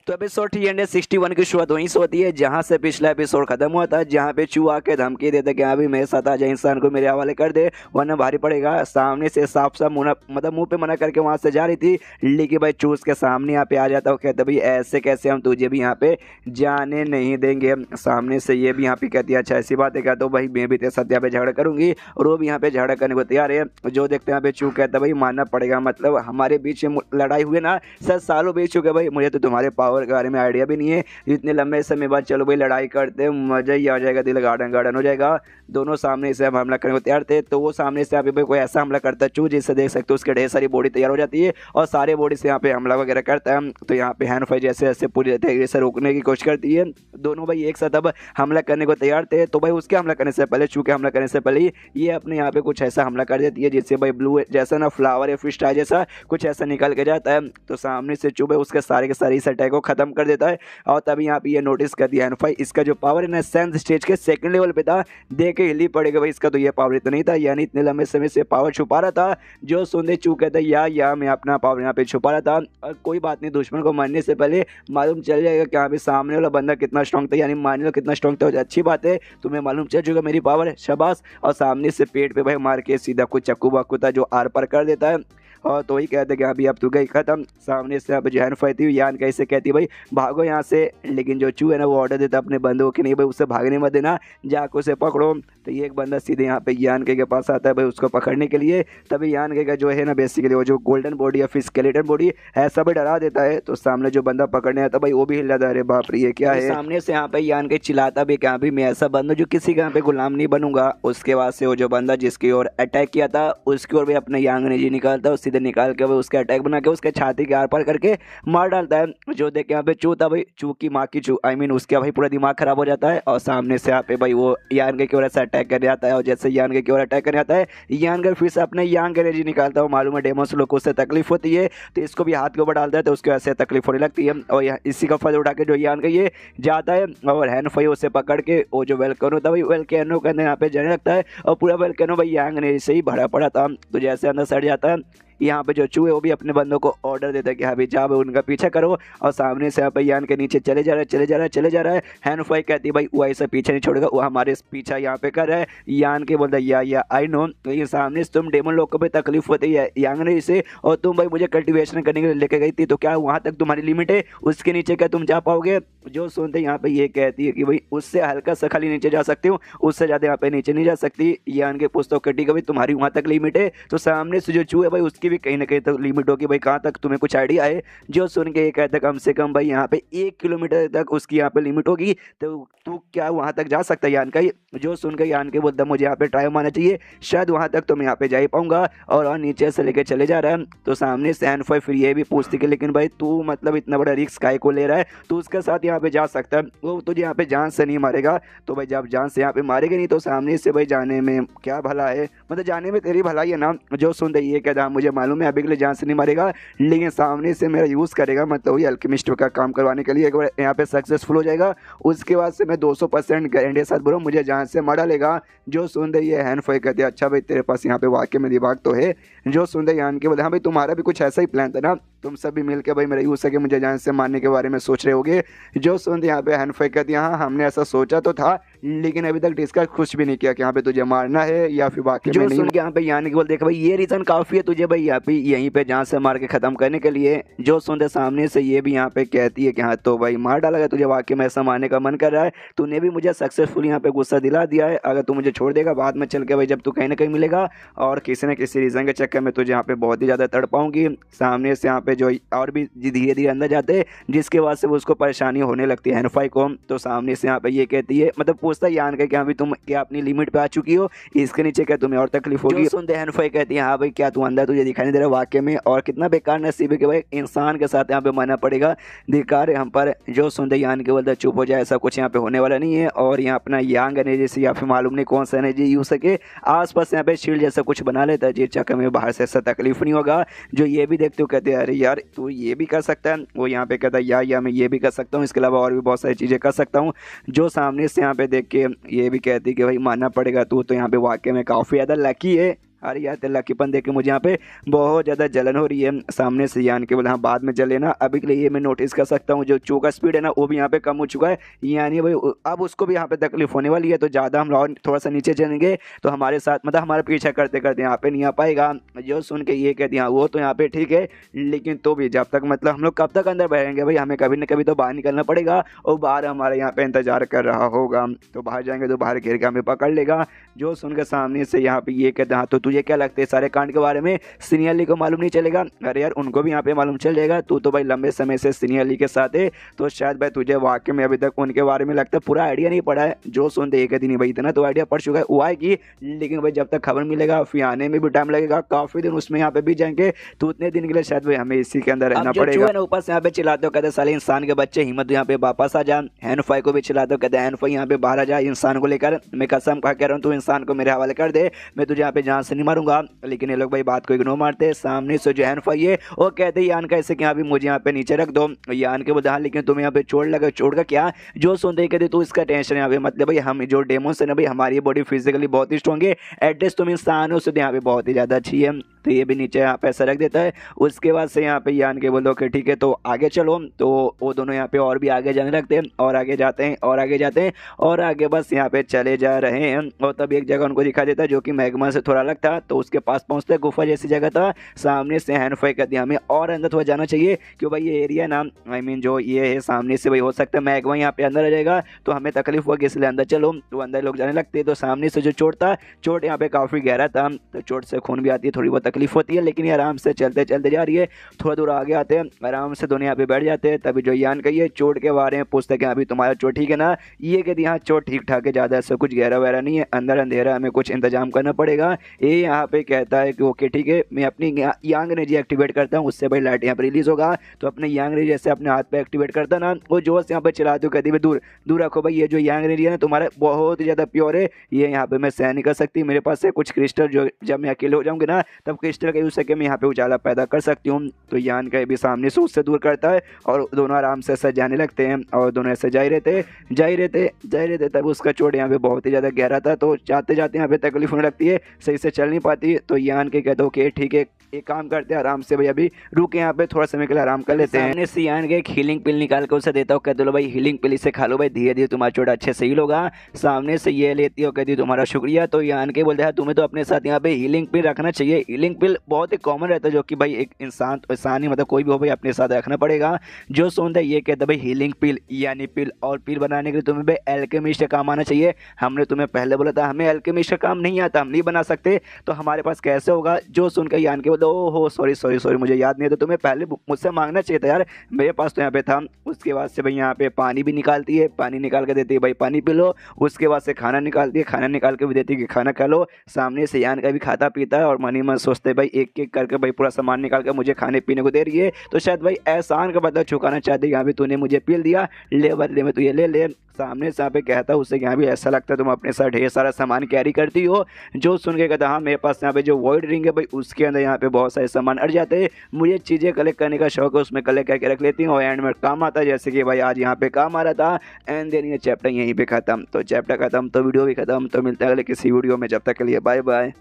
तो एपिसोड 361 की शुरुआत वहीं से होती है जहां से पिछला एपिसोड खत्म हुआ था, जहां पे चू आके धमकी देता कि हाँ भी मेरे साथ आ जाए, इंसान को मेरे हवाले कर दे वरना भारी पड़ेगा। सामने से साफ साफ मुंह पे मना करके वहां से जा रही थी, लेकिन भाई चू उसके सामने यहाँ पे आ जाता है। कहता भाई ऐसे कैसे, हम तुझे भी यहाँ पे जाने नहीं देंगे। सामने से ये भी यहाँ पे कहती है अच्छा ऐसी बात है क्या, तो भाई मैं भी तेरे साथ यहाँ पे झगड़ा करूंगी, और वो भी यहाँ पे झगड़ा करने को तैयार है। जो देखते हैं यहाँ पे चू कहता भाई मानना पड़ेगा, मतलब हमारे बीच में लड़ाई हुई ना 7 सालों बीत चुके भाई, मुझे तो तुम्हारे पावर के बारे में आइडिया भी नहीं है। इतने लंबे समय बाद चलो भाई लड़ाई करते, मजा ही आ जाएगा, दिल गार्डन गार्डन हो जाएगा। दोनों सामने से हमला करने को तैयार थे, तो वो सामने से यहाँ पे कोई ऐसा हमला करता है चू, जिससे देख सकते हो उसके ढेर सारी बॉडी तैयार हो जाती है और सारे बॉडी से यहाँ पे हमला वगैरह करता है। तो यहाँ पे हैन फाई जैसे ऐसे पूरी तरीके से रोकने की कोशिश करती है। दोनों भाई एक साथ अब हमला करने को तैयार थे, तो भाई उसके हमला करने से पहले, चू के हमला करने से पहले ये अपने यहाँ पे कुछ ऐसा हमला कर देती है जिससे भाई ब्लू जैसा ना फ्लावर या फिश टाइप जैसा कुछ ऐसा निकल के जाता है। तो सामने से चू भाई उसके सारे के सारे इस अटैक को खत्म कर देता है। और तभी यहाँ पे ये नोटिस कर दिया एनफाई, इसका जो पावर है ना सेंस स्टेज के सेकंड लेवल पे था। देख के हिली पड़ेगा भाई, इसका तो ये पावर इतना नहीं था, यानी इतने लंबे समय से पावर छुपा रहा था। जो सुनते चू कहता है या मैं अपना पावर यहाँ पे छुपा रहा था। और कोई बात नहीं, दुश्मन को मारने से पहले मालूम चल जाएगा कि यहाँ पे सामने वाला बंदा कितना स्ट्रॉन्ग था, यानी मान लो कितना स्ट्रॉन्ग था। अच्छी बात है, तुम्हें मालूम चल चुका मेरी पावर है, शाबाश। और सामने से पेट पे भाई मार के सीधा कुछ चक्कू बक्कू था जो आर पार कर देता है। और तो ही कहते कि अभी अब तू गई खत्म। सामने से अब जहन फैती हुई यान कैसे कहती भाई भागो यहाँ से, लेकिन जो चू है ना वो ऑर्डर देता अपने बंदों के नहीं भाई उसे भागने मत देना, जाकर उसे पकड़ो। तो ये एक बंदा सीधे यहाँ पे यान के पास आता है भाई उसको पकड़ने के लिए। तभी यान के जो है ना बेसिकली वो जो गोल्डन बॉडी या फिर स्केलेटन बॉडी ऐसा भी डरा देता है। तो सामने जो बंदा पकड़ने आता भाई वो भी हिल जाता है, अरे बाप रे ये क्या है। सामने से यहाँ पे यान के चिल्लाता भी क्या भी मैं ऐसा बंदा जो किसी का यहाँ पे गुलाम नहीं बनूंगा। उसके बाद से वो जो बंदा जिसकी ओर अटैक किया था उसकी ओर भी अपने यांग ने जी निकालता है, सीधे निकाल के उसके अटैक बना के उसके छाती के आर पार करके मार डालता है। जो देख के यहाँ पे चू था भाई, चू की माँ की चू आई मीन उसका भाई पूरा दिमाग खराब हो जाता है। और सामने से यहाँ पे भाई वो यान की ओर से अटैक करने आता है, और जैसे यान की ओर अटैक करने आता है यान फिर से अपने यांग एनर्जी निकालता है। मालूम है डेमोस लोग को उससे तकलीफ होती है, तो इसको भी हाथ के ऊपर डालता है तो उसको ऐसे तकलीफ होने लगती है। और इसी का फायदा उठा के जो यान ये जाता है और हैन फाई उसे पकड़ के वो जो वेलकैनो था भाई वेलकैनो के अंदर यहाँ पे जाने लगता है। और पूरा वेलकैनो भाई यांग ने से ही भरा पड़ा था। तो जैसे अंदर सड़ जाता है, यहाँ पे जो चू है वो भी अपने बंदों को ऑर्डर देता है कि हाँ भाई जाओ उनका पीछा करो। और सामने से यहाँ पे यान के नीचे चले जा रहा है। हैन फाई कहती है भाई वो ऐसा पीछे नहीं छोड़ेगा, वो हमारे पीछा यहाँ पे कर रहा है। यान के बोलता है या आई नो, लेकिन सामने से तुम डेमन लोग को भी तकलीफ होती है यांग ने इसे, और तुम भाई मुझे कल्टिवेशन करने के लिए लेके गई थी, तो क्या वहाँ तक तुम्हारी लिमिट है, उसके नीचे क्या तुम जा पाओगे। जो सुनते यहाँ पे ये कहती है कि भाई उससे हल्का सा खाली नीचे जा सकती हूँ, उससे ज़्यादा यहाँ पे नीचे नहीं जा सकती। यान के पुस्तक कटी का भाई तुम्हारी वहाँ तक लिमिट है। तो सामने से जो चू है भाई उसकी भी कहीं ना कहीं तक लिमिट होगी भाई, कहाँ तक तुम्हें कुछ आइडिया है। जो सुन के ये कहता है कम से कम भाई यहाँ पे 1 किलोमीटर तक उसकी यहाँ पे लिमिट होगी, तो तू क्या वहाँ तक जा सकता है यान का। जो सुन के यान के बोलता मुझे यहाँ पे ट्राई मारना चाहिए, शायद वहाँ तक तो मैं यहाँ पे जा ही पाऊंगा। और नीचे से लेके चले जा रहा है। तो सामने से हैन फाई फिर ये भी पूछती कि लेकिन भाई तू मतलब इतना बड़ा रिस्क काय को ले रहा है, तू उसके साथ यहाँ पे जा सकता है, वो तुझे यहाँ पे जान से नहीं मारेगा। तो भाई जब जान से यहाँ पे मारेगा नहीं तो सामने से भाई जाने में क्या भला है, मतलब जाने में तेरी भलाई है ना। जो सुन रही है कहता मुझे मालूम है अभी के लिए जान से नहीं मारेगा, लेकिन सामने से मेरा यूज़ करेगा, मतलब वही अल्केमिस्ट का काम करवाने के लिए। एक बार यहाँ पे सक्सेसफुल हो जाएगा उसके बाद से मैं 200% गारंटी के साथ बोलूँ मुझे जान से मार डालेगा। जो सुन रही है हैन फाई कहते हैं अच्छा भाई तेरे पास यहाँ पे वाकई में दिमाग तो है। जो सुन रही यान के बोले हाँ भाई तुम्हारा भी कुछ ऐसा ही प्लान था ना, तुम सभी मिल के भाई मेरा यूज़ सके मुझे जान से मारने के बारे में सोच रहे होगे। जो सुन यहाँ पे हैन फाई कहती है हाँ हमने ऐसा सोचा तो था, लेकिन अभी तक डिस्कस कुछ भी नहीं किया कि यहाँ पे तुझे मारना है या फिर बाकी जो सुन के यहाँ पे यान के बोल देख भाई ये रीज़न काफ़ी है तुझे भाई यहाँ पे यहीं पे जान से मार के ख़त्म करने के लिए। जो सुनते सामने से ये भी यहाँ पे कहती है कि हाँ तो भाई मार डाला तुझे वाकई में ऐसा मारने का मन कर रहा है, तूने भी मुझे सक्सेसफुल यहाँ पे गुस्सा दिला दिया है। अगर तू मुझे छोड़ देगा बाद में चल के भाई जब तू कहीं ना कहीं मिलेगा और किसी न किसी रीज़न के चक्कर में तुझे यहाँ पे बहुत ही ज़्यादा तड़ पाऊंगी। सामने से यहाँ पे जो और भी धीरे धीरे अंदर जाते हैं जिसके बाद से उसको परेशानी होने लगती है हैन फाई को। तो सामने से यहाँ पे ये कहती है मतलब पूछता है यान का क्या भी तुम क्या अपनी लिमिट पे आ चुकी हो, इसके नीचे क्या तुम्हें और तकलीफ होगी। सुनते हैन फाई कहती है हाँ भाई क्या तू अंदर तुझे दिखाई नहीं दे रहा वाकई में, और कितना बेकार नसीब है कि भाई इंसान के साथ यहाँ पे मानना पड़ेगा, धिक्कार है हम पर। जो सुनते यान के बोलता चुप हो जाए, ऐसा कुछ यहाँ पे होने वाला नहीं है। और यहाँ अपना यांग एनर्जी से या फिर मालूम नहीं कौन सा एनर्जी यूज सके आसपास यहाँ पे शील्ड जैसा कुछ बना लेता है, जिस चक्कर में बाहर से ऐसा तकलीफ नहीं होगा। जो ये भी देखते हो कहते हैं अरे यार तू ये भी कर सकता है, वो यहाँ पे कहता है या मैं ये भी कर सकता हूँ, इसके अलावा और भी बहुत सारी चीज़ें कर सकता हूँ। जो सामने से यहाँ पे देख के ये भी कहती है कि भाई मानना पड़ेगा तू तो यहाँ पे वाकई में काफ़ी ज़्यादा लकी है। अरे यार तेरे लकीपन देख के मुझे यहाँ पे बहुत ज़्यादा जलन हो रही है सामने से यान के बोले हाँ बाद में जल लेना। अभी के लिए ये मैं नोटिस कर सकता हूँ जो चू का स्पीड है ना वो भी यहाँ पे कम हो चुका है, यानी भाई अब उसको भी यहाँ पे तकलीफ होने वाली है। तो ज़्यादा हम और थोड़ा सा नीचे चलेंगे तो हमारे साथ मतलब हमारा पीछा करते करते यहाँ पे नहीं आ पाएगा। जो सुन के ये कहती हाँ वो तो यहाँ पे ठीक है, लेकिन तो भी जब तक मतलब हम लोग कब तक अंदर बैठेंगे भाई, हमें कभी ना कभी तो बाहर निकलना पड़ेगा और बाहर हमारे यहाँ पे इंतजार कर रहा होगा। तो बाहर जाएंगे तो बाहर घेर के हमें पकड़ लेगा। जो सुन के सामने से यहाँ पे ये कहते हाँ तो तुझे क्या लगता है सारे कांड के बारे में सीनियर ली को मालूम नहीं चलेगा? अरे यार उनको भी यहाँ पे मालूम चल जाएगा, तू तो भाई लंबे समय से सीनियर ली के साथ है तो शायद भाई तुझे वाकई में अभी तक उनके बारे में लगता है पूरा आइडिया नहीं पड़ा है। जो सुनते एक दिन भाई इतना तो आइडिया पड़ चुका है वो आएगी, लेकिन भाई जब तक खबर मिलेगा फिर आने में भी टाइम लगेगा, काफी दिन उसमें यहाँ पे भी जाएंगे। तो उतने दिन के लिए शायद भाई हमें इसी के अंदर रहना पड़ेगा। ऊपर से यहाँ पे चिल्लाते हो कहते साले इंसान के बच्चे हिम्मत यहाँ पे वापस आ जा। हैनफाई को भी चिल्लाते हो कहते हैनफाई यहाँ पे बाहर आ जा इंसान को लेकर, मैं कसम खा कह रहा हूँ तू इंसान को मेरे हवाले कर दे, मैं तुझे यहाँ पे जान से नहीं मारूंगा। लेकिन ये लोग भाई बात को इग्नोर मारते। सामने से जो हैनफाई है वो कहते यान का ऐसे कि यहाँ भी मुझे यहाँ पे नीचे रख दो। यान के बोलते हाँ लेकिन तुम यहाँ पे चोट लगा, चोट का क्या? जो सुनते कहते तू इसका टेंशन यहाँ पे मतलब भाई हम जो डेमोस है ना भाई हमारी बॉडी फिजिकली बहुत ही स्ट्रॉन्ग है, एटलीस्ट तुम इंसान हो तो यहाँ पे बहुत ही ज़्यादा अच्छी है। तो ये भी नीचे यहाँ पे ऐसा रख देता है। उसके बाद से यहाँ पे यान के बोलो कि ठीक है तो आगे चलो। तो वो दोनों यहाँ पे और भी आगे जाने लगते हैं और आगे जाते हैं और आगे जाते हैं और आगे बस यहाँ पे चले जा रहे हैं। और तब एक जगह उनको दिखा देता है जो कि मैग्मा से थोड़ा अलग था, तो उसके पास पहुँचते गुफा जैसी जगह था। सामने से हैंडफाई कर दिया हमें और अंदर थोड़ा जाना चाहिए क्यों भाई ये एरिया ना आई मीन जो ये है सामने से भाई हो सकता है मैग्मा यहाँ पे अंदर आ जाएगा तो हमें तकलीफ होगी, इसलिए अंदर चलो। तो अंदर लोग जाने लगते हैं। तो सामने से जो चोट था, चोट यहाँ पे काफ़ी गहरा था तो चोट से खून भी आती है, थोड़ी बहुत तकलीफ होती है, लेकिन ये आराम से चलते चलते जा रही है। थोड़ा दूर आगे आते हैं आराम से दोनों यहाँ पे बैठ जाते हैं। तभी जो यान कही है चोट के बारे में पूछते हैं अभी तुम्हारा चोट ठीक है ना? ये कहती हाँ चोट ठीक ठाक है, ज़्यादा ऐसा कुछ गहरा वहरा नहीं है, अंदर अंधेरा हमें कुछ इंतजाम करना पड़ेगा। ये यहाँ पे कहता है कि ओके ठीक है मैं अपनी यांग एनर्जी एक्टिवेट करता हूँ, उससे भाई लाइट यहाँ पर रिलीज होगा। तो अपने यांग एनर्जी जैसे अपने हाथ पे एक्टिवेट करता ना वो जोश यहाँ पे चला दो, कहती है दूर दूर रखो भाई, ये जो यांग एनर्जी है ना तुम्हारा बहुत ही ज़्यादा प्योर है, ये यहाँ पे मैं सहन नहीं कर सकती। मेरे पास से कुछ क्रिस्टल जो जब मैं अकेले हो जाऊँगी ना तब क्रिस्टल का यूज करके मैं यहाँ पे उजाला पैदा कर सकती हूँ। तो यान का भी सामने से उससे दूर करता है और दोनों आराम से ऐसा जाने लगते हैं और दोनों ऐसे जा ही रहते। तब उसका चोट यहाँ पे बहुत ही ज़्यादा गहरा था तो जाते जाते यहाँ पे तकलीफ होने लगती है, सही से चल नहीं पाती। तो यान के कहते हो कि ठीक है एक काम करते हैं आराम से भाई अभी रुके यहाँ पे थोड़ा समय के लिए आराम कर लेते हैं। सामने से यान के एक हीलिंग पिल निकाल के उसे देता हूँ, कहते लो भाई हीलिंग पिल इसे खा लो भाई, धीरे धीरे तुम्हारा चोट अच्छे से हील होगा। सामने से ये लेती हो, कहती तुम्हारा शुक्रिया। तो यान के बोलते हैं तुम्हें तो अपने साथ यहाँ पे हीलिंग पिल रखना चाहिए। हीलिंग पिल बहुत ही कॉमन रहता है जो कि भाई एक इंसान ही मतलब कोई भी हो भाई अपने साथ रखना पड़ेगा। जो सुनता है ये कहता है भाई हीलिंग पिल यानी पिल, और पिल बनाने के लिए तुम्हें भाई एल्केमिस्ट का काम आना चाहिए। हमने तुम्हें पहले बोला था हमें एल्केमिस्ट का काम नहीं आता, हम नहीं बना सकते, तो हमारे पास कैसे होगा? जो सुनकर यान के बोलते ओहो सॉरी मुझे याद नहीं था, तुम्हें पहले मुझसे मांगना चाहिए था यार, मेरे पास तो यहाँ पे था। उसके बाद से भाई यहाँ पे पानी भी निकालती है, पानी निकाल के देती है भाई पानी पी लो। उसके बाद से खाना निकालती है, खाना निकाल के भी देती है कि खाना खा लो। सामने से यान का भी खाता पीता है और मन ही मन सोचते भाई एक एक करके भाई पूरा सामान निकाल के मुझे खाने पीने को दे रही है, तो शायद भाई एहसान का बदला चुकाना चाहती है। यहाँ भी तूने मुझे पील दिया, ले बदले में तू ये ले। सामने से यहाँ पे कहता है उससे यहाँ भी ऐसा लगता है तुम अपने साथ ढेर सारा सामान कैरी करती हो। जो सुन के कहता हाँ मेरे पास यहाँ पे जो वॉइड रिंग है भाई उसके अंदर यहाँ पे बहुत सारे सामान अड़ जाते हैं, मुझे चीज़ें कलेक्ट करने का शौक है, उसमें कलेक्ट करके रख लेती हूँ और एंड में काम आता है, जैसे कि भाई आज यहाँ पे काम आ रहा था। एंड देन ये चैप्टर यहीं पे खत्म। तो चैप्टर खत्म तो वीडियो भी खत्म। तो मिलते हैं अगले किसी वीडियो में, जब तक के लिए बाय बाय।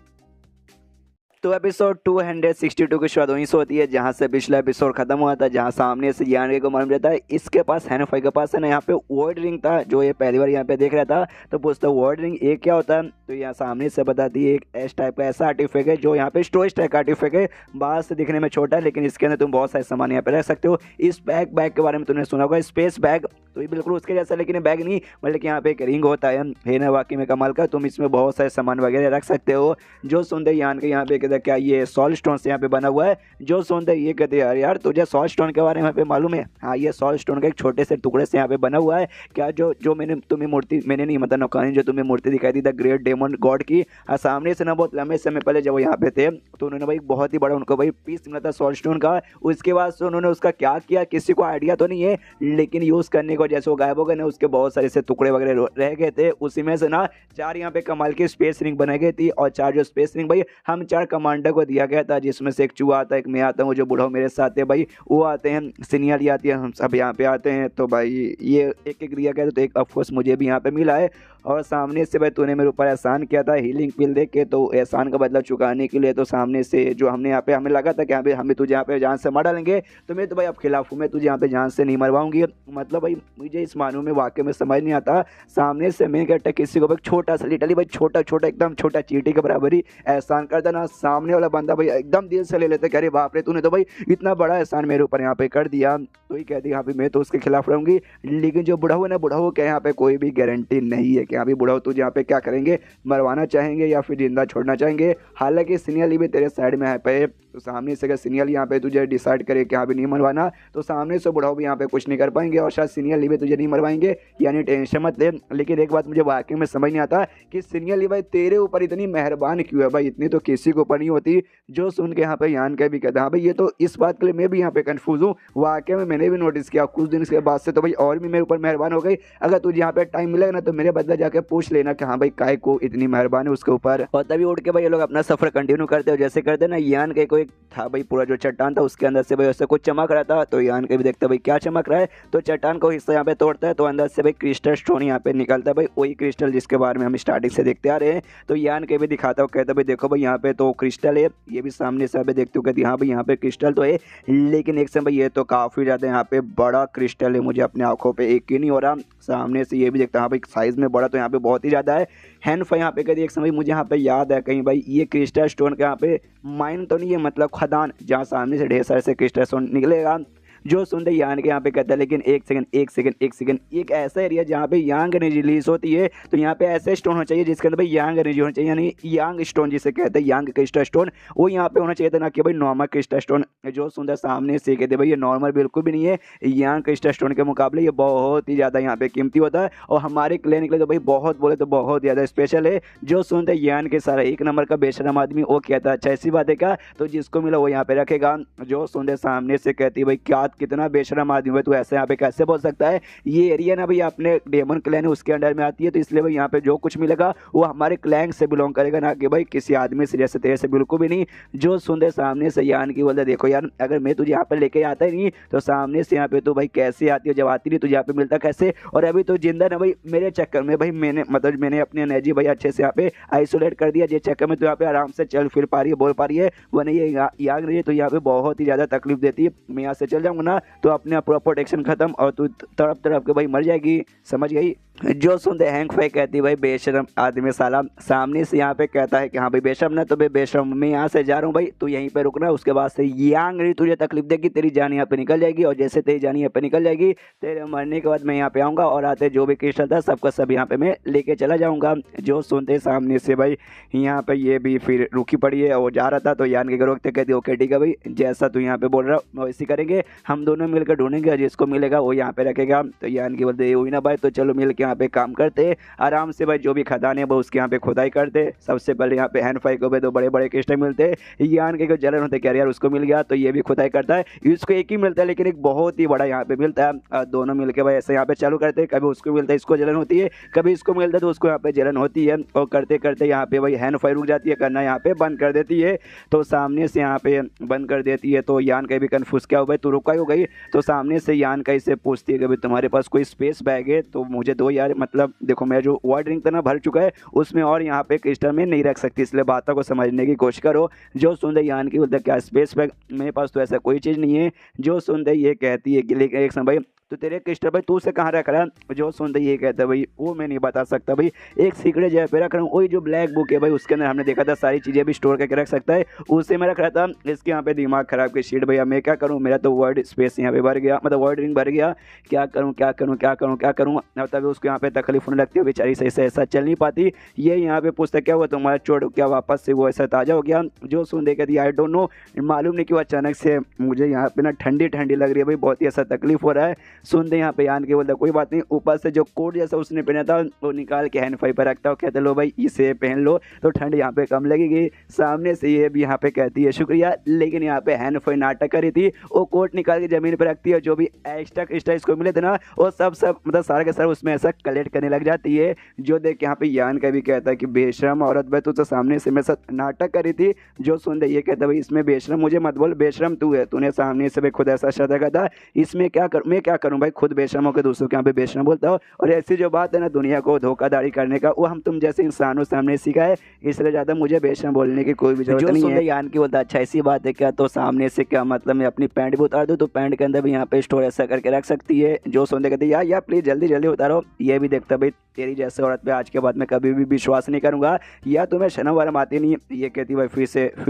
तो एपिसोड 262 की शुरुआत वहीं से होती है जहाँ से पिछला एपिसोड खत्म हुआ था, जहाँ सामने से यान को मालूम रहता है इसके पास हैनफाई के पास है ना यहाँ पे वॉइड रिंग था, जो ये पहली बार यहाँ पे देख रहा था। तो पूछता वॉइड रिंग ये क्या होता है? तो यहाँ सामने से बताती है एक एस टाइप का ऐसा आर्टिफैक्ट है जो यहाँ पे स्टोरेज टाइप का आर्टिफैक्ट है, बाहर से दिखने में छोटा है लेकिन इसके अंदर तुम बहुत सारे सामान यहाँ पे रख सकते हो। इस बैग के बारे में तुमने सुना होगा, स्पेस बैग, तो ये बिल्कुल उसके जैसा लेकिन बैग नहीं, मतलब कि यहाँ पे एक रिंग होता है ना वाकई में कमाल का, तुम इसमें बहुत सारे सामान वगैरह रख सकते हो। जो सुनते यान के यहाँ पे कहते क्या ये सॉल्ट स्टोन से यहाँ पे बना हुआ है? जो सुनते ये कहते हैं यार तुझे सॉल्ट स्टोन के बारे में पे मालूम है? हाँ ये सॉल्ट स्टोन का एक छोटे से टुकड़े से यहाँ पे बना हुआ है। क्या जो मैंने तुम्हें मूर्ति, मैंने नहीं मतलब नौकानी जो तुम्हें मूर्ति दिखाई दी द ग्रेट डेमन गॉड की, सामने से ना बहुत लंबे समय पहले जब वो यहाँ पे थे तो उन्होंने भाई बहुत ही बड़ा उनको भाई पीस मिला था सॉल्ट स्टोन का। उसके बाद से उन्होंने उसका क्या किया किसी को आइडिया तो नहीं है, लेकिन यूज़ करने को जैसे वो गायब हो गए ना, उसके बहुत सारे से टुकड़े वगैरह रह गए थे। उसी में से ना 4 यहाँ पे कमाल की स्पेस रिंग बनाई गई थी, और 4 जो स्पेस रिंग भाई हम 4 कमांडर को दिया गया था, जिसमें से एक चूहा आता है, एक मैं आता हूँ, जो बूढ़ा मेरे साथ है भाई वो आते हैं, सीनियर आती है, हम सब यहाँ पे आते हैं। तो भाई ये एक एक दिया गया था, तो एक ऑफकोर्स मुझे भी यहाँ पे मिला है। और सामने से भाई तूने मेरे ऊपर एहसान किया था हीलिंग पिल दे के, तो एहसान का बदला चुकाने के लिए तो सामने से जो हमने यहाँ पे हमें लगा था कि यहाँ पे हमें तुझे यहाँ पे जान से मार डालेंगे, तो मैं तो भाई अब खिलाफ हूँ, मैं तुझे यहाँ पे जान से नहीं मरवाऊंगी। मतलब भाई मुझे इस मानू में वाकई में समझ नहीं आता, सामने से मैं कहता किसी को भाई छोटा सा लिटरली भाई छोटा छोटा एकदम छोटा चींटी के बराबर ही एहसान करता ना, सामने वाला बंदा भाई एकदम दिल से ले लेता कि अरे बाप रे तूने तो भाई इतना बड़ा एहसान मेरे ऊपर यहाँ पे कर दिया। तो ही कहती यहाँ पे मैं तो उसके खिलाफ रहूंगी। लेकिन जो बुढ़ा हुआ ना, बुढ़ा हुआ क्या यहाँ पे कोई भी गारंटी नहीं है कि यहाँ पे बुढ़ा तुझे यहाँ पे क्या करेंगे, मरवाना चाहेंगे या फिर जिंदा छोड़ना चाहेंगे। हालांकि सीनियर भी तेरे साइड में है पे, तो सामने से अगर सीनियर यहाँ पे तुझे डिसाइड करे कि यहाँ पे नहीं मरवाना, तो सामने से बुढ़ाओ भी यहाँ पे कुछ नहीं कर पाएंगे, और शायद सीनियर भी तुझे नहीं मरवाएंगे, यानी टेंशन मत ले। लेकिन एक बात मुझे वाकई में समझ नहीं आता कि सीनियर भाई तेरे ऊपर इतनी मेहरबान क्यों है भाई, इतनी तो किसी को ऊपर नहीं होती। जो सुन के यहाँ पे यान का भी कहता हाँ भाई ये तो इस बात के लिए मैं भी यहाँ पे कंफ्यूज हूँ। वाकई में मैंने भी नोटिस किया कुछ दिन के बाद से तो भाई और भी मेरे ऊपर मेहरबान हो गई। अगर तुझे यहाँ पे टाइम मिलेगा ना तो मेरे बदला जाके पूछ लेना कि हाँ भाई काय को इतनी मेहरबान है उसके ऊपर। और तभी उठ के भाई ये लोग अपना सफर कंटिन्यू करते हो, जैसे करते ना यान के कोई था भाई पूरा जो चट्टान था उसके अंदर से भाई उससे कुछ चमक रहा था। तो यान के भी देखते भाई क्या चमक रहा है, तो चट्टान को हिस्सा यहाँ पे तोड़ता है, तो अंदर से भाई क्रिस्टल स्टोन यहाँ पे निकलता है, भाई वही क्रिस्टल जिसके बारे में हम स्टार्टिंग से देखते आ रहे हैं। तो यान के भी दिखाता हूँ, कहता भाई देखो भाई यहाँ पे तो क्रिस्टल है, ये भी सामने से यहाँ देखते हो, कहती हाँ भाई यहाँ पे क्रिस्टल तो है, लेकिन एक समय ये तो काफ़ी ज़्यादा यहाँ पे बड़ा क्रिस्टल है, मुझे अपने आंखों पे एक ही नहीं हो रहा। सामने से ये भी देखता हाँ भाई साइज में बड़ा तो यहाँ पे बहुत ही ज़्यादा है। हैंड यहाँ पे कहती एक समय मुझे यहाँ पे याद है कहीं भाई ये क्रिस्टल स्टोन के यहाँ पे माइन तो नहीं है, मतलब खदान, जहाँ सामने से ढेर सारे से क्रिस्टल स्टोन निकलेगा। जो सुनते यान के यहाँ पे कहता है लेकिन एक सेकंड एक ऐसा एरिया जहाँ पे यांग एनर्जी रिलीज होती है, तो यहाँ पे ऐसे स्टोन होना चाहिए जिसके अंदर भाई यांग एनर्जी होना चाहिए, यानी यांग स्टोन जिसे कहते हैं, यांग क्रिस्टल स्टोन, वो यहाँ पे होना चाहिए था, ना कि भाई नॉर्मल क्रिस्टल स्टोन। जो सुंदर सामने से कहते भाई ये नॉर्मल बिल्कुल भी नहीं है, यांग क्रिस्टल स्टोन के मुकाबले ये बहुत ही ज़्यादा यहाँ पे कीमती होता है, और हमारे क्लैन के लिए तो भाई बहुत बोले तो बहुत ज़्यादा स्पेशल है। जो सुनते यान के सारा एक नंबर का बेशरम आदमी वो कहता है अच्छा ऐसी बात है क्या, तो जिसको मिला वो यहाँ पे रखेगा। जो सुनते सामने से कहती भाई क्या कितना बेशरम आदमी है, तो ऐसे यहाँ पे कैसे बोल सकता है। ये एरिया ना भाई अपने डेमन क्लैन है उसके अंडर में आती है, तो इसलिए भाई यहाँ पे जो कुछ मिलेगा वो हमारे क्लैन से बिलोंग करेगा, ना कि भाई किसी आदमी से जैसे तेरे से बिल्कुल भी नहीं। जो सुनते सामने से यान की बोलते देखो यार अगर मैं तुझे यहाँ पे लेके आता ही नहीं तो सामने से यहाँ पे तो भाई कैसे आती है, जब आती नहीं तुझे यहाँ पे मिलता कैसे। और अभी तो जिंदा ना भाई मेरे चक्कर में भाई मैंने अपनी एनर्जी भाई अच्छे से यहाँ पे आइसोलेट कर दिया, जिस चक्कर में तो यहाँ पे आराम से चल फिर पा रही है, बोल पा रही है, वरना ये याद रही है तो यहाँ पे बहुत ही ज्यादा तकलीफ देती है। मैं यहाँ से चल जाऊंगा ना तो अपने पूरा प्रोटेक्शन खत्म और तू तड़प तड़प के भाई मर जाएगी, समझ गई। जो सुनते हैंग फाई कहती भाई बेशरम आदमी साला, सामने से यहाँ पे कहता है कि हाँ भाई बेशरम ना, तो भाई बेशरम मैं यहाँ से जा रहा हूँ भाई, तू यहीं पे रुकना, उसके बाद से यांग रही तुझे तकलीफ देगी, तेरी जान यहाँ पे निकल जाएगी, और जैसे तेरी जान यहाँ पे निकल जाएगी तेरे मरने के बाद मैं यहाँ पे आऊँगा और आते जो भी क्रिस्टल था सबका सब यहाँ पे मैं लेके चला जाऊँगा। जो सुनते सामने से भाई यहाँ पे ये भी फिर रुकी पड़ी है और जा रहा था, तो यान के रोकते कहती ओके ठीक है भाई जैसा तू यहाँ पे बोल रहा हो वैसे करेंगे, हम दोनों मिलकर ढूंढेंगे, जिसको मिलेगा वो यहाँ पे रखेगा। तो यान की बोलते हुई ना भाई, तो चलो मिल के यहाँ पे काम करते आराम से भाई, जो भी खदान है वो उसके यहाँ पे खुदाई करते। सबसे पहले यहाँ पे हैंड फाई को भी दो बड़े बड़े क्रिस्टल मिलते, यान के जलन होते क्या यार उसको मिल गया, तो ये भी खुदाई करता है, इसको एक ही मिलता है लेकिन एक बहुत ही बड़ा यहाँ पे मिलता है। दोनों मिलके भाई ऐसे यहाँ पे चालू करते, कभी उसको मिलता है इसको जलन होती है, कभी इसको मिलता है तो उसको यहाँ पे जलन होती है, और करते करते यहाँ पे भाई हैंड फाई रुक जाती है करना, यहाँ पे बंद कर देती है, तो सामने से यहाँ पे बंद कर देती है। तो यान का भी कन्फ्यूज क्या हो भाई तू रुका ही हो गई, तो सामने से यान का इसे पूछती है कि भाई तुम्हारे पास कोई स्पेस बैग है तो मुझे दो यार, मतलब देखो मेरा जो वाटर ड्रिंक था ना भर चुका है उसमें, और यहाँ पे क्रिस्टल में नहीं रख सकती, इसलिए बातों को समझने की कोशिश करो। जो सुनते यान की बोलते क्या स्पेस बैग, मेरे पास तो ऐसा कोई चीज़ नहीं है। जो सुनते ये कहती है कि लेकिन एक समय भाई तो तेरे क्रिस्टल भाई तू उसे कहाँ रख रहा है। जो सुनते ये कहता है भाई वो मैं नहीं बता सकता भाई, एक सीक्रेट जगह पे रख रहा हूँ, वही जो ब्लैक बुक है भाई उसके अंदर हमने देखा था सारी चीज़ें भी स्टोर करके रख सकता है, उसे मैं रख रहा था। इसके यहाँ पे दिमाग खराब की शीट भैया, मैं क्या करूँ, मेरा तो वर्ड स्पेस यहाँ पे भर गया, मतलब वर्ड रिंग भर गया, क्या करूँ क्या करूँ क्या करूँ क्या करूँ। और तभी उसको यहाँ पे तकलीफ होने लगती है, बेचारी सही से ऐसा चल नहीं पाती। ये यहाँ पे पूछता क्या हुआ तुम्हारा चोट, क्या वापस से वो ऐसा ताज़ा हो गया। जो सुन दे कहती आई डोंट नो, मालूम नहीं क्यों अचानक से मुझे यहाँ पे ना ठंडी ठंडी लग रही है भाई, बहुत ही ऐसा तकलीफ हो रहा है। सुनते यहाँ पे यान के बोलता कोई बात नहीं, ऊपर से जो कोट जैसा उसने पहना था वो निकाल के हैंड-फाई पर रखता है, कहते लो भाई इसे पहन लो तो ठंड यहाँ पे कम लगेगी। सामने से ये भी यहाँ पे कहती है शुक्रिया, लेकिन यहाँ पे हैंड-फाई नाटक कर रही थी, वो कोट निकाल के ज़मीन पे रखती है, जो भी एक्स्ट्रा इसको मिले थे ना वो सब मतलब सारा के सारा उसमें ऐसा कलेक्ट करने लग जाती है। जो देख के यहाँ पे यान का भी कहता है कि बेशरम औरत भाई तू तो सामने से मेरे साथ नाटक करी थी। जो सुन दे ये कहता है भाई इसमें बेशरम मुझे मत बोल, बेशरम तू है, तूने सामने से भाई खुद ऐसा शब्द कहा था, इसमें क्या कर मैं क्या करूँ भाई, खुद बेशरम होकर दूसरों के यहाँ पे बेशरम बोलता हो। और ऐसी जो बात है ना दुनिया को धोखाधड़ी करने का वो हम तुम जैसे इंसानों सामने सीखा है, इसलिए ज़्यादा मुझे बेशरम बोलने की कोई भी जरूरत नहीं है। यान की बोलता अच्छा ऐसी बात है क्या, तो सामने से क्या मतलब मैं अपनी पैंट भी उतार दूँ तो पैंट के अंदर भी यहाँ पे स्टोर ऐसा करके रख सकती है। जो सुनते कहते यार प्लीज़ जल्दी जल्दी उतारो, ये भी देखता भाई तेरी जैसे औरत पे आज के बाद मैं कभी भी विश्वास नहीं करूंगा, या तुम्हें शर्म वरम आती नहीं। ये कहती भाई फिर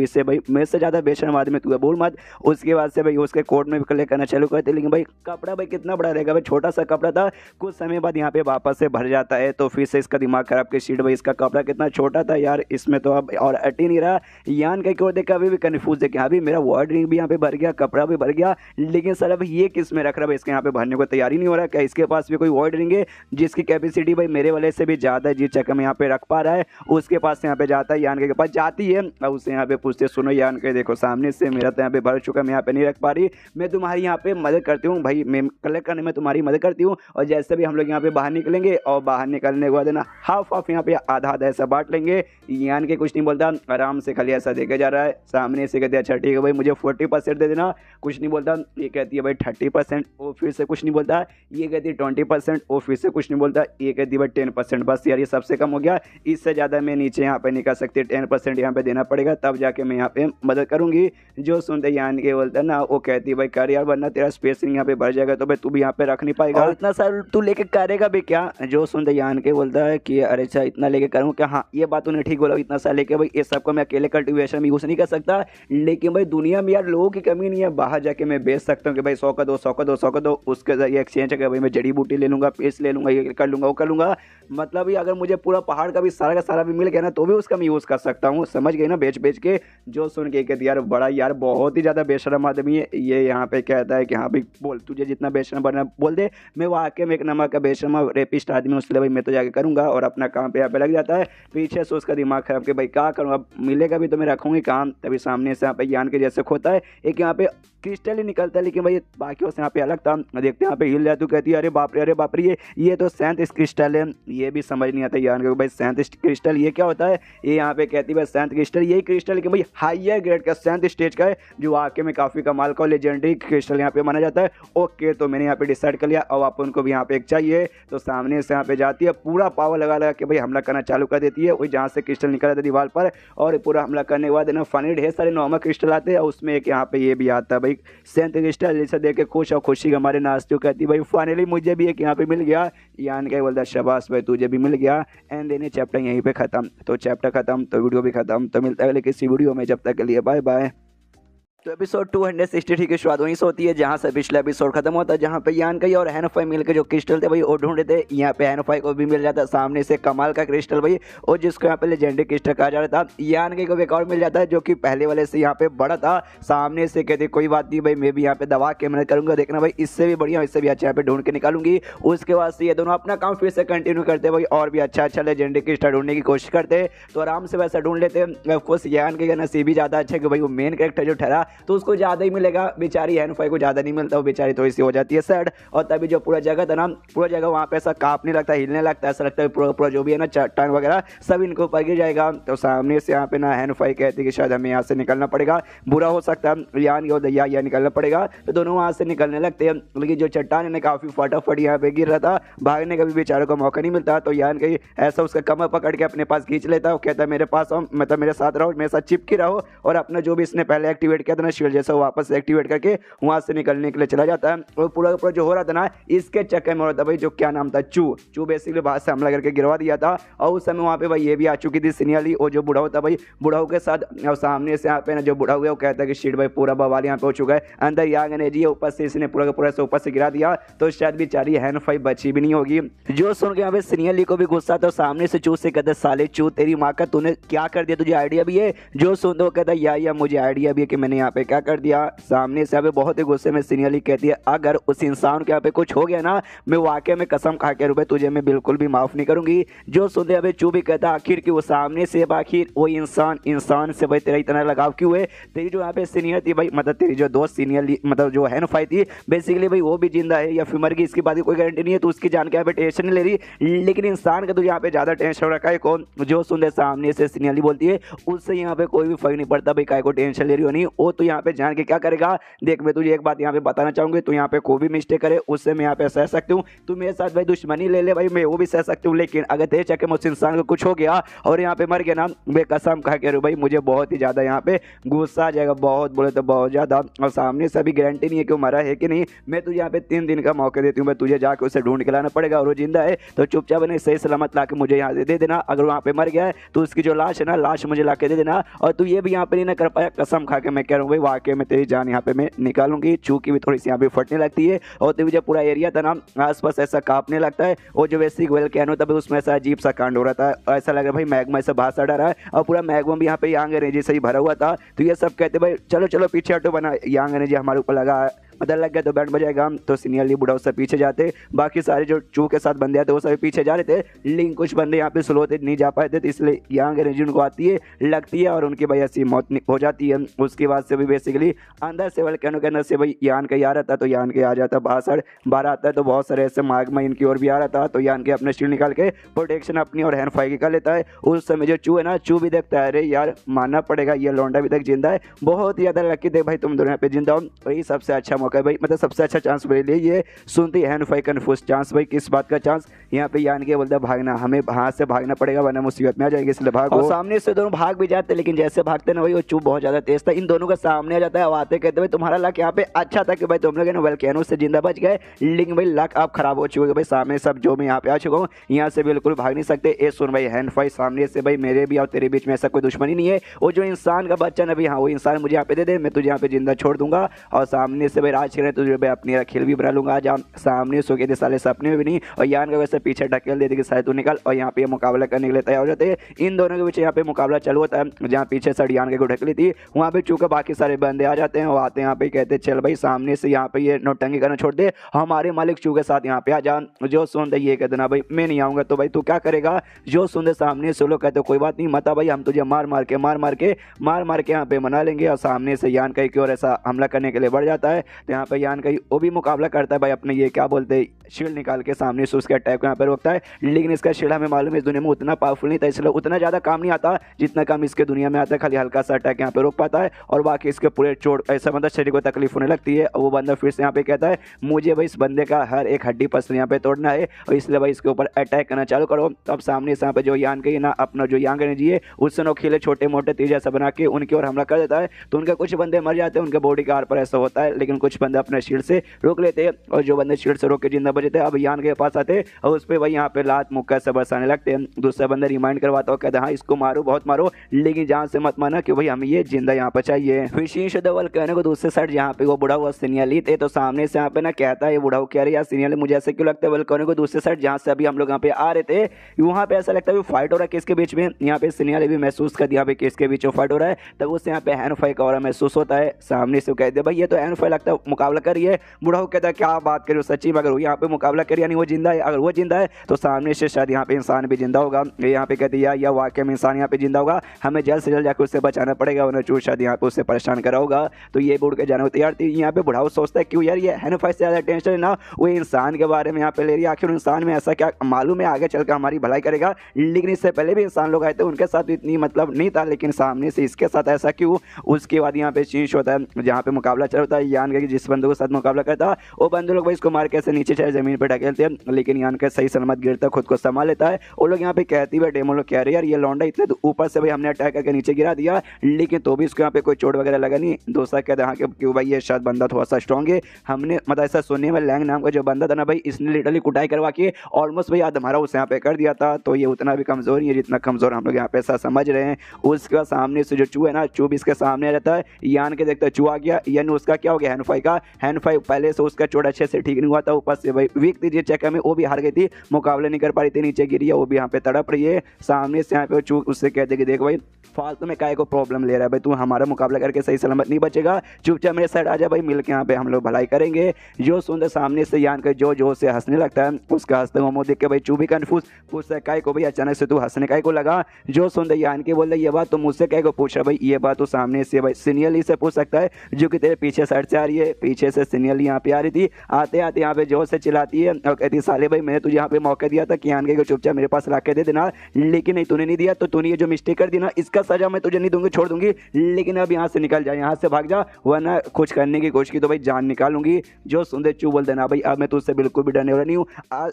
से भाई मेरे से ज़्यादा बेशर्म आदमी तू है, बोल मत। उसके बाद से भाई उसके कोट में भी कलेक्ट करना चालू करते, लेकिन भाई कपड़ा भाई कितना बड़ा रहेगा भाई, छोटा सा कपड़ा था, कुछ समय बाद यहाँ पे वापस से भर जाता है, तो फिर से इसका दिमाग खराब की शीट भाई इसका कपड़ा कितना छोटा था यार, इसमें तो अब और अट ही नहीं रहा। यान का ओर देखा अभी भी कन्फ्यूज है कि अभी मेरा वार्डरिंग भी यहाँ पे भर गया, कपड़ा भी भर गया, लेकिन सर अब ये किस में रख रहा है, इसके यहाँ पे भरने को तैयारी नहीं हो रहा। क्या इसके पास भी कोई वार्डरिंग है जिसकी कैपेसिटी भाई मेरे वाले से भी ज़्यादा है, जिस चक्कर में यहाँ पे रख पा रहा है, उसके पास यहाँ पे जाता है, यान के पास जाती है और उससे यहाँ पे पूछते सुनो यान के देखो सामने से मेरा तो यहाँ पे भर चुका, मैं यहाँ पे नहीं रख पा रही, मैं तुम्हारी यहाँ पे मदद करती हूँ भाई, मैं कलेक्ट करने में तुम्हारी मदद करती हूँ, और जैसे भी हम लोग यहाँ पे बाहर निकलेंगे और बाहर निकलने के बाद ना हाफ यहाँ पे आधा आधा ऐसा बांट लेंगे। यान के कुछ नहीं बोलता, आराम से खाली ऐसा देखे जा रहा है। सामने से कहते अच्छा ठीक है भाई मुझे 40% दे देना, कुछ नहीं बोलता। ये कहती है भाई 30%, वो फिर से कुछ नहीं बोलता। ये कहती है 20%, वो फिर से कुछ नहीं बोलता। ये कहती है भाई 10%, बस यार ये सबसे कम हो गया, इससे ज़्यादा मैं नीचे यहाँ पे नहीं कर सकती, 10% यहाँ पे देना पड़ेगा तब जाके मैं यहाँ पे मदद करूँगी। जो सुनते यान के बोलता ना वो कहती है भाई कर यार वरना तेरा स्पेसिंग यहाँ पे बढ़ जाएगा तो भाई तू भी यहाँ पे रख नहीं पाएगा, और इतना सारा तू लेके करेगा भी क्या। जो सुनते यान के बोलता है कि अरे अच्छा इतना लेके करूँ क्या, हाँ ये बात उन्हें ठीक बोला, इतना सारा लेके भाई ये सबको मैं अकेले कल्टिवेशन में यूज़ नहीं कर सकता, लेकिन भाई दुनिया में यार लोगों की कमी नहीं है, बाहर जाके मैं बेच सकता हूँ कि भाई 100 का दो 100 का दो 100 का दो, उसके जरिए एक्सचेंज है भाई मैं जड़ी बूटी ले लूँगा, पेस्ट ले लूँगा, ये कर लूँगा वो कर लूँगा। मतलब ये अगर मुझे पूरा पहाड़ का भी सारा का सारा भी मिल गया ना तो भी उसका मैं यूज़ कर सकता हूँ, समझ गई ना, बेच बेच के। जो सुन के कहती यार बड़ा यार बहुत ही ज़्यादा बेशरम आदमी है ये, यहाँ पे कहता है कि हाँ भाई बोल तुझे जितना बेशरम बनना बोल दे, मैं वाकई में एक नमक का बेशरम रेपिस्ट आदमी हूँ, इसलिए भाई मैं तो जाके करूँगा, और अपना काम पे यहाँ पे लग जाता है। पीछे से उसका दिमाग खराब कि भाई क्या करूँ, अब मिलेगा भी तो मैं रखूँगी काम। तभी सामने से यहाँ पे यान के जैसे खोता है एक यहाँ पे क्रिस्टल ही निकलता है, लेकिन भाई बाकियों से यहाँ पे अलग था। देखते यहाँ पे हिल जाती कहती है अरे बाप रे ये तो सेंथ क्रिस्टल है। ये भी समझ नहीं आता यान के भाई सेंथ क्रिस्टल ये क्या होता है। ये यहाँ पे कहती है भाई सेंथ क्रिस्टल यही क्रिस्टल लेकिन भाई हाइयर ग्रेड का सेंथ स्टेज का है, जो वाकई में काफ़ी कमाल का लेजेंडरी क्रिस्टल यहाँ पे माना जाता है। ओके तो मैंने यहाँ पे डिसाइड कर लिया, अब आप उनको भी यहाँ पे एक चाहिए, तो सामने से यहाँ पे जाती है, पूरा पावर लगा के भाई हमला करना चालू कर देती है। वही जहाँ से क्रिस्टल निकल आता है दीवार पर, और पूरा हमला करने के बाद ना फाइनली ढेर सारे नॉर्मल क्रिस्टल आते हैं, उसमें एक यहाँ पे ये भी आता है भाई सेंथ क्रिस्टल, जैसे देख के खुश और खुशी हमारे नाचते कहती भाई फाइनली मुझे भी एक यहाँ पे मिल गया। यान क्या बोलता शाबाश भाई तुझे भी मिल गया। एंड देने चैप्टर यहीं पे खत्म। तो चैप्टर खत्म तो वीडियो भी खत्म, तो मिलता है किसी वीडियो में, जब तक के लिए बाय बाय। तो एपिसोड 263 की शुरुआत वहीं से होती है जहां से पिछला एपिसोड खत्म होता है, जहां पे यान कई और हैनोफाई मिल के जो क्रिस्टल थे भाई वो ढूंढे थे। यहाँ पे हैनोफाई को भी मिल जाता है सामने से कमाल का क्रिस्टल भाई, और जिसको यहाँ पे लेजेंडरी क्रिस्टल कहा जा रहा था। यान कई को एक और मिल जाता है जो कि पहले वाले से यहाँ पे बड़ा था। सामने से कहते कोई बात नहीं भाई मैं भी यहाँ पे दबा के मेहनत करूंगा, देखना भाई इससे भी बढ़िया इससे भी अच्छा यहाँ पे ढूंढ के निकालूंगी। उसके बाद से ये दोनों अपना काम फिर से कंटिन्यू करते भाई, और भी अच्छा लेजेंडरी क्रिस्टल ढूंढने की कोशिश करते, तो आराम से वैसा ढूंढ लेते। ऑफकोर्स यान के नसीब ही ज़्यादा अच्छा है कि भाई वो मेन कैरेक्टर जो ठहरा तो उसको ज़्यादा मिलेगा, बेचारी हैनोफाई को ज्यादा नहीं मिलता, वो बेचारी थोड़ी सी हो जाती है सैड। और तभी जो पूरा जगह था ना, पूरा जगह वहाँ पे ऐसा कांपने लगता है, हिलने लगता है, ऐसा लगता है पूरा जो भी है ना चट्टान वगैरह सब इनको ऊपर गिर जाएगा। तो सामने से यहाँ पे ना हैनोफाई कहती है कि शायद हमें यहाँ से निकलना पड़ेगा, बुरा हो सकता है यान और दैया या निकलना पड़ेगा। तो दोनों वहाँ से निकलने लगते हैं, लेकिन जो चट्टान है ना काफी फटाफट यहाँ पे गिर रहा था, भागने का भी बेचारों को मौका नहीं मिलता। तो यान कहीं ऐसा उसका कमर पकड़ के अपने पास खींच लेता है, कहता है मेरे पास आओ, मतलब मेरे साथ रहो, मेरे साथ चिपके रहो, और अपना जो भी इसने पहले एक्टिवेट किया था ना शील्ड जैसा वापस एक्टिवेट करके वहां से निकलने के लिए चला जाता है। और पूरा जो हो रहा था ना इसके चक्कर में हो रहा था भाई, जो क्या नाम था चू बेसिकली बाहर से हमला करके गिरवा दिया था। और उस समय वहां पे भाई ये भी आ चुकी थी सिनियली, और जो बुढ़ाऊ था भाई बुढ़ाऊ के साथ, और सामने से यहाँ पे ना जो बुढ़ाऊ है वो कहता है कि शिट भाई पूरा बवाल यहाँ पे हो चुका है, अंदर या अंग्रेजी ऊपर से इसने पूरा से ऊपर से गिरा दिया, तो शायद बेचारी हैनोफाई बची भी नहीं होगी। जो सुन के यहाँ पे सिनियली को भी गुस्सा था, सामने से चू से कहता साले चू तेरी माँ का तूने क्या कर दिया, तुझे आइडिया भी है। जो सुन दो कहता या मुझे आइडिया भी है कि मैंने यहाँ पे क्या कर दिया, सामने से यहाँ पे बहुत ही गुस्से में सीनियरली कहती है अगर उस इंसान के यहाँ पे कुछ हो गया ना, मैं वाकई में कसम खा के रुपए तुझे मैं बिल्कुल भी माफ नहीं करूंगी। जो सुनते अबे चू भी कहता आखिर कि वो सामने से आखिर वो इंसान से भाई तेरा इतना लगाव क्यों है। तेरी जो यहाँ पे सीनियर थी भाई, मतलब तेरी जो दोस्त सीनियर मतलब जो है फाई थी बेसिकली भाई, वो भी जिंदा है या फिर मर गई इसकी बात की कोई गारंटी नहीं है, तो उसकी जान के यहाँ पे टेंशन नहीं ले रही, लेकिन इंसान का तो यहाँ पे ज्यादा टेंशन हो रखा है। कौन? जो सुनते सामने से सीनियरली बोलती है उससे यहाँ पे कोई भी फर्क नहीं पड़ता भाई काय को टेंशन ले रही हो नहीं, वो तो यहाँ पे जान के क्या करेगा। देख मैं तुझे एक बात यहाँ पे बताना चाहूंगी, तो यहाँ पे कोई भी मिस्टेक करे उससे मैं यहाँ पे सह सकती हूँ, तू मेरे साथ भाई दुश्मनी ले ले भाई मैं वो भी सह सकती हूँ, लेकिन अगर तेरे चक्कर में उस इंसान को कुछ हो गया और यहाँ पे मर गया ना, मैं कसम खा के भाई मुझे बहुत ही ज्यादा यहाँ पे गुस्सा आ जाएगा, बहुत बोले तो बहुत ज्यादा। और सामने से अभी गारंटी नहीं है कि वो मरा है कि नहीं, मैं तुझे यहाँ पे 3 दिन का मौका देती हूँ, मैं तुझे जाके उसे ढूंढ के लाना पड़ेगा, और वो जिंदा है तो चुपचाप नहीं सही सलामत ला के मुझे यहाँ से दे देना, अगर वहाँ पे मर गया है तो उसकी जो लाश है ना, लाश मुझे ला के दे देना। और तू ये भी यहाँ पे नहीं ना कर पाया, कसम खा के मैं कह रहा हूँ भाई वाकई में तेरी जान यहाँ पे मैं निकालूंगी। चूंकि भी थोड़ी सी यहाँ पे फटने लगती है और तभी जो पूरा एरिया था ना आसपास ऐसा कांपने लगता है, और जो वैसी वेलकैनो था उसमें ऐसा अजीब सा कांड हो रहा था, ऐसा लग रहा भाई मैग्मा से बाहर आ रहा है, और पूरा मैग्मा भी यहाँ पे यांग एनर्जी से ही भरा हुआ था। तो ये सब कहते भाई चलो चलो पीछे हटो, बना यांग एनर्जी हमारे ऊपर लगा मतलब लग गया तो बैंड बजाएगा। तो सीनियरली बुढ़ा उससे पीछे जाते, बाकी सारे जो चू के साथ बंदे आते वो सभी पीछे जा रहे थे, लेकिन कुछ बंदे यहाँ पे स्लो थे नहीं जा पाए थे, तो इसलिए यांग एनर्जी उनको आती है लगती है और उनकी भाई ऐसी मौत हो जाती है। उसके बाद से भी बेसिकली अंदर से वोल्केनो के अंदर से भाई यान का आ रहा था, तो यान के आ जाता बाहर आता है, तो बहुत सारे ऐसे मार्गमा इनकी ओर भी आ रहा था, तो यान के अपने शील्ड निकाल के प्रोटेक्शन अपनी और हैंड फाइव कर लेता है। उस समय जो चू है ना, चू भी देखता है अरे यार मानना पड़ेगा ये लौंडा भी तक जिंदा है, बहुत ही ज्यादा लकी थे भाई तुम दोनों यहाँ पे जिंदा हो, वही सबसे अच्छा मौका है भाई, मतलब सबसे अच्छा चांस मेरे लिए ये सुनती हैंड फाइव कन्फ्यूज चांस। भाई किस बात का चांस? यहाँ पे यान के बोलता भागना, हमें हाथ से भागना पड़ेगा वरना मुसीबत में आ जाएगी, इसलिए भागो। और सामने से दोनों भाग भी जाते, लेकिन जैसे भागते ना भाई वो चू बहुत ज्यादा तेज था, इन दोनों का सामने आ जाता है, आते कहते भाई तुम्हारा लक यहाँ पे अच्छा था कि भाई तुम लोग वोल्केनो से जिंदा बच गए, लेकिन भाई लक अब खराब हो चुका है भाई, सामने सब जो मैं यहाँ पे आ चुका हूँ यहाँ से बिल्कुल भाग नहीं सकते। ए सुन भाई हैंड फाइव सामने से भाई मेरे भी और तेरे बीच में ऐसा कोई दुश्मनी नहीं है, वो जो इंसान का बच्चा ना भाई हाँ वो इंसान मुझे यहाँ पे दे दे, मैं तुझे यहाँ पे जिंदा छोड़ दूंगा, और सामने से भाई राज करे तुझे भाई अपनी खेल भी बना लूंगा। जहाँ सामने सो गए थे साले सपने में भी नहीं, और यान का वैसे पीछे ढकेल देते कि शायद तू निकल, और यहाँ पे मुकाबला करने के लिए तैयार हो जाते हैं। इन दोनों के बीच यहाँ पे मुकाबला चालू होता है, जहाँ पीछे से यान को ढकली थी वहाँ पे चूंकि बाकी सारे बंदे आ जाते हैं, वो आते हैं यहाँ पे कहते चल भाई सामने से यहाँ पे ये नौटंकी करना छोड़ दे, हमारे मालिक चू के साथ यहाँ पे आ जा। जो सुनते ये कहते ना भाई मैं नहीं आऊंगा, तो भाई तू क्या करेगा? जो सुनते सामने से लोग कहते कोई बात नहीं मता भाई, हम तुझे मार मार के यहाँ पे मना लेंगे। और सामने से यान कई की ओर ऐसा हमला करने के लिए बढ़ जाता है, तो यहाँ पे यान कई वो भी मुकाबला करता है भाई अपने ये क्या बोलते हैं शील्ड निकाल के सामने से उसके अटैक को यहाँ पे रोकता है, लेकिन इसका शील्ड हमें मालूम है इस दुनिया में उतना पावरफुल नहीं था, इसलिए उतना ज़्यादा काम नहीं आता जितना काम इसके दुनिया में आता है, खाली हल्का सा अटैक यहाँ पे रोक पाता है, और बाकी इसके पूरे चोट ऐसा मतलब शरीर को तकलीफ होने लगती है। वो बंदा फिर से यहाँ पे कहता है मुझे भाई इस बंदे का हर एक हड्डी पसंद यहाँ पे तोड़ना है, और इसलिए भाई इसके ऊपर अटैक करना चालू करो। तो अब सामने से यहाँ पे जो यान के ना अपना जो यांग एनर्जी है उससे नोखीले छोटे मोटे तीर जैसा बना के उनकी ओर हमला कर देता है, तो उनके कुछ बंदे मर जाते हैं, उनके बॉडी का आर पर ऐसा होता है, लेकिन कुछ बंदे अपने शील्ड से रोक लेते हैं, और जो बंदे शील्ड से रोक के जिंदा बचे थे अब यान के पास आते और उस पर भाई यहाँ पे लात मुक्का से बरसाने लगते हैं। दूसरा बंदा रिमाइंड करवाता हो कहते हाँ इसको मारो बहुत मारो, लेकिन जहाँ से मत माना कि भाई हमें ये जिंदा यहाँ पर चाहिए। फिर शीश दवल कहने को दूसरे साइड जहाँ पे वो बुढ़ा हुआ सीनियरली थे, तो सामने से यहाँ पे ना कहता है ये बुढ़ा कह रहे यार सीनियरली मुझे ऐसे क्यों लगता है बल कहने को दूसरे साइड जहाँ से अभी हम लोग यहाँ पे आ रहे थे वहाँ पे ऐसा लगता है फाइट हो रहा है किसके बीच में, यहाँ पे सीनियर भी महसूस कर दिया किसके बीच में फाइट हो रहा है, तब उससे यहाँ पे हैंड फाइव का और महसूस होता है। सामने से कहते भाई ये तो हैंड फाइव लगता है मुकाबला करिए, बुढ़ा कहता है क्या बात करिए सच्ची में, अगर वो यहाँ पे मुकाबला करिए यानी वो जिंदा है, अगर वो जिंदा है तो सामने से शायद यहाँ पे इंसान भी जिंदा होगा। यहाँ पे कहते हैं या वाकई में इंसान यहाँ पे जिंदा होगा, हमें जल्द से जल्द जाकर उससे बचाना पड़ेगा वरना चूर शायद यहाँ पे उससे परेशान करा होगा। तो ये बुढ़ के जाने को तैयार थी। यहाँ पे बुढ़ाओ सोचता है क्यों यार ये हैंड फाइव से ज़्यादा टेंशन है ना वो इंसान के बारे में यहाँ पे ले रही है, आखिर इंसान में ऐसा क्या मालूम है आगे चल कर हमारी भलाई करेगा, लेकिन इससे पहले भी इंसान लोग आए थे उनके साथ इतनी मतलब नहीं था, लेकिन सामने से इसके साथ ऐसा क्यों। उसके बाद यहाँ पे चीज होता है जहाँ पे मुकाबला चल रहा है, यान के जिस बंदे के साथ मुकाबला करता वो बंदे लोग भाई इसको मार के ऐसे नीचे चले जमीन पर ढकेलते हैं, लेकिन यान के सही सलामत गिरता खुद को संभाल लेता है। वो लोग यहाँ पे कहती है डेमो लोग कह रहे यार ये लौंडा इतने ऊपर से भाई हमने अटैक करके नीचे गिरा दिया, लेकिन तो भी इसको यहाँ पे कोई चोट वगैरह लगा नहीं। दूसरा कहते हैं क्यों भाई ये शायद बंदा थोड़ा सा स्ट्रॉन्ग है, हमने मतलब ऐसा सुनने में लैंग नाम का जो बंदा था ना भाई इसने लिटरली कुटाई करवा के ऑलमोस्ट भाई आधमारा उसे यहाँ पे कर दिया था, तो ये उतना भी कमजोर नहीं है जितना कमजोर हम लोग यहाँ पे ऐसा समझ रहे हैं। उसका सामने से जो चू है ना चू भी इसके सामने आ जाता है, यान के देखता है चू आ गया, यानी उसका क्या हो गया हैंड फाइव का, हैंड फाइव पहले से उसका चोट अच्छे से ठीक नहीं हुआ था, ऊपर से भाई वीक थी, चेक में वो भी हार गई थी, मुकाबले नहीं कर पा रही थी, नीचे गिरी है, वो भी यहाँ पे तड़प रही है। सामने से यहाँ पे चूक उससे कहते कि देख भाई फालतू में काय को प्रॉब्लम ले रहा है भाई, तू हमारा मुकाबला करके सही सलामत नहीं बचेगा, चुपचाप मेरे साइड आ जा भाई, मिल के यहाँ पे हम लोग भलाई करेंगे। जो सुंदर सामने से यान के जो से हंसने लगता है, उसका हंसते हुआ मुंह देख के भाई चू भी कंफ्यूज पूछता है काय को भाई अचानक से तू हंसने काय को लगा। जो सुंदर यान के बोल रहा है ये बात तो मुझसे काय को पूछ रहा भाई, ये बात तो सामने से भाई सीनियरली से पूछ सकता है जो कि तेरे पीछे साइड से आ रही है। पीछे से सीनियरली यहाँ पे आ रही थी, आते आते यहाँ पे जोर से चिल्लाती है और कहती साले भाई मैंने तुझे यहाँ पे मौका दिया था कि यान के को चुपचाप मेरे पास रख के दे देना, लेकिन नहीं तूने नहीं दिया, तो तूने ये जो मिस्टेक कर दी ना इसका सजा मैं तुझे नहीं दूंगी, छोड़ दूंगी, लेकिन अब यहाँ से निकल जा, यहाँ से भाग जा, वरना कुछ करने की कोशिश की तो भाई जान निकालूंगी। जो सुंदर चू बोल देना भाई अब मैं तुझसे बिल्कुल भी डरने वाला नहीं हूँ,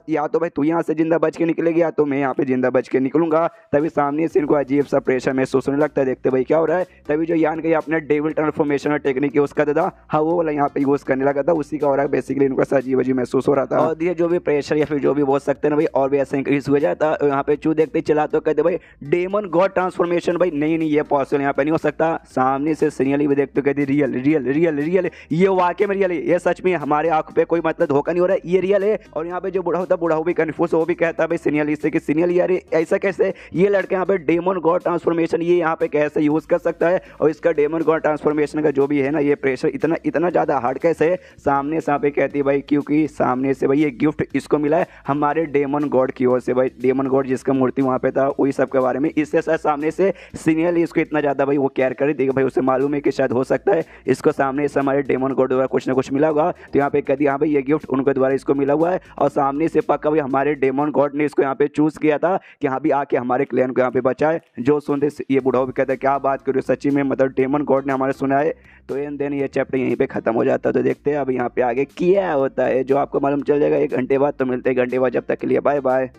या तो भाई तू यहाँ से जिंदा बच के निकलेगी या तो मैं यहाँ पे जिंदा बच के निकलूंगा। तभी सामने से इनको अजीब सा प्रेशर महसूस होने लगता है, देखते भाई क्या हो रहा है। तभी जो यान के अपने डेविल ट्रांसफॉर्मेशन टेक्निक यूज करता था, हाँ वो वाला यहाँ पे यूज करने लगा था, उसी का हो रहा है बेसिकली इनको अजीब अजीब महसूस हो रहा था। और ये जो भी प्रेशर या फिर जो भी बोल सकते हैं ना भाई और भी ऐसा इंक्रीज हो जाता है। यहाँ पे चू देखते चला तो कहते भाई डेमन गॉड ट्रांसफॉर्मेशन, भाई नहीं नहीं ये पॉसिबल यहाँ पे नहीं हो सकता। सामने से सीनियरली भी देखते कहते रियल रियल रियल रियल, ये वाकई में रियल है, ये सच में हमारे आंख पे कोई मतलब धोखा नहीं हो रहा है, ये रियल है। और यहाँ पे जो बूढ़ा होता है बूढ़ा भी कंफ्यूज, वो भी कहता है भाई सीनियरली से कि सीनियर यार ऐसा कैसे, ये लड़के यहाँ पे डेमन गॉड ट्रांसफॉर्मेशन ये यहाँ पे कैसे यूज कर सकता है, और इसका डेमन गॉड ट्रांसफॉर्मेशन का जो भी है ना ये प्रेशर इतना इतना ज्यादा हार्ड कैसे है। सामने से यहाँ पे कहती है भाई क्योंकि सामने से भाई ये गिफ्ट इसको मिला है हमारे डेमन गॉड की ओर से, भाई डेमन गॉड जिसका मूर्ति वहाँ पे था वही सब के बारे में, इससे शायद सामने से सीनियरली इसको इतना ज्यादा भाई वो केयर कर देगा भाई, उसे मालूम है कि शायद हो सकता है इसको सामने से हमारे डेमन गॉड द्वारा कुछ ना कुछ मिला होगा। तो यहाँ पे कहती है हाँ भाई ये गिफ्ट उनके द्वारा इसको मिला हुआ है, और सामने से पक्का भाई हमारे डेमन गॉड ने इसको यहाँ पे चूज किया था कि हाँ भी आके हमारे क्लैन को यहाँ पे बचाए। जो सुनते ये बूढ़ा भी कहता है क्या बात करो सच्ची में, मतलब डेमन गॉड ने हमारे सुना है। तो एंड देन ये चैप्टर यहीं पे खत्म हो जाता है। तो देखते हैं अब यहाँ पे आगे क्या होता है, जो आपको मालूम चल जाएगा 1 घंटे बाद। तो मिलते हैं घंटे बाद, जब तक के लिए बाय बाय।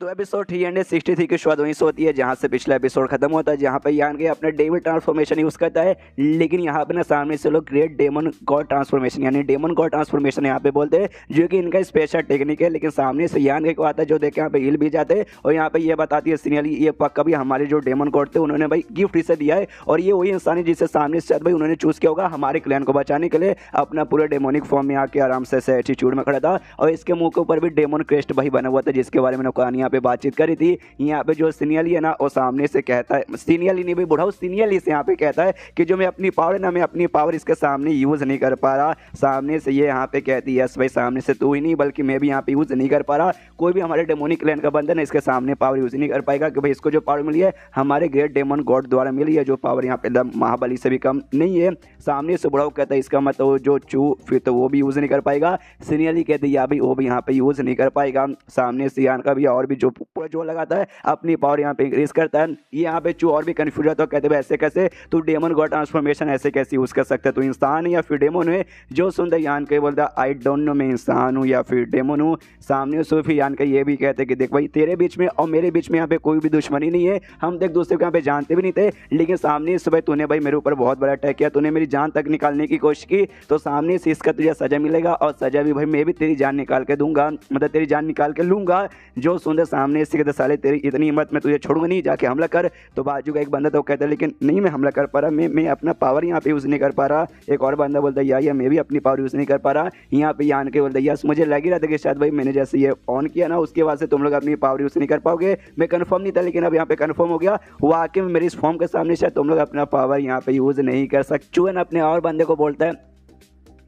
तो एपिसोड 363 की शुरुआत वहीं से होती है जहां से पिछला एपिसोड खत्म होता है, जहां पे यान के अपने डेविल ट्रांसफॉर्मेशन यूज करता है, लेकिन यहाँ पे ना सामने से लोग ग्रेट डेमन गॉड ट्रांसफॉर्मेशन यानी डेमन गॉड ट्रांसफॉर्मेशन यहाँ पे बोलते हैं, जो कि इनका स्पेशल टेक्निक है। लेकिन सामने से यान के को आता है जो देख यहाँ पे हिल भी जाते हैं, और यहाँ पे ये बताती है सीनियरली ये पक्का भी हमारे जो डेमन गॉड थे उन्होंने भाई गिफ्ट इसे दिया है, और ये वही इंसान है जिसे सामने से भाई उन्होंने चूज किया होगा हमारे क्लैन को बचाने के लिए। अपना पूरे डेमोनिक फॉर्म में आके आराम से एटीट्यूड में खड़ा था, और इसके मुंह के ऊपर भी डेमन क्रेस्ट भाई बना हुआ था, जिसके बारे में कहानी यहाँ पे बातचीत करी थी। यहाँ पे जो सीनियरली है ना वो सामने से कहता है, सीनियरली नहीं भाई बुढ़ाऊ सीनियरली से यहाँ पे कहता है कि जो मैं अपनी पावर है ना मैं अपनी पावर इसके सामने यूज नहीं कर पा रहा। सामने से ये यहाँ पे कहती है यस भाई सामने से तू ही नहीं बल्कि मैं भी यहाँ पे यूज नहीं कर पा रहा, कोई भी हमारे डेमोनिक क्लैन का बंदा ना इसके सामने पावर यूज नहीं कर पाएगा, कि भाई इसको जो पावर मिली है हमारे ग्रेट डेमन गॉड द्वारा मिली है, जो पावर यहाँ पे महाबली से भी कम नहीं है। सामने से बुढ़ाऊ कहता है इसका मतलब जो चू फिर तो वो भी यूज नहीं कर पाएगा। सीनियरली कहती है या भाई वो भी यहाँ पे यूज नहीं कर पाएगा। सामने से यान का भी और भी जो पूरा जो लगाता है अपनी पावर यहाँ पे इंक्रीज करता है। ये यहाँ पे चू और भी कंफ्यूज होता है, कहते हैं ऐसे कैसे तू डेमन गॉड ट्रांसफॉर्मेशन ऐसे कैसे यूज कर सकता है, तू इंसान है या फिर डेमन है। जो सुनते यान के बोलता आई डोंट नो मैं इंसान हूँ या फिर डेमन हूँ। सामने से फिर यान का ये भी कहते हैं कि देख भाई तेरे बीच में और मेरे बीच में यहाँ पे कोई भी दुश्मनी नहीं है, हम एक दूसरे को यहाँ पे जानते भी नहीं थे, लेकिन सामने से भाई तूने भाई मेरे ऊपर बहुत बड़ा अटैक किया, तूने मेरी जान तक निकालने की कोशिश की, तो सामने से इसका तुझे सजा मिलेगा, और सजा भी भाई मैं भी तेरी जान निकाल के दूंगा, मतलब तेरी जान निकाल के लूंगा। जो सुंदर सामने से कहते साले तेरी इतनी हिम्मत मैं तुझे छोड़ूंगा नहीं, जाके हमला कर। तो बाजू का एक बंदा तो कहता है लेकिन नहीं मैं हमला कर पा रहा, मैं अपना पावर यहाँ पे यूज नहीं कर पा रहा। एक और बंदा बोलता है या मैं भी अपनी पावर यूज नहीं कर पा रहा। यहाँ पे यान के बोलता है यस मुझे लग ही रहा था कि शायद भाई मैंने जैसे ये ऑन किया ना उसके बाद से तुम लोग अपनी पावर यूज नहीं कर पाओगे, मैं कंफर्म नहीं था लेकिन अब यहाँ पे कंफर्म हो गया, वाकई में मेरी इस फॉर्म के सामने शायद तुम लोग अपना पावर यहाँ पे यूज नहीं कर सकते। चूहन अपने और बंदे को बोलता है,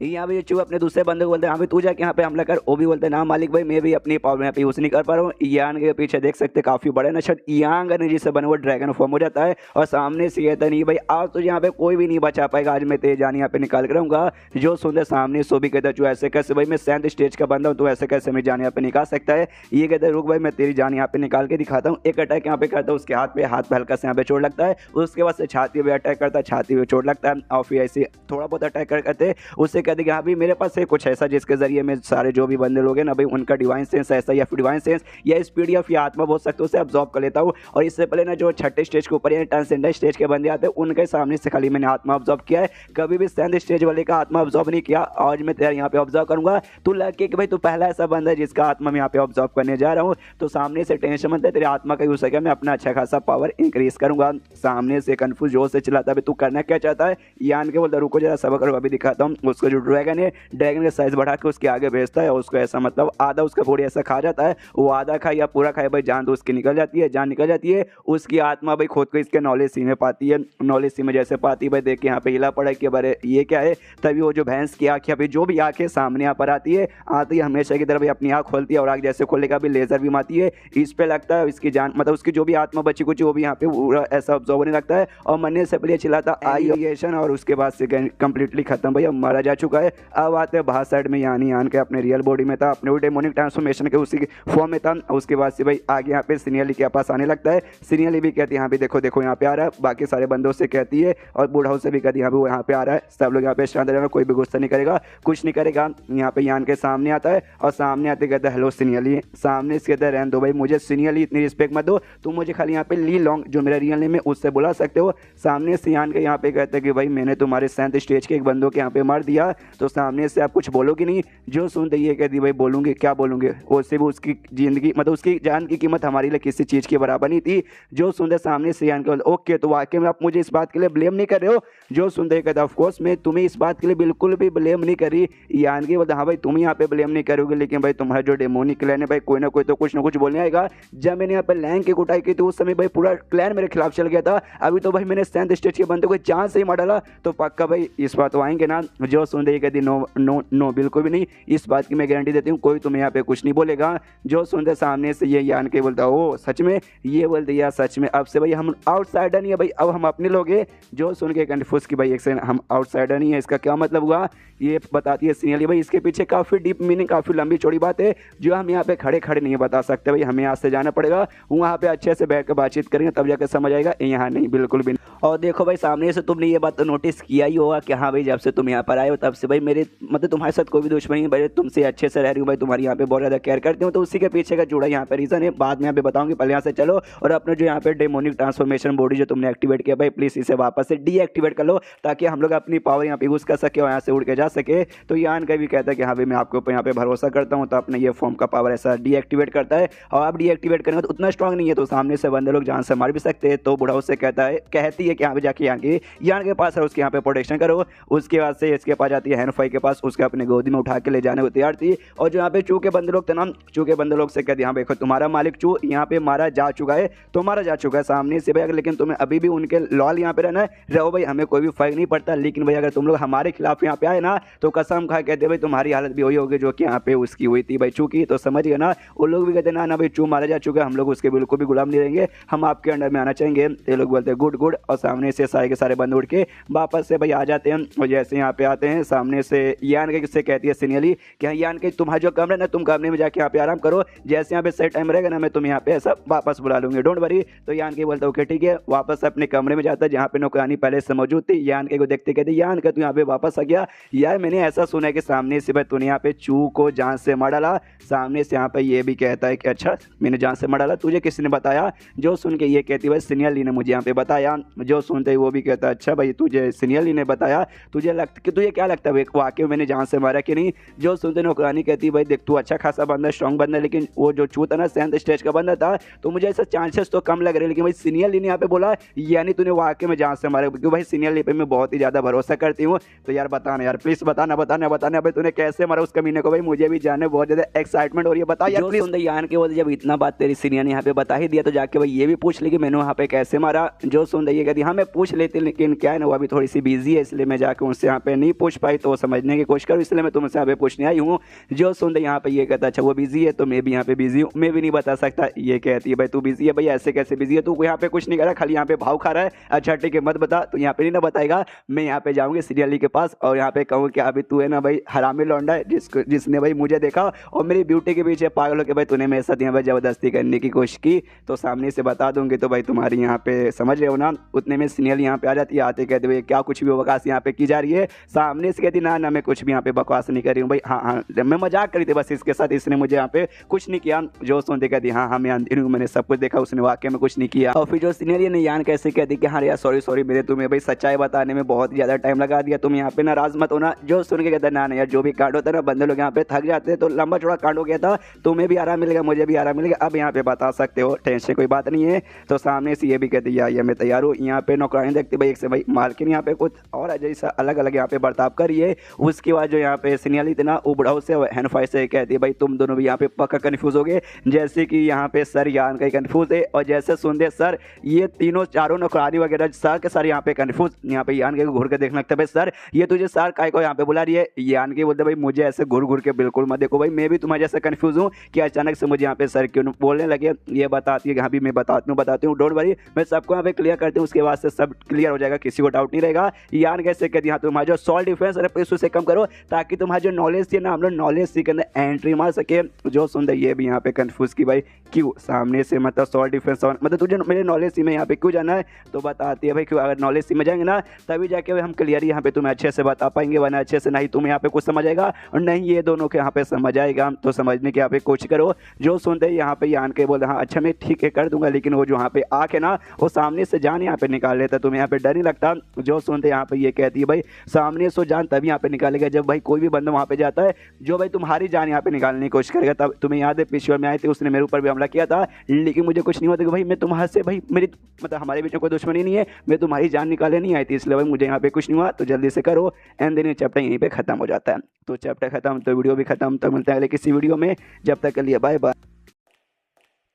यहाँ पे चू अपने दूसरे बंदे को बोलते हैं हाँ भाई तू जाके यहाँ पे हमला कर। वो भी बोलते हैं ना मालिक भाई मैं भी अपनी पावर यहाँ पे यूज नहीं कर पा रहा हूँ। यान के पीछे देख सकते काफी बड़े ना शायद यांग एनर्जी से बने हुआ ड्रैगन फॉर्म हो जाता है, और सामने से कहता नहीं भाई आज तुझे यहाँ पे कोई भी नहीं बचा पाएगा, आज मैं तेरी जान यहाँ पे निकाल कर रहूंगा। जो सुनते सामने सो भी कहता है ऐसे कैसे भाई मैं 7th स्टेज का बंदा हूँ, तो ऐसे कैसे मैं जान यहाँ पे निकाल सकता है। ये कहता है रुक भाई मैं तेरी जान यहाँ पे निकाल के दिखाता हूँ। एक अटैक यहाँ पे करता है उसके हाथ पे हल्का से यहाँ पे चोट लगता है, उसके बाद से छाती पे अटैक करता है, छाती पे चोट लगता है, और फिर ऐसे थोड़ा बहुत अटैक करते उससे कहते कि हाँ भाई मेरे से कुछ ऐसा जिसके जरिए में सारे जो भी बंदे लोग हैं ना भाई उनका डिवाइन सेंस ऐसा या फिर डिवाइन सेंस या स्पीड या फिर आत्मा बोल सकते हो उसे अब्जॉर्ब कर लेता हूँ। और इससे पहले ना जो 6ठे स्टेज के ऊपर या ट्रांसेंडेंट स्टेज के बंदे आते हैं उनके सामने से खाली मैंने आत्मा अब्जॉर्ब किया है, कभी भी 7th स्टेज वाले का आत्मा अब्जॉर्ब नहीं किया। आज मैं तेरा यहाँ पे ऑब्जर्व करूंगा, तू लग के कि भाई तू पहला ऐसा बंदा है जिसका आत्मा मैं यहाँ पे ऑब्जॉर्व करने जा रहा हूँ। तो सामने से टेंशन मत है, तेरे आत्मा का यूज है मैं अपना अच्छा खासा पावर इंक्रीज करूंगा। सामने से कंफ्यूज जोर से चिल्लाता है तू करना क्या चाहता है। यान के बोलता रुको जरा सबर करो अभी दिखाता हूँ। उसको जो जो ड्रैगन है, ड्रैगन का साइज बढ़ा के उसके आगे भेजता है और उसको ऐसा मतलब आधा उसका बॉडी ऐसा खा जाता है, वो आधा खाए या पूरा खाए भाई जान तो उसकी निकल जाती है, जान निकल जाती है। उसकी आत्मा भाई खुद को इसके नॉलेज सी में पाती है, नॉलेज सी में जैसे पाती है भाई देख के यहाँ पे हिला पड़ा कि अरे ये क्या है। तभी वो जो भैंस की आँख या फिर जो भी आँख है सामने यहाँ पर आती है, आती है हमेशा की तरफ अपनी आँख खोलती है और आँख जैसे खोलने का भी लेजर भी मारती है, इस पे लगता है इसकी जान मतलब उसकी जो भी आत्मा बची कुछ वो भी यहाँ पे पूरा ऐसा ऑब्जर्व होने लगता है और मरने से पहले चिल्लाता एनिहिलेशन और उसके बाद से कंप्लीटली खत्म भैया मारा जा चुका है। अब आते हैं बाहर साइड में यानी यान के अपने रियल बॉडी में था, अपने वो डेमोनिक ट्रांसफॉर्मेशन के उसी फॉर्म में था। उसके बाद से भाई आगे यहाँ पे सीनियरली के पास आने लगता है, सीनियरली भी कहती है यहाँ पे देखो देखो यहाँ पे आ रहा है, बाकी सारे बंदों से कहती है और बूढ़ाओं से भी कहती है यहाँ पे वो यहाँ पे आ रहा है, सब लोग यहाँ पे शांत रहना, कोई भी गुस्सा नहीं करेगा, कुछ नहीं करेगा। यहाँ पे यान के सामने आता है और सामने आते कहता है हेलो सीनियरली, सामने से कहता है रहने दो भाई मुझे सीनियरली इतनी रिस्पेक्ट मत दो, तुम मुझे खाली यहाँ पे ली लॉन्ग जो मेरा रियल नेम है उससे बुला सकते हो। सामने से यान के यहाँ पे कहते हैं कि भाई मैंने तुम्हारे 7th स्टेज के एक बंदों के यहाँ पे मार दिया, तो सामने से आप कुछ बोलोगे नहीं। जो सुनते ये कहती भाई बोलूँगी क्या बोलूँगे, उससे भी उसकी जिंदगी मतलब उसकी जान की कीमत हमारे लिए किसी चीज़ के बराबर नहीं थी। जो सुनते सामने से यान के ओके तो वाकई में आप मुझे इस बात के लिए ब्लेम नहीं कर रहे हो। जो सुनते कहता ऑफकोर्स मैं तुम्हें इस बात के लिए बिल्कुल भी ब्लेम नहीं करी। यान के बोलता हाँ भाई तुम यहाँ पे ब्लेम नहीं करोगे, लेकिन भाई तुम्हारा जो डेमोनिक क्लैन है भाई कोई ना कोई तो कुछ ना कुछ बोलने आएगा। जब मैंने यहाँ पे लैंग की कुटाई की थी उस समय भाई पूरा क्लैन मेरे खिलाफ चल गया था, अभी तो भाई मैंने 7th स्टेज के बंदे को चांस से ही मार डाला, तो पक्का भाई इस बात तो आएंगे ना। जो सुनते ही कहती नो नो नो बिल्कुल भी नहीं, इस बात की मैं गारंटी देती हूँ कोई तुम्हें यहाँ पे कुछ नहीं बोलेगा। जो सुनते सामने से ये यान के बोलता ओ सच में, ये बोलते यार सच में अब से भाई हम आउटसाइडर नहीं है भाई, अब हम अपने लोग हैं। जो सुन के कन्फ्यूज की भाई एक सेकंड हम आउटसाइडर नहीं है इसका क्या मतलब हुआ, ये बताती है सीनियरली भाई इसके पीछे काफ़ी डीप मीनिंग काफ़ी लंबी चौड़ी बात है जो हम यहाँ पे खड़े खड़े नहीं बता सकते भाई, हमें यहाँ से जाना पड़ेगा, वहाँ पे अच्छे से बैठ कर बातचीत करेंगे तब जाकर समझ आएगा, यहाँ नहीं बिल्कुल भी नहीं। और देखो भाई सामने से तुमने ये बात तो नोटिस किया ही होगा कि हाँ भाई जब से तुम यहाँ पर आए हो तब से भाई मेरे मतलब तुम्हारे साथ कोई भी दुश्मनी नहीं भाई, तुमसे अच्छे से रह रही हूँ भाई, तुम्हारी यहाँ पे बहुत ज़्यादा केयर करती हूँ, तो उसी के पीछे का जुड़ा यहाँ पे रीज़न है, बाद में यहाँ पे बताऊँगी। पहले यहाँ से चलो और अपने जो यहाँ पे डेमोनिक ट्रांसफॉर्मेशन बॉडी जो तुमने एक्टिवेट किया भाई प्लीज़ इसे वापस से डीएक्टिवेट कर लो ताकि हम लोग अपनी पावर यहाँ पे यूज़ कर सके और यहाँ से उड़ के जा सके। तो यान का भी कहता है कि हाँ भाई मैं आपके ऊपर यहाँ पे भरोसा करता हूँ, तो अपने ये फॉर्म का पावर ऐसा डीएक्टिवेट करता है और आप डीएक्टिवेट करेंगे तो उतना स्ट्रॉन्ग नहीं है, तो सामने से बंदे लोग जान से मार भी सकते हैं। तो बुढ़ा उससे कहती है कि यहाँ पे जाके यान के पास है उसके यहाँ पे प्रोटेक्शन करो। उसके बाद से इसके पास जाती है हैनफाई के पास, उसके अपने गोदी में उठा के ले जाने को तैयार थी। और जो यहाँ पे चू के बंदे लोग थे ना, चू के बंदे लोग से कहती है हाँ देखो तुम्हारा मालिक चू यहाँ पे मारा जा चुका है, तो मारा जा चुका है सामने से भाई, लेकिन तुम्हें अभी भी उनके लॉल यहाँ पे रहना है, रहो भाई हमें कोई भी फर्क नहीं पड़ता, लेकिन भाई अगर तुम लोग हमारे खिलाफ यहाँ पे आए ना तो कसम खा कहते भाई तुम्हारी हालत भी वही होगी जो कि यहाँ पे उसकी हुई थी भाई चू की। तो समझ गए ना, वो लोग भी कहते ना भाई चू मारा जा चुका है, हम लोग उसके बिल्कुल भी गुलाम नहीं रहेंगे, हम आपके अंडर में आना चाहेंगे। ये लोग बोलते हैं गुड गुड, और सामने से सारे के सारे बंद उड़ के वापस से भाई आ जाते हैं। और जैसे यहाँ पे आते हैं सामने से यान के से कहती है सीनियरली कि हाँ यान के तुम्हारा जो कमरा ना तुम कमरे में जाके यहाँ पे आराम करो, जैसे यहाँ पे सही टाइम रहेगा ना मैं तुम्हें यहाँ पे ऐसा वापस बुला लूंगी, डोंट वरी। तो यान के बोलता ओके ठीक है, वापस अपने कमरे में जाता है जहाँ पे नौकरानी पहले से मौजूद थी। यान के को देखते कहते यान का तू यहाँ पे वापस आ गया, यार मैंने ऐसा सुना है कि सामने से भाई तूने यहाँ पे चू को जान से मार डाला। सामने से यहाँ पे ये भी कहता है कि अच्छा मैंने जान से मार डाला, तुझे किसने बताया? जो सुन के ये कहती भाई सीनियरली ने मुझे यहाँ पे बताया। जो सुनते ही वो भी कहता अच्छा भाई तुझे सीनियरली ने बताया, तुझे क्या लगता है वाकई मैंने जान से मारा कि नहीं? जो सुनते नौकरानी कहती भाई देख तू अच्छा खासा बंदा स्ट्रॉन्ग बंदा, लेकिन वो जो चू था ना 7th स्टेज का बंदा था, तो मुझे ऐसा चांसेस तो कम लग रहे, लेकिन भाई सीनियरली ने यहाँ पे बोला यानी तूने वाकई में जान से मारा, क्योंकि भाई सीनियरली पे मैं बहुत ही ज़्यादा भरोसा करती हूँ। तो यार बताना यार प्लीज़ बताना भाई तूने कैसे मारा उस कमीने को, भाई मुझे भी जानने बहुत ज़्यादा एक्साइटमेंट हो रही है, बता यार प्लीज़। सुनते यान के बोलते जब इतना बात तेरी सीनियर ने यहाँ पे बता ही दिया तो जाके भाई ये भी पूछ ली कि मैंने वहाँ पे कैसे मारा। जो सुन ये कहती हाँ मैं पूछ लेती, लेकिन क्या है ना वो अभी थोड़ी सी बिजी है, इसलिए मैं जाके उनसे यहाँ पे नहीं पूछ पाई, तो समझने की कोशिश करूँ इसलिए मैं तुमसे यहाँ पे पूछने आई हूँ। जो सुनते यहाँ पे ये कहता अच्छा वो बिजी है तो मैं भी यहाँ पे बिजी हूँ, मैं भी नहीं बता सकता। ये कहती है भाई तू बिजी है, भाई ऐसे कैसे बिजी है, तू यहाँ पे कुछ नहीं कर रहा, खाली यहाँ पे भाव खा रहा है, अच्छा ठीक है मत बता, तो यहाँ पे नहीं ना बताएगा। मैं यहाँ पे जाऊँगी सीरियली के पास और यहाँ पे कहूँ कि अभी तू है ना भाई हरामी लौंडा है जिसने भाई मुझे देखा और मेरी ब्यूटी के पीछे पागल हो के भाई तूने मेरे साथ यहाँ पे जबरदस्ती करने की कोशिश की, तो सामने से बता दूंगी तो भाई तुम्हारी यहाँ पे समझ रहे हो ना। उतने में सीनियर यहाँ पे आ जाती है, आते कहते भाई क्या कुछ भी बकवास यहाँ पे की जा रही है। सामने से कहती ना मैं कुछ भी यहाँ पे बकवास नहीं कर रही हूँ भाई, हाँ मैं मजाक करी थी बस इसके साथ, इसने मुझे यहाँ पे कुछ नहीं किया। जो सुनते कहती हाँ मैं अंधी हूँ, मैंने सब कुछ देखा, उसने वाकई में कुछ नहीं किया। और फिर जो सीनियर ने यान कैसे कहती कि हाँ यार सॉरी मेरे तुम्हें भाई सच्चाई बताने में बहुत ज़्यादा टाइम लगा दिया, तुम यहाँ पे नाराज मत होना। जो सुन के कहता ना यार जो भी कांड होता है ना बंदे लोग यहाँ पे थक जाते हैं, तो लंबा चौड़ा कांड हो गया था, तुम्हें भी आराम मिलेगा मुझे भी आराम मिलेगा, अब यहाँ पे बता सकते हो, टेंशन कोई बात नहीं है। तो सामने से ये भी कहती यार मैं तैयार हूँ। यहाँ पे नौकरानी देखती भाई एक से भाई मालकिन यहाँ पे कुछ और जैसा अलग अलग यहाँ पे बर्ताव कर रही है। उसके बाद जो यहाँ पे सिनियल इतना उबड़ाऊ से हैनफाई से कहती है भाई तुम दोनों भी यहाँ पे पक्का कन्फ्यूज हो गए। जैसे कि यहाँ पे सर यान का कन्फ्यूज है और जैसे सुनते सर ये तीनों चारों नौकरानी वगैरह सर के सर यहाँ पे कन्फ्यूज। यहाँ पे यान के घूर के देखने लगता है भाई सर ये तुझे सर काय को यहाँ पे बुला रही है। यान के बोलते भाई मुझे ऐसे घूर घूर के बिल्कुल मत देखो भाई, मैं भी तुम्हारे जैसे कन्फ्यूज हूँ कि अचानक से मुझे यहाँ पे सर क्यों बोलने लगे। ये बताती है यहाँ भी मैं बताती हूँ डोंट वरी, मैं सबको यहाँ पे क्लियर करती हूँ, उसके बाद से सब क्लियर हो जाएगा, किसी को डाउट नहीं रहेगा। यान कैसे कहती है तुम्हारा जो सॉल्ट डिफेंस है से कम करो ताकि तुम्हारा जो नॉलेज थी ना हम लोग नॉलेज सी के अंदर एंट्री मार सके। जो सुन ये भी यहाँ पे कंफ्यूज की भाई क्यों सामने से मतलब सॉल्ट डिफेंस मतलब तुझे मेरे नॉलेज सी में यहाँ पे क्यों जाना है। तो बताती है भाई क्यों अगर नॉलेज सी में जाएंगे ना तभी जाके हम क्लियर यहाँ पे तुम्हें अच्छे से बता पाएंगे, वरना अच्छे से नहीं तुम यहाँ पे कुछ समझ आएगा और नहीं ये दोनों के यहाँ पे समझ आएगा। तो समझने की यहाँ पे कोशिश करो। जो सुनते यहाँ पे यान के बोल हाँ अच्छा मैं ठीक है कर दूंगा, लेकिन वो जो यहाँ पे आँख है ना वो सामने से जान यहाँ पे निकाल लेता, तुम्हें यहाँ पे डर नहीं लगता। जो सुनते यहाँ पे ये कहती है भाई सामने से जान तभी यहाँ पे निकालेगा जब भाई कोई भी बंदा वहाँ पे जाता है जो भाई तुम्हारी जान यहाँ पे निकालने की कोशिश करेगा। तब तुम्हें याद है पिछले में आए थे उसने मेरे ऊपर भी हमला किया था, लेकिन मुझे कुछ नहीं होता कि भाई मैं तुम्हारे से भाई मेरी मतलब हमारे बीच में कोई दुश्मनी नहीं है, मैं तुम्हारी जान निकाले नहीं आई थी, इसलिए भाई मुझे यहाँ पे कुछ नहीं हुआ। तो जल्दी से करो एंड देन चैप्टर यहीं पे खत्म हो जाता है। तो चैप्टर खत्म तो वीडियो भी खत्म। तो मिलता है अगले किसी वीडियो में, जब तक के लिए बाय बाय।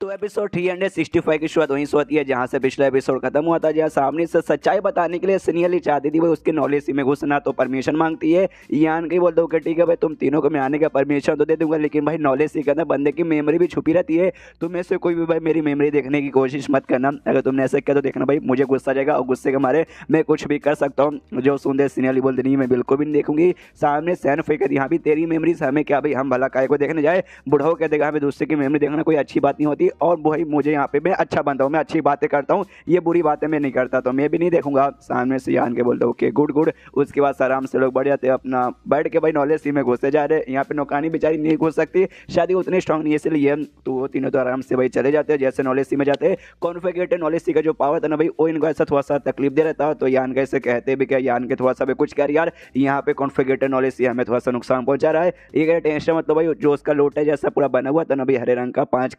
तो एपिसोड 365 की शुरुआत वहीं से होती है जहां से पिछला एपिसोड खत्म हुआ था, जहां सामने से सच्चाई बताने के लिए सिनियली चाहती थी भाई उसके नॉलेज में घुसना, तो परमिशन मांगती है। यान के बोलते हो कि ठीक है भाई तुम तीनों को मैं आने का परमिशन तो दे दूंगा, लेकिन भाई नॉलेज सी करना बंदे की मेमोरी भी छुपी रहती है, तुम में से कोई भी भाई मेरी मेमोरी देखने की कोशिश मत करना। अगर तुमने ऐसा किया तो देखना भाई मुझे गुस्सा आ जाएगा और गुस्से के मारे मैं कुछ भी कर सकता हूँ। जो सुनते सिनियली बोलते नहीं मैं बिल्कुल भी नहीं देखूंगी। सामने सैन फिकर यहाँ भी तेरी मेमोरीज हमें क्या भाई हम भला काय को देखने जाए, बुढ़ाओ कह देगा हमें दूसरे की मेमोरी देखना कोई अच्छी बात नहीं होती। और भाई मुझे यहाँ पे मैं अच्छा बनता हूँ, मैं अच्छी बातें करता हूँ, ये बुरी बातें मैं नहीं करता, तो मैं भी नहीं देखूंगा। सामने से यान के बोलते ओके गुड गुड। उसके बाद आराम से लोग बढ़ जाते हैं अपना बैठ के भाई नॉलेज सी में घुसते जा रहे। यहाँ पे नौकानी बेचारी नहीं घुस सकती, शायद ही उतनी स्ट्रॉन्ग नहीं है इसलिए, तो वो तीनों तो आराम से भाई चले जाते हैं। जैसे नॉलेज सी में जाते हैं कॉन्फिगरेटेड नॉलेज सी का जो पावर था ना भाई वो इनको ऐसा थोड़ा सा तकलीफ दे रहता है। तो यान कैसे कहते भी क्या यान के थोड़ा सा भी कुछ कर यार यहाँ पे कॉन्फिगरेटेड नॉलेज सी हमें थोड़ा सा नुकसान पहुंचा रहा है। ये टेंशन मतलब भाई जो उसका लोटा जैसा पूरा बना हुआ था ना भाई हरे रंग का पांच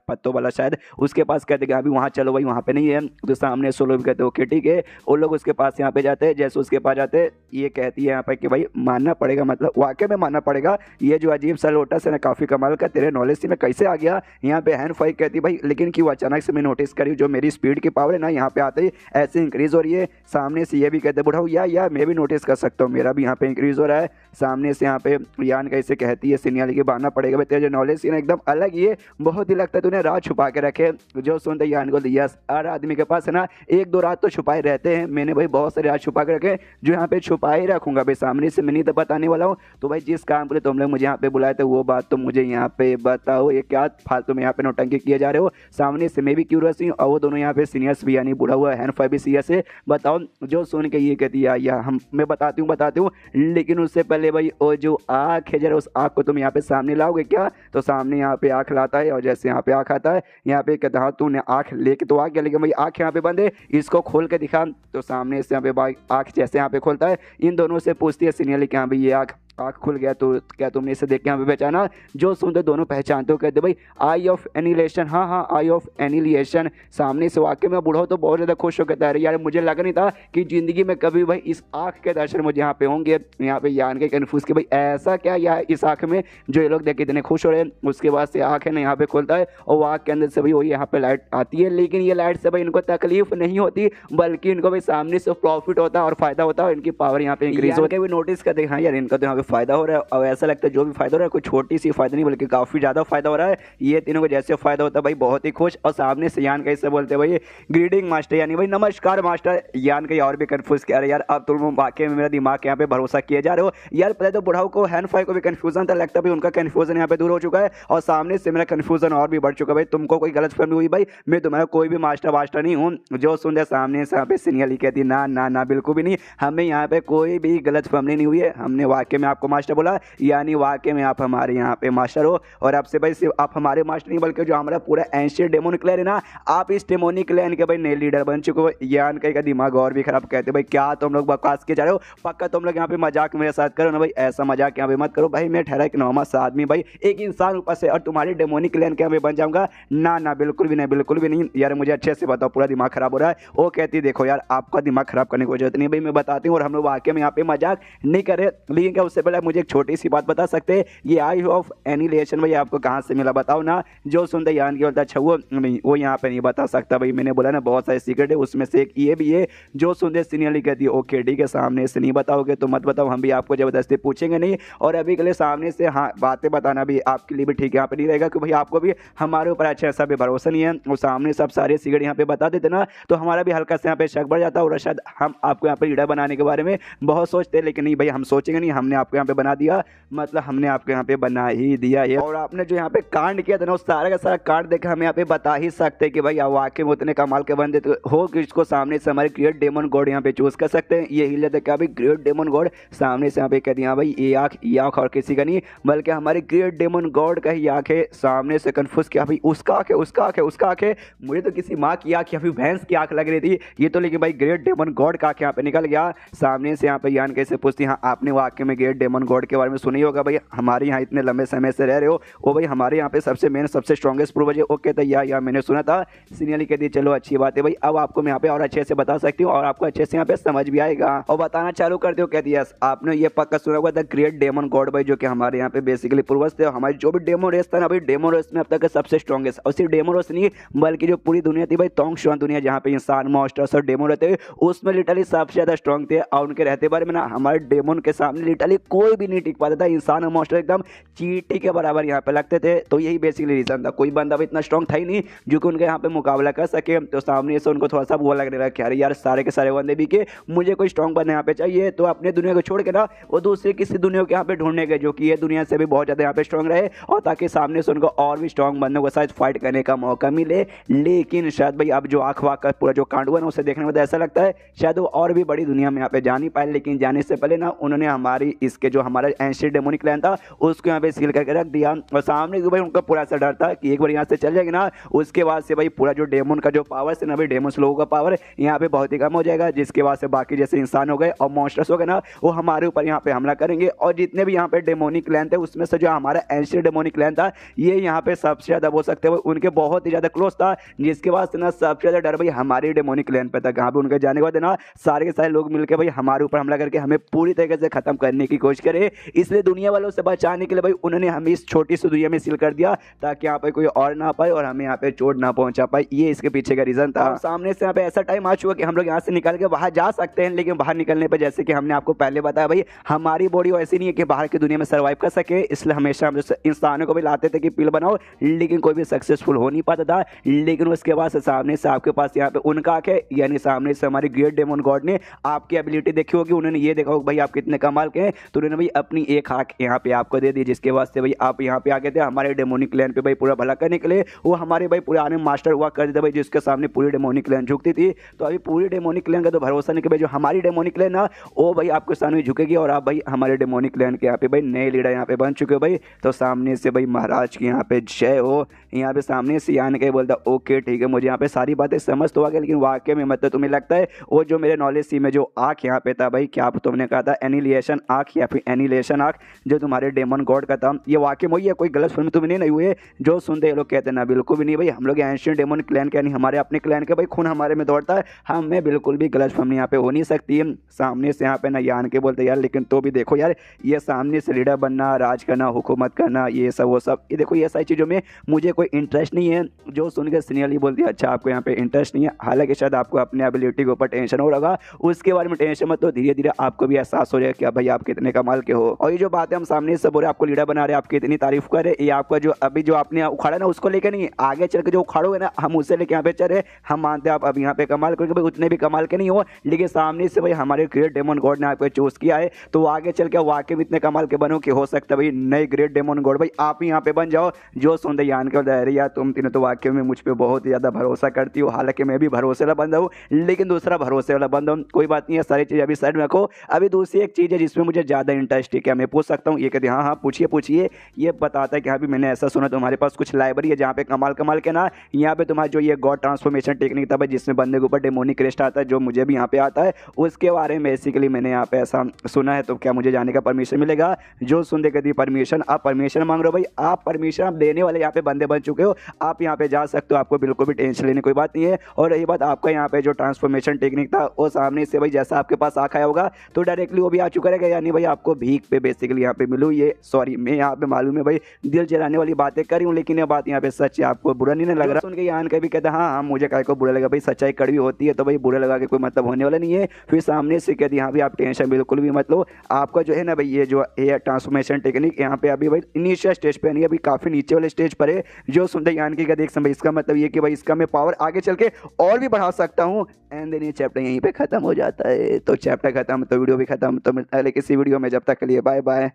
पत्तों वाला, शायद उसके पास कहते कि अभी वहाँ चलो भाई वहाँ पे नहीं है। तो सामने सोलो भी कहते ओके ठीक है, वो लोग उसके पास यहाँ पे जाते हैं। जैसे उसके पास जाते ये कहती है यहाँ पे कि भाई मानना पड़ेगा, मतलब वाकई में मानना पड़ेगा, ये जो अजीब सा लोटा से ना काफ़ी कमाल का तेरे नॉलेज से मैं कैसे आ गया यहाँ पे। हैंड फाइव कहती भाई लेकिन क्यों अचानक से मैं नोटिस करी जो मेरी स्पीड की पावर है ना यहाँ पे आते ही ऐसे इंक्रीज हो रही है। सामने से ये भी कहते बुढ़ाऊ या मैं भी नोटिस कर सकता हूँ मेरा भी यहाँ पे इंक्रीज हो रहा है। सामने से यहाँ पे यान कैसे कहती है सिनियल के बांधना पड़ेगा भाई तेरे जो नॉलेज ना एकदम अलग ही है, बहुत ही लगता है तूने रात छुपा के रखे। जो सुनते यान को दिया हर आदमी के पास है ना एक दो रात तो छुपाए रहते हैं, मैंने भाई बहुत सारे रात छुपा के रखे जो यहाँ पे छुपा ही रखूंगा भाई, सामने से मैं नहीं तो बताने वाला हूँ। तो भाई जिस काम के लिए तुम लोग मुझे यहाँ पे बुलाए थे वो बात तो मुझे यहाँ पे बताओ, ये क्या फालतू में यहाँ पे नौटंकी किए जा रहे हो। सामने से मैं भी क्यूरियस हूँ और वो दोनों यहाँ पे सीनियर्स भी यानी बुढ़ा हुआ हैंड फाइव भी सीरियस है। बताओ जो सुन के ये कहती है या हम मैं बताती हूँ, लेकिन उससे पहले भाई वो जो आँख है जरा उस आँख को तुम यहाँ पे सामने लाओगे क्या। तो सामने यहाँ पे आँख लाता है और जैसे यहाँ पे आँख आता है यहाँ पे कहता हाँ तूने आँख लेके तो आ गया, लेकिन भाई आँख यहाँ पे बंद है, इसको खोल के दिखा। तो सामने से यहाँ पे भाई आँख जैसे यहाँ पे खोलता है इन दोनों से पूछती है सीनियर कि हाँ भाई ये आँख खुल गया तो क्या तुमने इसे देख के यहाँ पे पहचाना। जो सुनते दोनों पहचानते हो कहते भाई आई ऑफ एनिलेशन, हाँ आई ऑफ एनिलिएशन। सामने से वाकई में बूढ़ा तो बहुत ज़्यादा खुश हो कहता है यार मुझे लगा नहीं था कि ज़िंदगी में कभी भाई इस आँख के दर्शन मुझे यहाँ पे होंगे। यहाँ पे यान के कन्फ्यूज के भाई ऐसा क्या यार इस आँख में जो ये लोग देख के इतने खुश हो रहे हैं। उसके बाद से आँख है ना यहाँ पे खुलता है और वो आँख के अंदर से भाई वही यहाँ पे लाइट आती है, लेकिन ये लाइट से भाई इनको तकलीफ नहीं होती बल्कि इनको भाई सामने से प्रॉफिट होता है और फायदा होता है, इनकी पावर यहाँ पे इंक्रीज होती है। नोटिस करते हाँ यार इनका तो यहाँ पे फायदा हो रहा है और ऐसा लगता है जो भी फायदा हो रहा है कोई छोटी सी फायदा नहीं बल्कि काफी ज्यादा फायदा हो रहा है। ये तीनों को जैसे फायदा होता है भाई बहुत ही खुश। और सामने से यान कैसे बोलते हैं भाई ग्रीडिंग मास्टर यानी भाई नमस्कार मास्टर। यान कहीं और भी कंफ्यूज किया यार अब तुम वाकई में मेरा दिमाग यहाँ पे भरोसा किए जा रहे हो यार। पहले तो बुढ़ाओ को हैंड फाइव को भी कंफ्यूजन था, लगता है भाई उनका कंफ्यूजन यहाँ पे दूर हो चुका है और सामने से मेरा कंफ्यूजन और भी बढ़ चुका है। भाई तुमको कोई गलत फहमी हुई भाई, मैं तुम्हारा कोई भी मास्टर नहीं हूँ। जो सुन रहे सामने से यहाँ पे सीनियर कहती ना ना ना बिल्कुल भी नहीं, हमें यहाँ पे कोई भी गलत फहमी नहीं हुई है, हमने वाकई में आपको मास्टर बोला, यानी वाकई में आप हमारे यहाँ पे मास्टर हो। और आपसे भाई सिर्फ आप हमारे मास्टर नहीं बल्कि जो हमारा पूरा एंशिएंट डेमोनिक क्लैन है ना, आप इस डेमोनिक क्लैन के भाई नए लीडर बन चुके हो। यान का दिमाग और भी खराब। कहते भाई क्या तुम लोग बकवास के जा रहे हो, पक्का तुम लोग यहाँ पे मजाक मेरे साथ करो ना भाई, ऐसा मजाक यहाँ पे मत करो भाई। मैं ठहरा एक नॉर्मल सा आदमी भाई, एक इंसान ऊपर से, और तुम्हारी डेमोनिक क्लैन के यहाँ पे बन जाऊंगा? ना ना, बिल्कुल भी नहीं, बिल्कुल भी नहीं यार, मुझे अच्छे से बताओ, पूरा दिमाग खराब हो रहा है। वो कहती देखो यार, आपका दिमाग खराब करने की जरूरत नहीं भाई, मैं बताती हूँ। और हम लोग वाकई में यहाँ पे मजाक नहीं करे, लेकिन क्या उससे पहले मुझे एक छोटी सी बात बता सकते हैं, ये आई ऑफ एनिलेशन भाई आपको कहाँ से मिला बताओ ना। जो सुनते यान की बोलता अच्छा वो यहाँ पे नहीं बता सकता भाई, मैंने बोला ना बहुत सारे सीक्रेट है, उसमें से एक ये भी है। जो सुनते सीनियरली कहती है ओके ठीक है, सामने से नहीं बताओगे तो मत बताओ, हम भी आपको जबरदस्ती पूछेंगे नहीं। और अभी के लिए सामने से हाँ बातें बताना भी आपके लिए भी ठीक है, यहाँ पे नहीं रहेगा, क्योंकि भाई आपको भी हमारे ऊपर अच्छा ऐसा भी भरोसा नहीं है। और सामने सब सारे सीक्रेट यहाँ पे बता देते ना, तो हमारा भी हल्का से यहाँ पे शक बढ़ जाता, और शायद हम आपको यहाँ पे लीडर बनाने के बारे में बहुत सोचते हैं, लेकिन नहीं भाई, हम सोचेंगे नहीं, हमने आपको यहाँ पे बना दिया, मतलब हमने आपको यहाँ पे बना ही दिया है। और आपने जो यहाँ पे कांड किया था ना, उस सारा का सारा कांड देखा हम यहाँ पे बता ही सकते हैं कि भाई वाकई में उतने कमाल के बंदे हो कि इसको सामने से हमारे ग्रेट डेमन गॉड यहाँ पे चूज कर सकते हैं। ये हिल देखा भाई, ग्रेट डेमन गॉड सामने से यहाँ पे कह दिया भाई, ये आँख और किसी का नहीं बल्कि हमारे ग्रेट डेमन गॉड का ही आँख है। सामने से कन्फ्यूज किया भाई, उसका आँख है, उसका आँख है, उसका आँख है। मुझे तो किसी माँ की आँख या फिर भैंस की आँख लग रही थी, ये तो लेकिन भाई ग्रेट डेमन गॉड का आँख यहाँ पे निकल गया। सामने से यहाँ पे यान कैसे पूछती, हाँ आपने वाकई में ग्रेट डेमन गॉड के बारे में सुनी होगा भाई, हमारे यहाँ इतने लंबे समय से रह रहे हो, वो भाई हमारे यहाँ पे सबसे मेन सबसे स्ट्रॉन्गेस्ट प्रूव है। ओके तो यार मैंने सुना था, सीनियरली कह दी चलो अच्छी बात है भाई, अब आपको मैं यहाँ पे और अच्छे से बता सकती हूँ और आपको अच्छे से यहाँ पे समझ भी आएगा। और बताना चालू करते हो, कहती है आपने ये पक्का सुना हुआ था ग्रेट डेमन गॉड भाई, जो कि हमारे यहाँ पे बेसिकली पूर्वज थे। हमारी जो भी डेमो रेस था ना भाई, डेमो रेस में अब तक सबसे स्ट्रॉन्गेस्ट, और सिर्फ डेमो रेस नहीं बल्कि जो पूरी दुनिया थी भाई, तोंग शुआन दुनिया जहाँ पे इंसान मॉन्स्टर्स और डेमो रहते, उसमें लिटरली सबसे ज्यादा स्ट्रॉन्ग थे। और उनके रहते बारे में ना हमारे डेमन के सामने लिटरली कोई भी नहीं टिक पाता था, इंसान और मॉन्स्टर एकदम चींटी के बराबर यहाँ पे लगते थे। तो यही बेसिकली रीजन था, कोई बंदा भी इतना स्ट्रॉन्ग था ही नहीं जो कि उनके यहाँ पे मुकाबला कर सके। तो सामने से उनको थोड़ा सा वो लगने लगा कि अरे यार सारे के सारे बंदे भी के मुझे कोई स्ट्रॉन्ग बंदा यहाँ पे चाहिए, तो अपने दुनिया को छोड़ के ना वो दूसरे किसी दुनिया के यहाँ पे ढूंढने गए जो कि ये दुनिया से भी बहुत ज्यादा यहाँ पे स्ट्रॉन्ग रहे, और ताकि सामने से उनको और भी स्ट्रॉन्ग बंदों के साथ फाइट करने का मौका मिले। लेकिन शायद भाई अब जो आँख वाँख का पूरा जो कांड हुआ ना, उसे देखने में तो ऐसा लगता है शायद वो और भी बड़ी दुनिया में यहाँ पे जा नहीं पाए। लेकिन जाने से पहले ना उन्होंने हमारी इसके जो हमारा एंशिएंट डेमोनिक क्लैन था उसको यहाँ पे सील करके रख दिया। और सामने भाई उनका पूरा ऐसा डर था कि एक बार यहाँ से चल जाएगी ना, उसके बाद से भाई पूरा जो डेमन का जो पावर है ना भाई, डेमोस लोगों का पावर यहाँ पे बहुत ही कम हो जाएगा, जिसके बाद से बाकी जैसे इंसान हो गए और मॉन्स्टर्स हो गए ना, वो हमारे ऊपर यहाँ पे हमला करेंगे। और जितने भी यहाँ पे डेमोनिक क्लैन थे उसमें से जो हमारा एंशिएंट डेमोनिक क्लैन था, ये यहाँ पे सबसे ज्यादा बोल सकते हैं उनके बहुत ही ज्यादा क्लोज था, जिसके बाद से ना सबसे ज्यादा डर भाई हमारे डेमोनिक क्लैन पे था। कहाँ पे उनके जाने के बाद ना सारे के सारे लोग मिलकर भाई हमारे ऊपर हमला करके हमें पूरी तरीके से खत्म करने की कोशिश करे। इसलिए दुनिया वालों से बचाने के लिए भाई उन्होंने हमें इस छोटी सी दुनिया में सील कर दिया, ताकि यहाँ पे कोई और ना पाए और हमें यहाँ पे चोट ना पहुंचा पाए। ये इसके पीछे का रीजन था। सामने से यहाँ पे ऐसा टाइम आ चुका कि हम लोग यहाँ से निकल के बाहर जा सकते हैं, लेकिन बाहर निकलने पर जैसे कि हमने आपको पहले बताया भाई, हमारी बॉडी ऐसी नहीं है कि बाहर की दुनिया में सर्वाइव कर सके। इसलिए हमेशा हम इंसानों को भी लाते थे कि पिल बनाओ, लेकिन कोई भी सक्सेसफुल हो नहीं पाता था। लेकिन उसके बाद सामने से आपके पास यहाँ पे उनका आंख है, यानी सामने से हमारी ग्रेट डेमन गॉड ने आपकी एबिलिटी देखी होगी, उन्होंने ये देखा होगा भाई आप कितने कमाल के हैं, तो उन्होंने भाई अपनी एक आंख यहाँ पे आपको दे दी, जिसके वास्ते भाई आप यहाँ पे आ गए थे हमारे डेमोनिक क्लैन पे भाई पूरा भला करने के लिए। वो हमारे भाई पुराने मास्टर हुआ कर देते भाई, जिसके सामने पूरी डेमोनिक क्लैन झुकती थी। तो अभी पूरी डेमोनिक क्लैन का तो भरोसा नहीं कि भाई जो हमारी डेमोनिक क्लैन ना वो भाई आपके सामने झुकेगी, और आप भाई हमारे डेमोनिक क्लैन के यहाँ पे भाई नए लीडर यहाँ पे बन चुके हो भाई। तो सामने से भाई महाराज की यहाँ पे जय हो। यहाँ पे सामने से यान के बोलता ओके ठीक है, मुझे यहाँ पे सारी बातें समझ तो आ गई, लेकिन वाकई में मतलब तुम्हें लगता है वो जो मेरे नॉलेज सी में जो आँख यहाँ पे था भाई, क्या तुमने कहा था एनिलिएशन आँख या फिर एनिलेशन आँख, जो तुम्हारे डेमन गॉड का था, ये वाकई में है? कोई गलत फिल्म तुम्हें नहीं हुई है जो सुनते हैं लोग कहते हैं ना? बिल्कुल भी नहीं भाई, हम लोग एंशिएंट डेमन क्लैन के यानी हमारे अपने क्लैन के भाई खून हमारे में दौड़ता है, हमें बिल्कुल भी गलत फिल्म यहाँ पे हो नहीं सकती है। सामने से यहाँ पे ना यान के बोलते यार, लेकिन तो भी देखो यार, ये सामने से लीडर बनना, राज करना, हुकूमत करना, ये सब वो सब, ये देखो ये सारी चीज़ों में मुझे कोई इंटरेस्ट नहीं है। जो सुन के सीनियरली बोलती है अच्छा आपको यहाँ पे इंटरेस्ट नहीं है, हालांकि शायद आपको अपने एबिलिटी के ऊपर टेंशन हो रहा, उसके बारे में टेंशन मत, तो धीरे धीरे आपको भी एहसास हो जाएगा कि भाई आप कितने कमाल के हो। और ये जो बात है हम सामने से बोल रहे आपको लीडर बना रहे, आपकी इतनी तारीफ कर रहे, ये आपका जो अभी जो आपने उखाड़ा ना उसको लेकर नहीं, आगे चल के जो उखाड़ोगे ना हम उसे लेके यहाँ पे चले। हम मानते हैं आप अब यहाँ पे कमाल करके भाई उतने भी कमाल के नहीं हो, लेकिन सामने से भाई हमारे ग्रेट डेमन गॉड ने आपको चूज किया है, तो आगे चल के वाकई में इतने कमाल के बनो कि हो सकता है भाई नए ग्रेट डेमन गॉड भाई आप यहाँ पे बन जाओ। जो सुनते यान के अरे यार तुम तीनों तो वाकई में मुझ पर बहुत ज़्यादा भरोसा करती हो, हालांकि मैं भी भरोसे वाला बंदा हूँ, लेकिन दूसरा भरोसे वाला बंदा हूँ। कोई बात नहीं है, सारी चीज़ अभी साइड में रखो। अभी दूसरी एक चीज़ है जिसमें मुझे ज़्यादा इंटरेस्ट है, क्या मैं पूछ सकता हूँ? ये कहती है हाँ हाँ पूछिए पूछिए। ये बताता है कि हाँ भी मैंने ऐसा सुना तुम्हारे पास कुछ लाइब्रेरी है जहाँ पे कमाल कमाल के ना यहाँ पे तुम्हारा जो ये गॉड ट्रांसफॉर्मेशन टेक्निक था भाई, जिसमें बंदे के ऊपर डेमोनिक क्रेस्ट आता है, जो मुझे भी यहाँ पे आता है, उसके बारे में बेसिकली मैंने यहाँ पे ऐसा सुना है, तो क्या मुझे जाने का परमिशन मिलेगा? जो सुन दे कहती परमिशन, आप परमिशन मांग रहे हो भाई, आप परमिशन आप देने वाले यहाँ पे बंदे बन चुके हो, आप यहाँ पे जा सकते हो, आपको बिल्कुल भी टेंशन लेने कोई बात नहीं है। और रही बात आपका यहाँ पे जो ट्रांसफॉर्मेशन टेक्निक था वो सामने से भाई जैसा आपके पास आखा होगा तो डायरेक्टली वो भी आ चुका रहेगा, यानी भाई आपको भीख पे बेसिकली यहाँ पे मिलूँ। ये सॉरी मैं यहाँ पे मालूम है भाई दिल जलाने वाली बातें कर रही हूँ, लेकिन ये बात यहाँ पे सच है, आपको बुरा नहीं लग रहा? सुन के यान का भी कहता हाँ हाँ मुझे काय को बुरा लगा भाई, सच्चाई कड़वी होती है तो भाई बुरा लगा के कोई मतलब होने वाला नहीं है। फिर सामने से कहती हाँ भाई आप टेंशन बिल्कुल भी मत लो, आपका जो है ना भाई ये जो एयर ट्रांसफॉर्मेशन टेक्निक यहाँ पे अभी भाई इनिशियल स्टेज पे नहीं, अभी काफी नीचे वाले स्टेज पर है। जो सुनते यान की देख भाई इसका मतलब ये कि भाई इसका मैं पावर आगे चल के और भी बढ़ा सकता हूँ। एंड देन ये चैप्टर यहीं पे खत्म हो जाता है। तो चैप्टर खत्म तो वीडियो भी खत्म, तो मिलता है किसी वीडियो में, जब तक के लिए बाय बाय।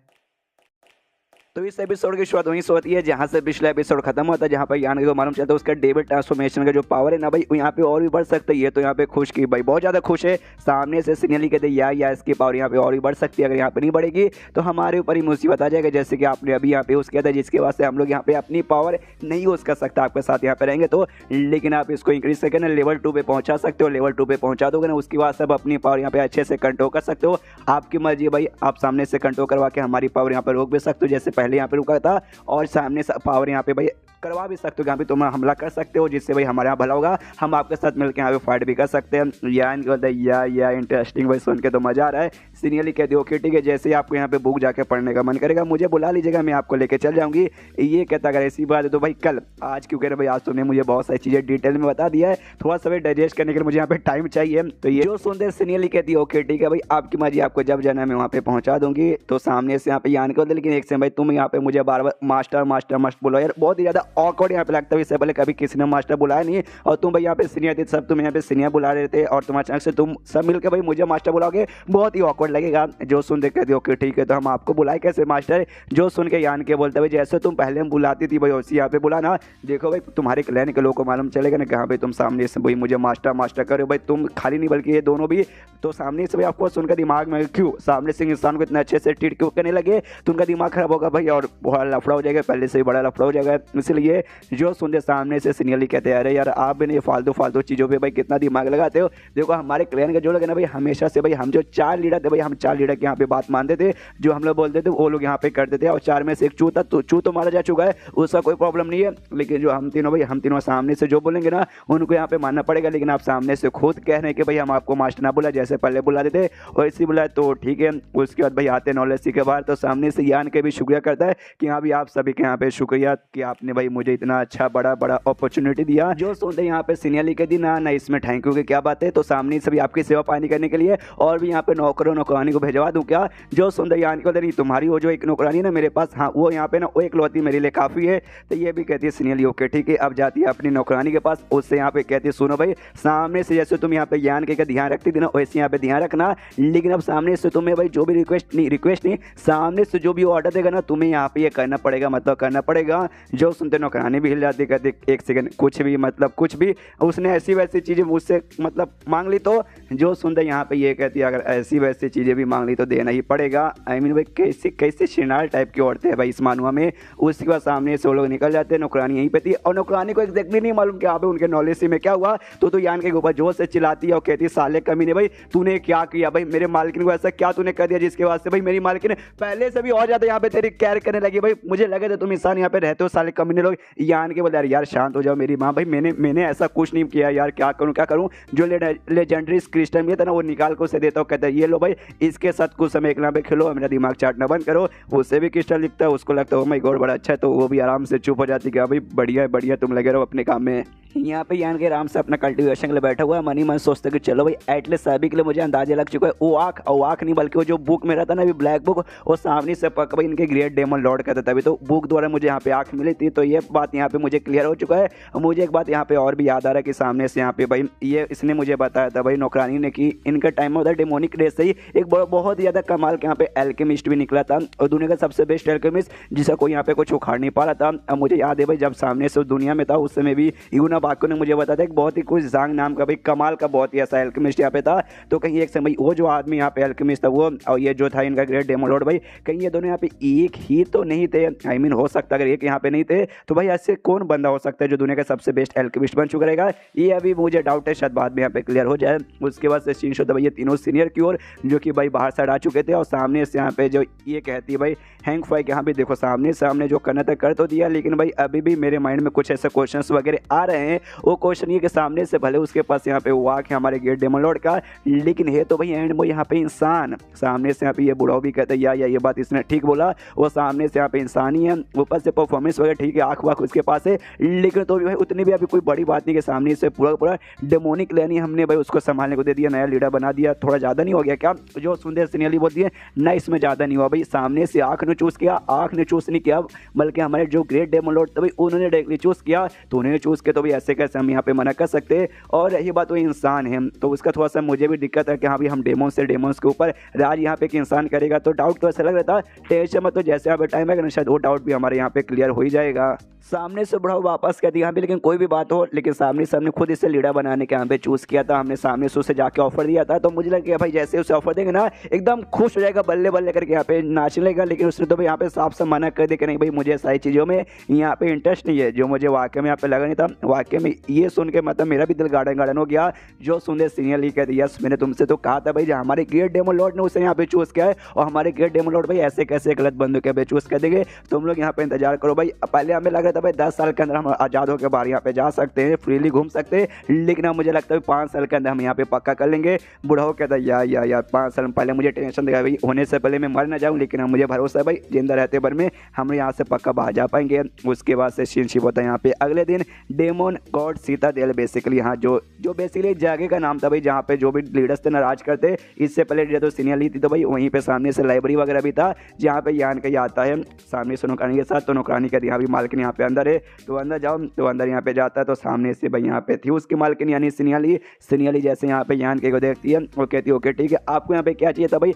तो इस एपिसोड की शुरुआत वहीं से होती है जहां से पिछला एपिसोड खत्म होता है, जहां पर यान को मालूम चलता है उसका डेविड ट्रांसफॉर्मेशन का जो पावर है ना भाई यहाँ पे और भी बढ़ सकता है। ये तो यहाँ पे खुश की भाई बहुत ज़्यादा खुश है, सामने से सीनियरली कहते हैं या इसकी पावर यहाँ पे और भी बढ़ सकती है, अगर यहाँ पे नहीं बढ़ेगी तो हमारे ऊपर ही मुसीबत आ जाएगा, जैसे कि आपने अभी यहाँ पे यूज़ किया था, जिसके वास्ते हम लोग यहाँ पे अपनी पावर नहीं यूज़ कर सकता आपके साथ यहाँ पे रहेंगे तो, लेकिन आप इसको इंक्रीज करके ना लेवल 2 पे पहुँचा सकते हो, लेवल 2 पे पहुँचा दोगे ना उसके बाद सब अपनी पावर यहाँ पे अच्छे से कंट्रोल कर सकते हो, आपकी मर्जी भाई, आप सामने से कंट्रोल करवा के हमारी पावर यहाँ पर रोक भी सकते हो, जैसे पहले यहाँ पे रुका था, और सामने से पावर यहाँ पे भाई करवा भी सकते हो, यहाँ पे तुम हमला कर सकते हो, जिससे भाई हमारे यहाँ भला होगा, हम आपके साथ मिलकर यहाँ पे फाइट भी कर सकते हैं। या इंटरेस्टिंग भाई, सुन के तो मजा आ रहा है। सीनियरली कहती हो ओके ठीक है, जैसे ही आपको यहाँ पे बुक जाके पढ़ने का मन करेगा मुझे बुला लीजिएगा, मैं आपको लेके चल जाऊंगी। ये कहता अगर ऐसी बात है तो भाई कल, आज क्यों कह रहे भाई, आज तुमने मुझे बहुत सारी चीज़ें डिटेल में बता दिया है, थोड़ा सा डाइजेस्ट करने के लिए मुझे यहाँ पे टाइम चाहिए। तो ये जो सुनते सीनियरली कहती है ओके ठीक है भाई, आपकी मर्जी, आपको जब जाना है मैं वहाँ पे पहुँचा दूंगी। तो सामने से यहाँ पे यान कर, लेकिन एक से भाई तुम यहाँ पे मुझे बार बार मास्टर मास्टर मस्ट बोलो यार, बहुत ही ज़्यादा ऑकवर्ड यहाँ पे लगता है, इससे पहले कभी किसी ने मास्टर बुलाया नहीं, और तुम भाई यहाँ पे सीनियर थे, सब तुम यहाँ पे सीनियर बुला रहे थे, और तुम अचानक से तुम सब मिलकर भाई मुझे मास्टर बुलाओगे, बहुत ही ऑकवर्ड लगेगा। जो सुन देख कहते ओके ठीक है, तो हम आपको बुलाए कैसे मास्टर? जो सुन के यान के बोलते भाई जैसे तुम पहले हम बुलाती थी भाई उसी यहाँ पे बुलाना, देखो भाई तुम्हारे क्लैन के लोगों को मालूम चलेगा ना कहाँ पे तुम सामने से भाई मुझे मास्टर मास्टर करो भाई, तुम खाली नहीं बल्कि ये दोनों भी। तो सामने से भाई आपको सुनकर दिमाग में क्यों सामने से इंसान को इतना अच्छे से ट्रीट क्यों करने लगे, तो उनका दिमाग खराब होगा भाई, और बहुत लफड़ा हो जाएगा, पहले से ही बड़ा लफड़ा हो जाएगा। इसलिए जो सुनते सामने से सीनियरली कहते हैं अरे यार आप भी नहीं फालतू फालतू चीज़ों पे भाई कितना दिमाग लगाते हो। देखो हमारे क्लैन के जो लोग है ना भाई, हमेशा से भाई हम जो 4 लीडर थे भाई, हम 4 लीडर के यहाँ पे बात मानते थे, जो हम लोग बोलते थे वो लोग यहाँ पे करते थे, और 4 में से एक चू था, तो चू तो मारा जा चुका है, उसका कोई प्रॉब्लम नहीं है, लेकिन जो हम तीनों भाई, हम तीनों सामने से जो बोलेंगे ना उनको यहाँ पे मानना पड़ेगा। लेकिन आप सामने से खुद कह रहे हैं कि भाई हम आपको मास्टर ना बुला, जैसे पहले बुला देते और इसी बुलाए तो ठीक है। उसके बाद भाई आते नॉलेज के बाद, तो सामने से यान के भी शुक्रिया करता है कि हाँ भी आप सभी के यहाँ पे शुक्रिया कि आपने भाई मुझे इतना अच्छा बड़ा अपॉर्चुनिटी दिया। जो सुनते यहाँ पे सीनियरली के दिन ना इसमें थैंक यू की क्या बात है, तो सामने से भी आपकी सेवा पानी करने के लिए और भी यहाँ पे नौकरों नौकरानी को भेजवा दूँ क्या? जो सुनते यान को नहीं तुम्हारी वो जो एक नौकरानी ना मेरे पास, हाँ वो यहाँ पे ना वो इकलौती मेरे लिए काफ़ी है। तो ये भी कहती है सीनियरली ओके ठीक है, अब जाती है अपनी नौकरानी के पास, उससे यहाँ पे कहती है सुनो भाई सामने से जैसे तुम यहाँ पे यान के ध्यान रखती थी ना वैसे यहाँ पे ध्यान रखना, लेकिन अब सामने से तुम्हें भाई जो भी रिक्वेस्ट नहीं सामने से जो भी ऑर्डर देगा ना तुम्हें यहाँ पे ये करना पड़ेगा, मतलब करना पड़ेगा। जो सुनते नौकरानी भी हिल जाती, कहती एक सेकंड कुछ भी मतलब कुछ भी, उसने ऐसी वैसी चीज़ें मुझसे मतलब मांग ली तो जो सुनते यहाँ पे ये कहती है अगर ऐसी वैसी चीज़ें भी मांग ली तो देना ही पड़ेगा। आई मीन भाई कैसे कैसे श्रृंगार टाइप की औरतें हैं भाई इस मानुआ में। उसके बाद सामने से वो लोग निकल जाते हैं, नौकरानी यहीं पे थी, और नौकरानी को एग्जैक्टली नहीं मालूम कि यहाँ पे उनके नॉलेज में क्या हुआ, तो यान के ऊपर जोर से चिल्लाती है और कहती है साले कमीने भाई तूने क्या किया भाई, मेरे मालकिन को ऐसा क्या तूने कर दिया जिसके वास्ते भाई मेरी मालकिन पहले से भी और ज्यादा यहाँ पे तेरी केयर करने लगी भाई, मुझे लगे थे तुम इंसान यहाँ पे रहते हो साले कमीने लोग। यान के बोले यार शांत हो जाओ मेरी माँ, भाई मैंने ऐसा कुछ नहीं किया यार, क्या करूँ। जो लेजेंडरी क्रिस्टल में था ना वो निकाल को उसे देता हूँ, कहता है ये लो भाई इसके साथ कुछ समय एक पे खेलो, मेरा दिमाग चाटना बंद करो। उससे भी क्रिस्टल दिखता है, उसको लगता है माय गॉड बड़ा अच्छा है, तो वो भी आराम से चुप हो जाती है भाई बढ़िया है बढ़िया, तुम लगे रहो अपने काम में। यहाँ पे यान के आराम से अपना कल्टीवेशन के लिए बैठा हुआ है, मनी मन सोचते कि चलो भाई एटलीस्ट सभी के लिए मुझे अंदाजा लग चुका है। वो आँख नहीं बल्कि वो जो बुक में रहता ना अभी ब्लैक बुक, वो सामने से पक भाई इनके ग्रेट डेमन लॉर्ड कहता था, अभी तो बुक द्वारा मुझे यहाँ पे आँख मिली थी, तो ये बात यहाँ पे मुझे क्लियर हो चुका है। मुझे एक बात यहाँ पे और भी याद आ रहा है कि सामने से यहाँ पे भाई ये इसने मुझे बताया था भाई नौकरानी ने कि इनका टाइम में उधर डेमोनिक रेस से ही एक बहुत ज़्यादा कमाल के यहाँ पे एल्केमिस्ट भी निकला था, और दुनिया का सबसे बेस्ट एल्केमिस्ट जिसका कोई यहाँ पे कुछ उखाड़ नहीं पा रहा था। अब मुझे याद है भाई जब सामने से दुनिया में था उस समय भी यूना फाकू ने मुझे बताया था, एक बहुत ही कुछ जांग नाम का भाई कमाल का बहुत ही ऐसा एल्केमिस्ट यहाँ पे था। तो कहीं एक समय वो जो आदमी यहाँ पे एल्केमिस्ट था वो और ये जो था इनका ग्रेट डेमन लॉर्ड भाई, कहीं ये दोनों यहाँ पे एक ही तो नहीं थे। आई मीन हो सकता अगर एक यहाँ पे नहीं थे तो भाई ऐसे कौन बंदा हो सकता है जो दुनिया का सबसे बेस्ट एल्केमिस्ट बन चुका रहेगा, ये अभी मुझे डाउट है, शायद बाद में यहाँ पे क्लियर हो जाए। उसके बाद से सीन शो था भाई ये तीनों सीनियर की ओर जो कि भाई बाहर साइड आ चुके थे और सामने से यहाँ पे जो ये कहती है भाई हैंग फाई के यहाँ पे देखो सामने जो करना था कर तो दिया, लेकिन भाई अभी भी मेरे माइंड में कुछ ऐसे क्वेश्चंस वगैरह आ रहे हैं। वो क्वेश्चन ये कि सामने से भले उसके पास यहाँ पे वाक है हमारे ग्रेट डेमन लॉर्ड का, लेकिन है तो भाई एंड वो यहाँ पे इंसान। सामने से यहाँ पे ये बुढ़ाओ भी कहते हैं या ये बात इसने ठीक बोला, वो सामने से यहाँ पे इंसान ही है, ऊपर से परफॉर्मेंस वगैरह ठीक है, आँख वाख उसके पास है, लेकिन तो भी भाई उतनी भी अभी कोई बड़ी बात नहीं कि सामने से पूरा डेमोनिक लेनी हमने भाई उसको संभालने को दे दिया, नया लीडर बना दिया। थोड़ा ज़्यादा नहीं हो गया क्या? जो सुंदर सिनेली बोलती है ना, इसमें ज़्यादा नहीं हुआ भाई। सामने से आँख ने चूज़ किया, आँख ने चूज़ नहीं किया, बल्कि हमारे जो ग्रेट डेमन लॉर्ड थे भाई उन्होंने डायरेक्टली चूज़ किया। तो उन्होंने चूज़ किया तो भाई ऐसे कैसे हम यहाँ पे मना कर सकते। और रही बात वो इंसान है तो उसका थोड़ा सा मुझे भी दिक्कत है कि हाँ भाई हम डेमोन्स के ऊपर राज यहाँ पे एक इंसान करेगा तो डाउट तो ऐसा लग रहा था। टेंशन मत, तो जैसे यहाँ पे टाइम है शायद वो डाउट भी हमारे यहाँ पे क्लियर हो ही जाएगा। सामने से बुढ़ाओ वापस कर दिया यहाँ पे, लेकिन कोई भी बात हो, लेकिन सामने से हमने खुद इसे लीडर बनाने के यहाँ पे चूज़ किया था, हमने सामने से उसे जाके ऑफर दिया था। तो मुझे लगा भाई जैसे उसे ऑफर देंगे ना एकदम खुश हो जाएगा, बल्ले बल्ले करके यहाँ पे नाचने लगेगा। लेकिन उसने तो भाई यहाँ पे साफ साफ मना कर दिया कि नहीं भाई मुझे सारी चीज़ों में यहाँ पे इंटरेस्ट नहीं है, जो मुझे वाकई में यहाँ पे लगा नहीं था। वाकई में ये सुन के मतलब मेरा भी दिल गार्डन हो गया। जो सुंदर सीनियर ली कहती यस मैंने तुमसे तो कहा था भाई जो हमारे ग्रेट डेमन लॉर्ड ने उसे यहाँ पे चूज़ किया है, और हमारे ग्रेट डेमन लॉर्ड भाई ऐसे कैसे गलत बंदों के चूज़ कर देंगे। तुम लोग यहाँ पे इंतजार करो भाई। पहले हमें लग रहा था भाई 10 साल के अंदर हम आज़ाद होकर बाहर यहाँ पे जा सकते हैं, फ्रीली घूम सकते हैं, लेकिन अब मुझे लगता है 5 साल के अंदर हम यहाँ पे पक्का कर लेंगे। बुढ़ाओ कहता है यार 5 साल पहले मुझे टेंशन देगा भाई, होने से पहले मैं मर ना जाऊँ, लेकिन अब मुझे भरोसा है भाई जिंदा रहते भर में हम यहाँ से पक्का बाहर जा पाएंगे। उसके बाद से शिनशिप होता है यहाँ पे अगले दिन डेमन गॉड सीतादेल बेसिकली, हाँ जो बेसिकली जगह का नाम था भाई जहाँ पे जो भी लीडर्स थे नाराज करते। इससे पहले जो सीनियर ली थी तो भाई वहीं पे सामने से लाइब्रेरी वगैरह भी था जहाँ पे यान का आता है सामने से नौकरानी के साथ। तो नौकरानी कहती यहाँ भी मालकिन यहाँ पे अंदर है, तो अंदर जाओ। तो अंदर यहाँ पे जाता है तो सामने से भाई यहाँ पे थी उसकी मालकिन यानी सिनियली जैसे यहाँ पे यान के को देखती है वो कहती है ओके ठीक है, आपको यहाँ पे क्या चाहिए था भाई,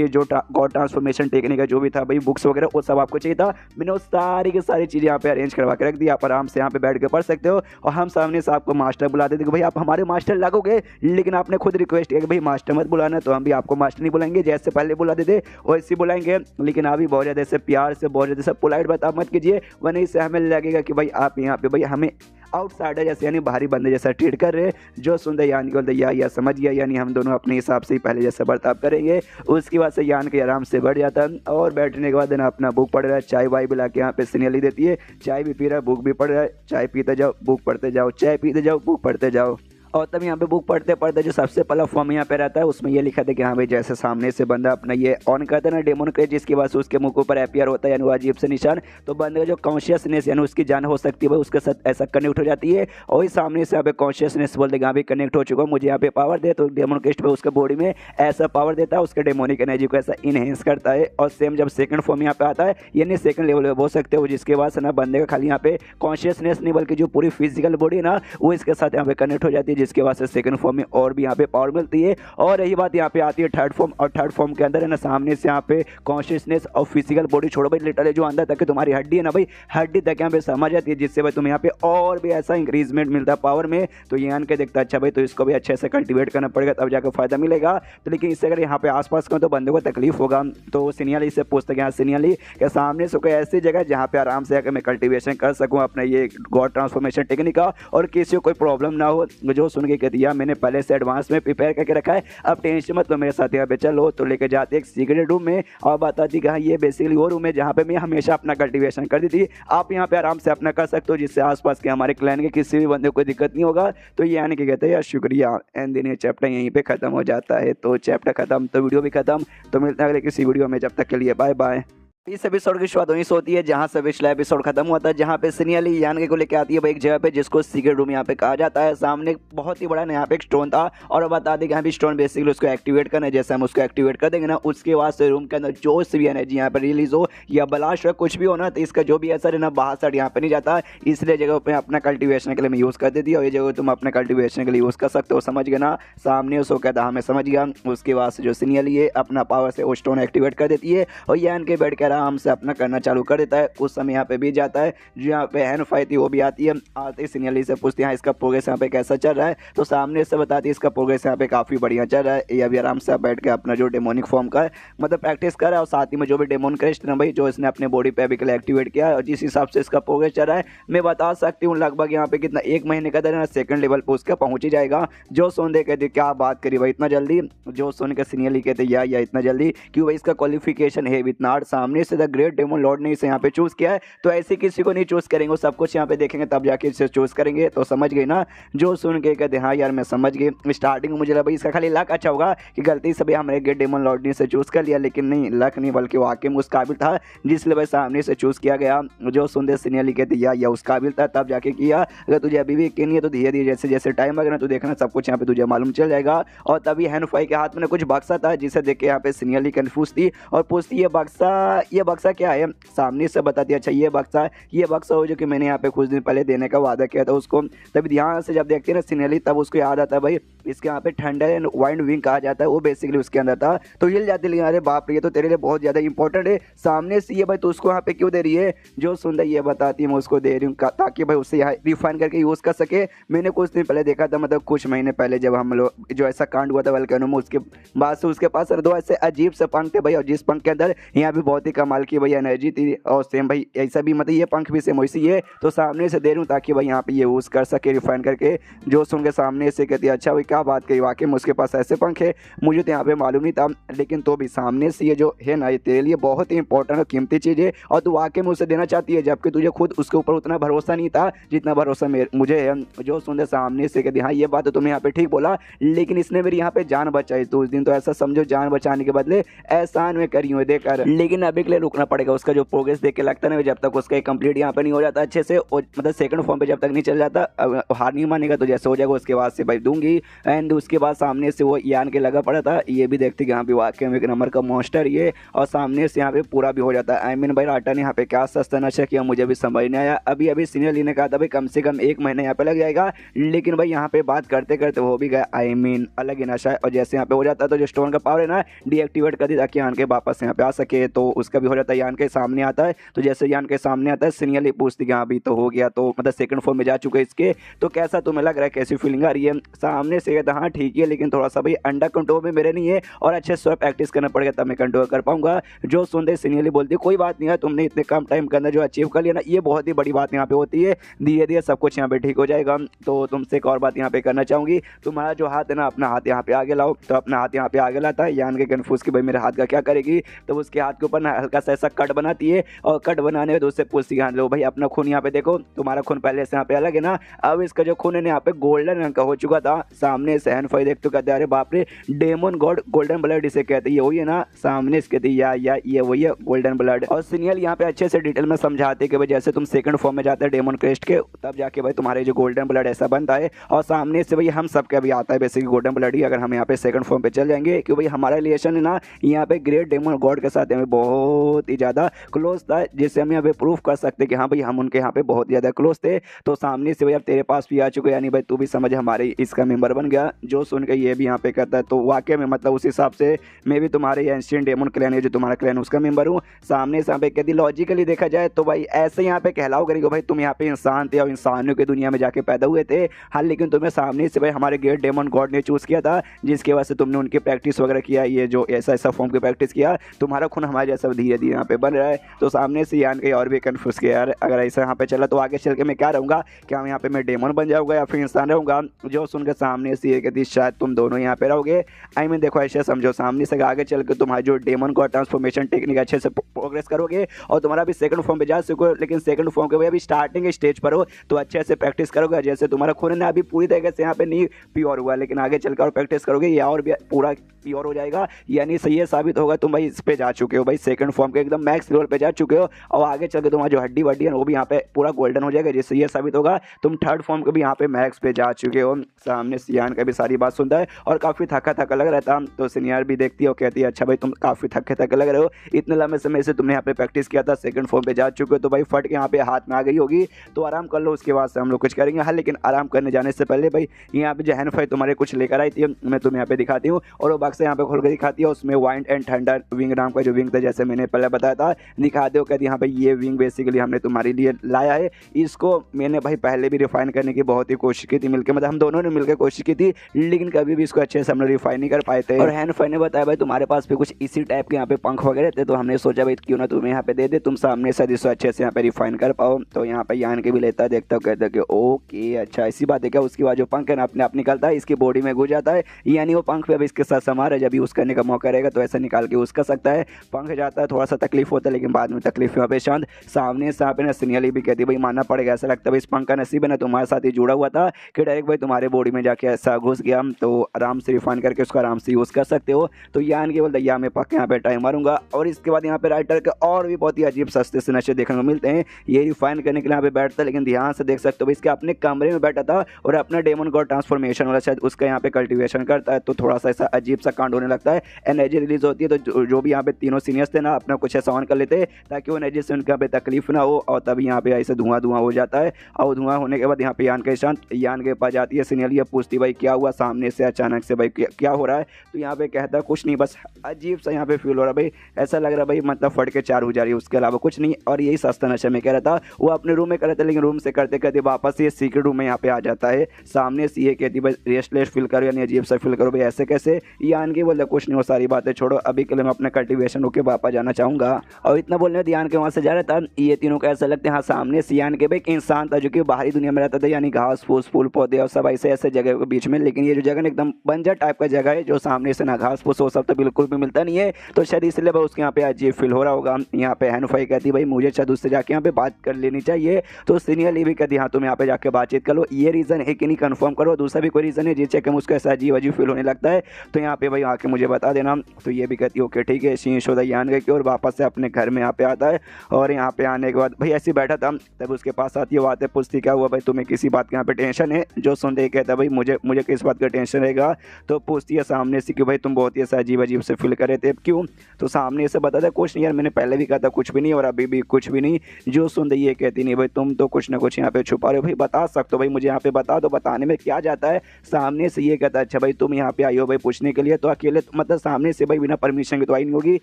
जो गॉड ट्रांसफॉर्मेशन टेक्निक का जो भी था भाई बुक्स वगैरह वो सब आपको चाहिए था। मैंने वो सारी की सारी चीज़ें यहाँ पे अरेंज करवा के रख दी, आप आराम से यहाँ पे बैठ के पढ़ सकते हो। और हम सामने से आपको मास्टर बुला देते कि भाई आप हमारे मास्टर लगोगे, लेकिन आपने खुद रिक्वेस्ट किया कि भाई मास्टर मत बुलाना, तो हम भी आपको मास्टर नहीं बुलाएंगे, जैसे पहले बुला देते वैसे बुलाएंगे, लेकिन अभी बहुत ज़्यादा ऐसे प्यार से बहुत ज़्यादा सब पोलाइट बात आप मत कीजिए, वरना इससे हमें लगेगा कि भाई आप यहाँ पे भाई हमें आउटसाइडर जैसे यानी बाहरी बंदे जैसा ट्रीट कर रहे। जो सुंदर यान की बोलते या समझ गया, यानी हम दोनों अपने हिसाब से ही पहले जैसा बर्ताव करेंगे। उसके बाद से यान के आराम से बढ़ जाता है और बैठने के बाद अपना बुक पढ़ रहा है, चाय वाय बुला के यहाँ पे सिनियली देती है, चाय भी पी रहा है, बुक भी पढ़ रहा है, चाय पीते जाओ बुक पढ़ते जाओ, चाय पीते जाओ बुक पढ़ते जाओ। और तब यहाँ पे बुक पढ़ते पढ़ते जो सबसे पहला फॉर्म यहाँ पे रहता है उसमें ये लिखा था कि हाँ भाई जैसे सामने से बंदा अपना ये ऑन करता है ना डेमन क्रेज, जिसके बाद उसके मुंह के ऊपर अपियर होता है यानी वो अजीब से निशान, तो बंदे का जो कॉन्शियसनेस यानी उसकी जान हो सकती है भाई उसके साथ ऐसा कनेक्ट हो जाती है। और सामने से यहाँ पे कॉन्शियसनेस बोल देगा हाँ भाई कनेक्ट हो चुका, मुझे यहाँ पे पावर दे, तो डेमन क्रेस्ट पे उसके बॉडी में ऐसा पावर देता है, उसके डेमोनिक एनर्जी को ऐसा इनहेंस करता है। और सेम जब सेकंड फॉर्म यहाँ पे आता है यानी सेकंड लेवल पे बोल सकते हो, जिसके बाद से ना बंदे का खाली यहाँ पे कॉन्शियसनेस नहीं बल्कि जो पूरी फिजिकल बॉडी है ना वो इसके साथ यहाँ पे कनेक्ट हो जाती है, जिसके बाद से सेकंड फॉर्म में और भी यहाँ पे पावर मिलती है। और रही बात यहाँ पे आती है थर्ड फॉर्म, और थर्ड फॉर्म के अंदर है ना सामने से यहाँ पे कॉन्शियसनेस और फिजिकल बॉडी छोड़ो भाई, लिटरली जो अंदर तक तुम्हारी हड्डी है ना भाई हड्डी तक यहाँ पे समझ जाती है, जिससे भाई तुम्हें यहाँ पे और भी ऐसा इंक्रीजमेंट मिलता है पावर में। तो ये आन के देखता अच्छा भाई तो इसको भी अच्छे से कल्टिवेट करना पड़ेगा तब जाकर फायदा मिलेगा। तो लेकिन इससे अगर यहाँ पे आसपास का तो बंदे को तकलीफ होगा, तो सिनियली से पूछते हैं सिनियली के सामने से कोई ऐसी जगह जहाँ पे आराम से आकर मैं कल्टिवेशन कर सकूँ अपना ये गॉड ट्रांसफॉर्मेशन टेक्निक का और किसी को कोई प्रॉब्लम ना हो। जो सुन के कहती है मैंने पहले से एडवांस में प्रिपेयर करके रखा है, अब टेंशन मत लो मेरे साथ यहाँ पे चलो। तो लेके जाते एक सीक्रेट रूम में और बताती कि हाँ ये बेसिकली वो रूम है जहाँ पे मैं हमेशा अपना कल्टिवेशन करती थी, आप यहाँ पे आराम से अपना कर सकते हो, जिससे आसपास के हमारे क्लैन के किसी भी बंदे को कोई दिक्कत नहीं होगा। तो ये आने के कहते हैं यार शुक्रिया, एंड दिन ये चैप्टर यहीं पे खत्म हो जाता है। तो चैप्टर खत्म तो वीडियो भी खत्म, तो मिलते हैं अगले किसी वीडियो में, जब तक के लिए बाय बाय। इस एपिसोड की शुरुआत वहीं से होती है जहां से पिछला एपिसोड खत्म हुआ था, जहां पे सिनियली यान को लेकर आती है भाई एक जगह पे जिसको सीक्रेट रूम यहाँ पे कहा जाता है। सामने बहुत ही बड़ा यहाँ पे एक स्टोन था और बता दें कि यहाँ पे स्टोन बेसिकली उसको एक्टिवेट करना है, जैसे हम उसको एक्टिवेट कर देंगे ना उसके बाद से रूम के अंदर जो भी एनर्जी यहाँ पर रिलीज हो या ब्लास्ट हो कुछ भी हो ना, तो इसका जो भी असर है ना बाहर साइड यहाँ पे नहीं जाता, इसलिए जगह पे अपना कल्टिवेशन के लिए मैं यूज़ कर देती हूँ। ये जगह तुम अपने कल्टिवेशन के लिए यूज़ कर सकते हो, समझ गए ना। सामने उसको कहता हमें समझ गया। उसके बाद से जो सिनियली है अपना पावर से वो स्टोन एक्टिवेट कर देती है और यान के बैठ कर आराम से अपना करना चालू कर देता है। उस समय यहाँ पे बीत जाता है, जो यहाँ पे हैन फाई थी वो भी आती है। आते ही सीनियरली से पूछती है हाँ इसका प्रोग्रेस यहाँ पे कैसा चल रहा है, तो सामने से बताती है इसका प्रोग्रेस यहाँ पे काफ़ी बढ़िया चल रहा है। ये अभी आराम से बैठ के अपना जो डेमोनिक फॉर्म का है मतलब प्रैक्टिस कर रहा है, और साथ ही में जो भी डेमोन क्रेस्ट ना भाई जो इसने अपने बॉडी पे अभी के लिए एक्टिवेट किया है, और जिस हिसाब से इसका प्रोग्रेस चल रहा है मैं बता सकती हूँ लगभग यहाँ पे कितना 1 महीने का अंदर ना सेकंड लेवल पे उसका पहुंच ही जाएगा। जो सोने कहते क्या बात करी भाई इतना जल्दी, जो सोने का सीनियरली कहते या इतना जल्दी क्यों भाई, इसका क्वालिफिकेशन है इतना हार्ड। सामने से द ग्रेट डेमन लॉर्ड ने इसे यहाँ पे चूज किया है, तो ऐसे किसी को नहीं चूज करेंगे, सब कुछ यहाँ पे देखेंगे तब जाके इसे चूज करेंगे। तो समझ गई ना, जो सुन के कहते हाँ यार मैं समझ गई। स्टार्टिंग में मुझे लगा भाई इसका खाली लक अच्छा होगा कि गलती से भाई हमारे ग्रेट डेमन लॉर्ड ने इसे चूज कर लिया, लेकिन नहीं लक नहीं बल्कि वाकई में उस काबिल था जिसलिए भाई सामने से चूज किया गया। जो सुंदर सीनियरली कहते या उस काबिल था तब जाके किया। अगर तुझे अभी भी यकीन नहीं है तो धीरे धीरे जैसे जैसे टाइम आएगा ना तो देखना सब कुछ यहाँ पे तुझे मालूम चल जाएगा। और तभी हैनफाई के हाथ में कुछ बक्सा था जिसे देख के यहाँ पे सीनियरली कंफ्यूज थी और पूछती ये बक्सा क्या है। सामने से बताती अच्छा ये बक्सा हो जो कि मैंने यहाँ पे कुछ दिन पहले देने का वादा किया था उसको। तभी ध्यान से जब देखते हैं ना सीनियरली तब उसको याद आता है भाई इसके यहाँ पे थंडर एंड वाइंड विंग कहा जाता है, वो बेसिकली उसके अंदर था। तो हिल जाती है, अरे बाप रे ये तो तेरे लिए बहुत ज़्यादा इंपॉर्टेंट है। सामने से ये भाई तो उसको यहाँ पे क्यों दे रही है, जो सुंदर ये बताती है मैं उसको दे रही हूँ ताकि भाई उससे यहाँ रिफाइन करके यूज़ कर सके। मैंने कुछ दिन पहले देखा था मतलब कुछ महीने पहले जब हम लोग जो ऐसा कांड हुआ था वल्केनो में, उसके बाद से उसके पास दो ऐसे अजीब से पंख थे भाई, और जिस पंख के अंदर यहाँ भी बहुत ही कमाल की भाई एनर्जी थी। और सेम भाई ऐसा भी मतलब ये पंख भी सेम वैसी है, तो सामने से दे रही हूँ ताकि भाई यहाँ पे ये यूज़ कर सके रिफाइन करके। जो सुन के सामने से कहती है अच्छा भाई क्या बात कही, वाकई में उसके पास ऐसे पंख है, मुझे तो यहाँ पे मालूम नहीं था। लेकिन तो भी सामने से ये जो है ना ये तेरे लिए बहुत ही इंपॉर्टेंट और कीमती चीज़ है और तू वाकई में उसे देना चाहती है, जबकि तुझे खुद उसके ऊपर उतना भरोसा नहीं था जितना भरोसा मुझे है। जो सुंदर सामने से कहती हाँ ये बात तो तुमने यहाँ पे ठीक बोला, लेकिन इसने मेरी यहाँ पे जान बचाई, तो उस दिन तो ऐसा समझो जान बचाने के बदले एहसान में करी हुई देकर। लेकिन अभी के लिए रुकना पड़ेगा, उसका जो प्रोग्रेस देख के लगता है ना जब तक उसका कंप्लीट यहाँ पे नहीं हो जाता अच्छे से, मतलब सेकंड फॉर्म पे जब तक नहीं चल जाता, हार नहीं मानेगा तो जैसे हो जाएगा उसके बाद से भाई दूंगी। एंड उसके बाद सामने से वो यान के लगा पड़ा था, ये भी देखते कि यहाँ पे वाकई में एक नंबर का मॉन्स्टर ये, और सामने से यहाँ पे पूरा भी हो जाता है। आई मीन भाई राटा ने यहाँ पे क्या सस्ता नशा किया मुझे भी समझ नहीं आया। अभी सीनियर ने कहा था भाई कम से कम 1 महीने यहाँ पे लग जाएगा, लेकिन भाई यहाँ पे बात करते करते हो भी गया। आई मीन अलग ही नशा है, और जैसे यहाँ पे हो जाता है तो जो स्टोन का पावर है ना डीएक्टिवेट कर दी ताकि यान के वापस यहाँ पे आ सके, तो उसका भी हो जाता है। यान के सामने आता है, तो जैसे यान के सामने आता है सीनियरली पूछती कि हाँ अभी तो हो गया, तो मतलब सेकंड फॉर्म में जा चुके इसके, तो कैसा तुम्हें लग रहा है, कैसी फीलिंग आ रही है। सामने से कहता हाँ ठीक है, लेकिन थोड़ा सा भाई अंडर कंट्रोल में मेरे नहीं है और अच्छे से प्रैक्टिस करना पड़ेगा तब मैं कंट्रोल कर पाऊंगा। जो सुंदर सीनियरली बोलती है कोई बात नहीं है, तुमने इतने कम टाइम के अंदर जो अचीव कर लिया ना ये बहुत ही बड़ी बात यहाँ पे होती है, धीरे धीरे सब कुछ यहाँ पे ठीक हो जाएगा। तो तुमसे एक और बात यहाँ पे करना चाहूंगी, तुम्हारा जो हाथ है ना अपना हाथ यहाँ पे आगे लाओ। तो अपना हाथ यहाँ पे आगे लाता है, यान के कन्फ्यूज कि भाई मेरे हाथ का क्या करेगी, तो उसके हाथ के ऊपर ना हल्का सा ऐसा कट बनाती है, और कट बनाने में उससे पूछती है लो भाई अपना खून यहाँ पे देखो, तुम्हारा खून पहले से यहाँ पे अलग है ना, अब इसका जो खून है यहाँ पे गोल्डन रंग का हो चुका था। सामने से हैनफाई देख तो कहते अरे बाप रे डेमन गॉड गोल्डन ब्लड इसे कहते हैं, ये वही है ना। सामने इसके कहते या ये वही है गोल्डन ब्लड। और सीनियर यहाँ पे अच्छे से डिटेल में समझाते कि भाई जैसे तुम सेकंड फॉर्म में जाते हैं डेमन क्रेस्ट के, तब जाके भाई तुम्हारे जो गोल्डन ब्लड ऐसा बनता है। और सामने से भाई हम सबका भी आता है बेसिकली गोल्डन ब्लड ही, अगर हम यहाँ पे सेकंड फॉर्म पे चल जाएंगे, क्योंकि भाई हमारा रिलेशन है ना यहाँ पे ग्रेट डेमन गॉड के साथ हमें बहुत ही ज़्यादा क्लोज था, जिससे हम यहाँ पे प्रूफ कर सकते कि हाँ भाई हम उनके यहाँ पे बहुत ज़्यादा क्लोज थे। तो सामने से भाई अब तेरे पास भी आ चुके, यानी भाई तू भी समझ हमारे इसका मेंबर बन गया। जो सुन के ये भी यहाँ पे करता है, तो वाकई में मतलब उस हिसाब से मैं भी तुम्हारे एंशिएंट डेमन क्लैन है जो तुम्हारा क्लैन उसका मेंबर हूँ। सामने से यहाँ पे कहती लॉजिकली देखा जाए तो भाई ऐसे यहाँ पे कहलाओ करेंगे भाई तुम यहाँ पे इंसान थे और इंसानियों की दुनिया में जाके पैदा हुए थे। हाँ लेकिन तुम्हें सामने से भाई हमारे ग्रेट डेमन गॉड ने चूज़ किया था, जिसकी वजह से तुमने उनकी प्रैक्टिस वगैरह किया, ये जो ऐसा फॉर्म की प्रैक्टिस किया, तुम्हारा खून हमारे जैसा धीरे धीरे यहाँ पे बन रहा है। तो सामने से यान के और भी कन्फ्यूज किया यार अगर ऐसा यहाँ पे चला तो आगे चल के मैं क्या रहूँगा, क्या यहाँ पे मैं डेमन बन जाऊँगा या फिर इंसान रहूँगा। जो सुनकर सामने से ये कहती शायद तुम दोनों यहाँ पे रहोगे। आई मीन देखो ऐसे समझो सामने से आगे चल के तुम्हारे जो डेमन को ट्रांसफॉर्मेशन टेक्निक अच्छे से प्रोग्रेस करोगे और तुम्हारा भी सेकंड फॉर्म पे जा सको, लेकिन सेकंड फॉर्म के भाई अभी स्टार्टिंग स्टेज पर हो तो अच्छे से प्रैक्टिस करोगे। जैसे तुम्हारा खून ना अभी पूरी तरीके से यहाँ पे नहीं प्योर हुआ, लेकिन आगे चलकर और प्रैक्टिस करोगे या और भी पूरा प्योर हो जाएगा, यानी सही है साबित होगा तुम भाई इस पे जा चुके हो, भाई सेकंड फॉर्म के एकदम मैक्स लेवल पे जा चुके हो, और आगे चल के तुम्हारा जो हड्डी वड्डी है वो भी यहाँ पे पूरा गोल्डन हो जाएगा, जिससे ये साबित होगा तुम थर्ड फॉर्म के भी यहाँ पे मैक्स पे जा चुके हो। सामने सियान का भी सारी बात सुनता है और काफ़ी थका थका लग रहा था, तो सीनियर भी देखती है और कहती है अच्छा भाई तुम काफ़ी थके थके लग रहे हो, इतने लंबे समय से तुमने यहाँ पे प्रैक्टिस किया था, सेकंड फॉर्म पे जा चुके हो, तो भाई फट के यहाँ पे हाथ में आ गई होगी, तो आराम कर लो, उसके बाद से हम लोग कुछ करेंगे। हाँ लेकिन आराम करने जाने से पहले भाई यहाँ पे जो हैनफाई तुम्हारे कुछ लेकर आई थी, मैं तुम्हें यहाँ पे दिखाती हूँ, और वो बक्सा यहाँ पे खोल कर दिखाती है, उसमें वाइंड एंड थंडर विंग नाम का जो विंग था जैसे मैंने मैंने पहले बताया था, दिखा दो। कहती यहाँ पे ये विंग बेसिकली हमने तुम्हारे लिए लाया है। इसको मैंने भाई पहले भी रिफाइन करने की बहुत ही कोशिश की थी मिलकर, मतलब हम दोनों ने मिलकर कोशिश की थी, लेकिन कभी भी इसको अच्छे से हमने रिफाइन नहीं कर पाए थे। और हैन फाइन ने बताया भाई तुम्हारे पास भी कुछ इसी टाइप के यहाँ पे पंख वगैरह थे, तो हमने सोचा भाई क्यों ना तुम्हें यहाँ पे दे दे, तुम सामने से इसको अच्छे से यहाँ पे रिफाइन कर पाओ। तो यहाँ पे यान के भी लेता है, देखता हूँ, कहता है कि ओके अच्छा ऐसी बात है क्या। उसके बाद जो पंख है ना अपने आप निकलता है, इसकी बॉडी में घुस जाता है, यानी वो पंख पे अब इसके साथ समार है, जब यूज़ करने का मौका रहेगा तो ऐसा निकाल के यूज़ कर सकता है। पंख जाता है, थोड़ा सा तकलीफ होता है, लेकिन बाद में तकलीफ यहाँ पे शांत। सामने से यहाँ पे ना सिनियली भी कहती भाई मानना पड़ेगा, ऐसा लगता है इस पंख का नसीब है ना तुम्हारे साथ ही जुड़ा हुआ था कि डायरेक्ट भाई तुम्हारे बॉडी में जाके ऐसा घुस गया, तो आराम से रिफाइन करके उसको आराम से यूज़ कर सकते हो। तो यान के बोलते या मैं पक्का यहाँ पे टाइम मारूंगा। और इसके बाद यहाँ पे राइटर के और भी बहुत ही अजीब सस्ते से नशे देखने को मिलते हैं। ये रिफाइन करने के लिए यहाँ पे बैठता है, लेकिन ध्यान से देख सकते हो इसके अपने कमरे में बैठा था और अपना डेमन गॉड ट्रांसफॉर्मेशन वाला शायद उसका यहाँ पे कल्टिवेशन करता है, तो थोड़ा सा ऐसा अजीब सा कांड होने लगता है। एनर्जी रिलीज होती है, तो जो भी यहाँ पे तीनों सीनियर्स थे ना अपना कुछ ऐसा ऑन कर लेते ताकि वो एनर्जी से उनका पे तकलीफ ना हो, और तभी यहाँ पे ऐसे धुआं धुआं हो जाता है। और धुआं होने के बाद यहाँ पे यान के शांत यान के पास जाती है सीनियर, ये पूछती भाई क्या हुआ सामने से अचानक से, भाई क्या हो रहा है। तो यहाँ पे कहता कुछ नहीं, बस अजीब सा यहाँ पे फील हो रहा है भाई, ऐसा लग रहा है भाई मतलब फट के चार हो जा रही है, उसके अलावा कुछ नहीं। और यही सस्ता नशा में कह रहा था, वो अपने रूम में कर रहा था, लेकिन रूम से करते करते वापस ये सीक्रेट रूम में यहाँ पे आ जाता है। सामने से ये कहती भाई रेस्टलेस फील करो, यानी अजीब सा फील करो भाई, ऐसे कैसे। यान की बोलता कुछ नहीं, वो सारी बातें छोड़ो, अभी के लिए मैं अपना कल्टिवेशन होकर वापस जाना चाहूँगा। और इतना बोलने में ध्यान के वहाँ से जा रहा था, ये तीनों को ऐसा लगता है हाँ सामने से यान के भाई एक इंसान था जो कि बाहरी दुनिया में रहता था, यानी घास फूस फूल पौधे और सब ऐसे ऐसे जगह के बीच में, लेकिन ये जो जगह एकदम बंजर टाइप का जगह है, जो सामने से ना घास फूस वो सब तो बिल्कुल भी मिलता नहीं है, तो शायद इसलिए भाई उसके यहाँ पे अजीब फील हो रहा होगा। यहाँ पे हैनुफाई कहती भाई मुझे शायद उससे जाके यहाँ पे बात कर लेनी चाहिए, तो सीनियर ली भी कहती हाँ तुम यहाँ पे जाके बातचीत कर लो, ये रीज़न है कि नहीं कंफर्म करो, दूसरा भी कोई रीज़न है जिससे कि मुझको ऐसा अजीब अजीब फील होने लगता है, तो यहाँ पे भाई आके मुझे बता देना। तो ये भी कहती ओके ठीक है। शीश यान गई और वापस से अपने घर में यहाँ पे आता है, और यहाँ पे आने के बाद भाई ऐसे बैठा था, तब उसके पास आती है, बातें पूछती क्या हुआ भाई तुम्हें किसी बात के यहाँ पे टेंशन है। जो सुनते ही कहता है भाई मुझे किस बात का टेंशन रहेगा। तो पूछती है सामने से कि भाई तुम बहुत ही ऐसा अजीब अजीब से फील कर रहे थे, क्यों। तो सामने से बताता है कुछ नहीं यार, मैंने पहले भी कहा था कुछ भी नहीं और अभी भी कुछ भी नहीं। जो सुनते ये कहती नहीं भाई तुम तो कुछ ना कुछ यहाँ पे छुपा रहे हो, भाई बता सकते हो भाई मुझे यहाँ पे बता दो, बताने में क्या जाता है। सामने से ये कहता है अच्छा भाई तुम यहाँ पे आई हो भाई पूछने के लिए, तो अकेले मतलब सामने से भाई बिना परमिशन के तो आई नहीं होगी,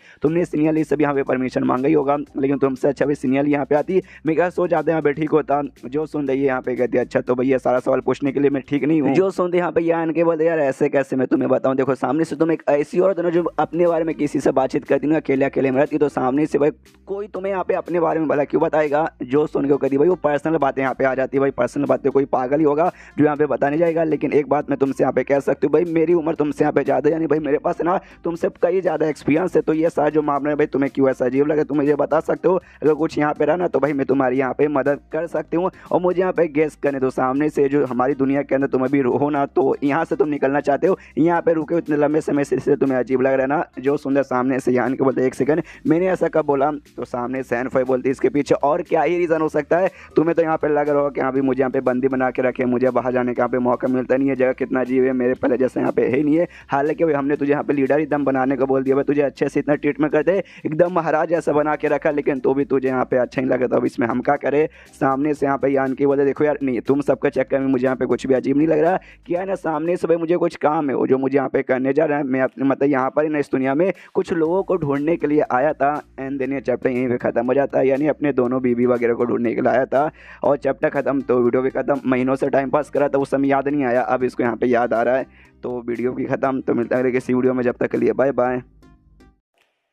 तुमने सीनियर से भी यहाँ पे परमिशन मांगा ही होगा, लेकिन तुमसे अच्छा भाई सीनियर यहाँ पे आती, मैं क्या सो जाते यहाँ पे ठीक होता। जो सुनते ये यहाँ पे कहती अच्छा तो भैया सारा सवाल पूछने के लिए मैं ठीक नहीं हूँ। जो सुनते यहाँ पे यान के बोलते यार ऐसे कैसे मैं तुम्हें बताऊँ, देखो सामने से तुम एक ऐसी औरत हो जो अपने बारे में किसी से बातचीत करती ना अकेले अकेले में रहती, तो सामने से भाई कोई तुम्हें यहाँ पे अपने बारे में भला क्यों बताएगा। जो सुन के कहती भाई वो पर्सनल बातें यहाँ पे आ जाती है, भाई पर्सनल बातें कोई पागल ही होगा जो यहाँ पे बताने जाएगा। लेकिन एक बात मैं तुमसे यहाँ पे कह सकती हूँ भाई मेरी उम्र तुमसे यहाँ पे ज़्यादा, यानी भाई मेरे पास ना तुमसे कई ज़्यादा एक्सपीरियंस है, तो ये सारा जो मामला है भाई तुम्हें क्यों ऐसा अजीब लगे तुम मुझे बता सकते हो। अगर कुछ यहाँ पे रहा ना तो भाई मैं तुम्हारी यहाँ पे मदद कर सकती हूँ, और मुझे यहाँ पे गेस करने दो सामने से जो हमारी दुनिया के अंदर तुम्हें भी हो ना, तो यहाँ से तुम निकलना चाहते हो, यहाँ पे रुके इतने लंबे समय से तुम्हें अजीब लग रहा है ना। जो सुंदर सामने से यान के बोलते एक सेकंड मैंने ऐसा कब बोला। तो सामने से हैन फाई बोलती इसके पीछे और क्या ही रीज़न हो सकता है, तुम्हें तो यहाँ पे लग रहा हो कि अभी मुझे यहाँ पे बंदी बना के रखे, मुझे बाहर जाने का यहाँ पे मौका मिलता नहीं है, जगह कितना अजीब है, मेरे पहले जैसे यहाँ पे है ही नहीं है। हालांकि भाई हमने तुझे यहाँ पे लीडर एकदम बनाने को बोल दिया, भाई तुझे अच्छे से इतना ट्रीटमेंट करते एकदम महाराज जैसा बना के रखा, लेकिन तो भी तुझे यहाँ पे अच्छा नहीं लगा, तो अब इसमें हम क्या करें। सामने से यहाँ पे यान की बोलते देखो यार नहीं तुम सबके चक्कर में मुझे यहाँ पे कुछ भी अजीब नहीं लग रहा, क्या है ना सामने से भाई मुझे कुछ काम है वो जो मुझे यहाँ पे करने जा रहा है। मैं अपने मतलब यहाँ पर ना इस दुनिया में कुछ लोगों को ढूंढने के लिए आया था, एंड देन ये चैप्टर यहीं पे ख़त्म हो जाता है, यानी अपने दोनों बीवी वगैरह को ढूंढने के लिए आया था और चैप्टर ख़त्म। तो वीडियो भी ख़त्म, महीनों से टाइम पास करा था उस समय याद नहीं आया, अब इसको यहाँ पे याद आ रहा है, तो वीडियो भी ख़त्म। तो मिलता है किसी वीडियो में, जब तक के लिए बाय बाय।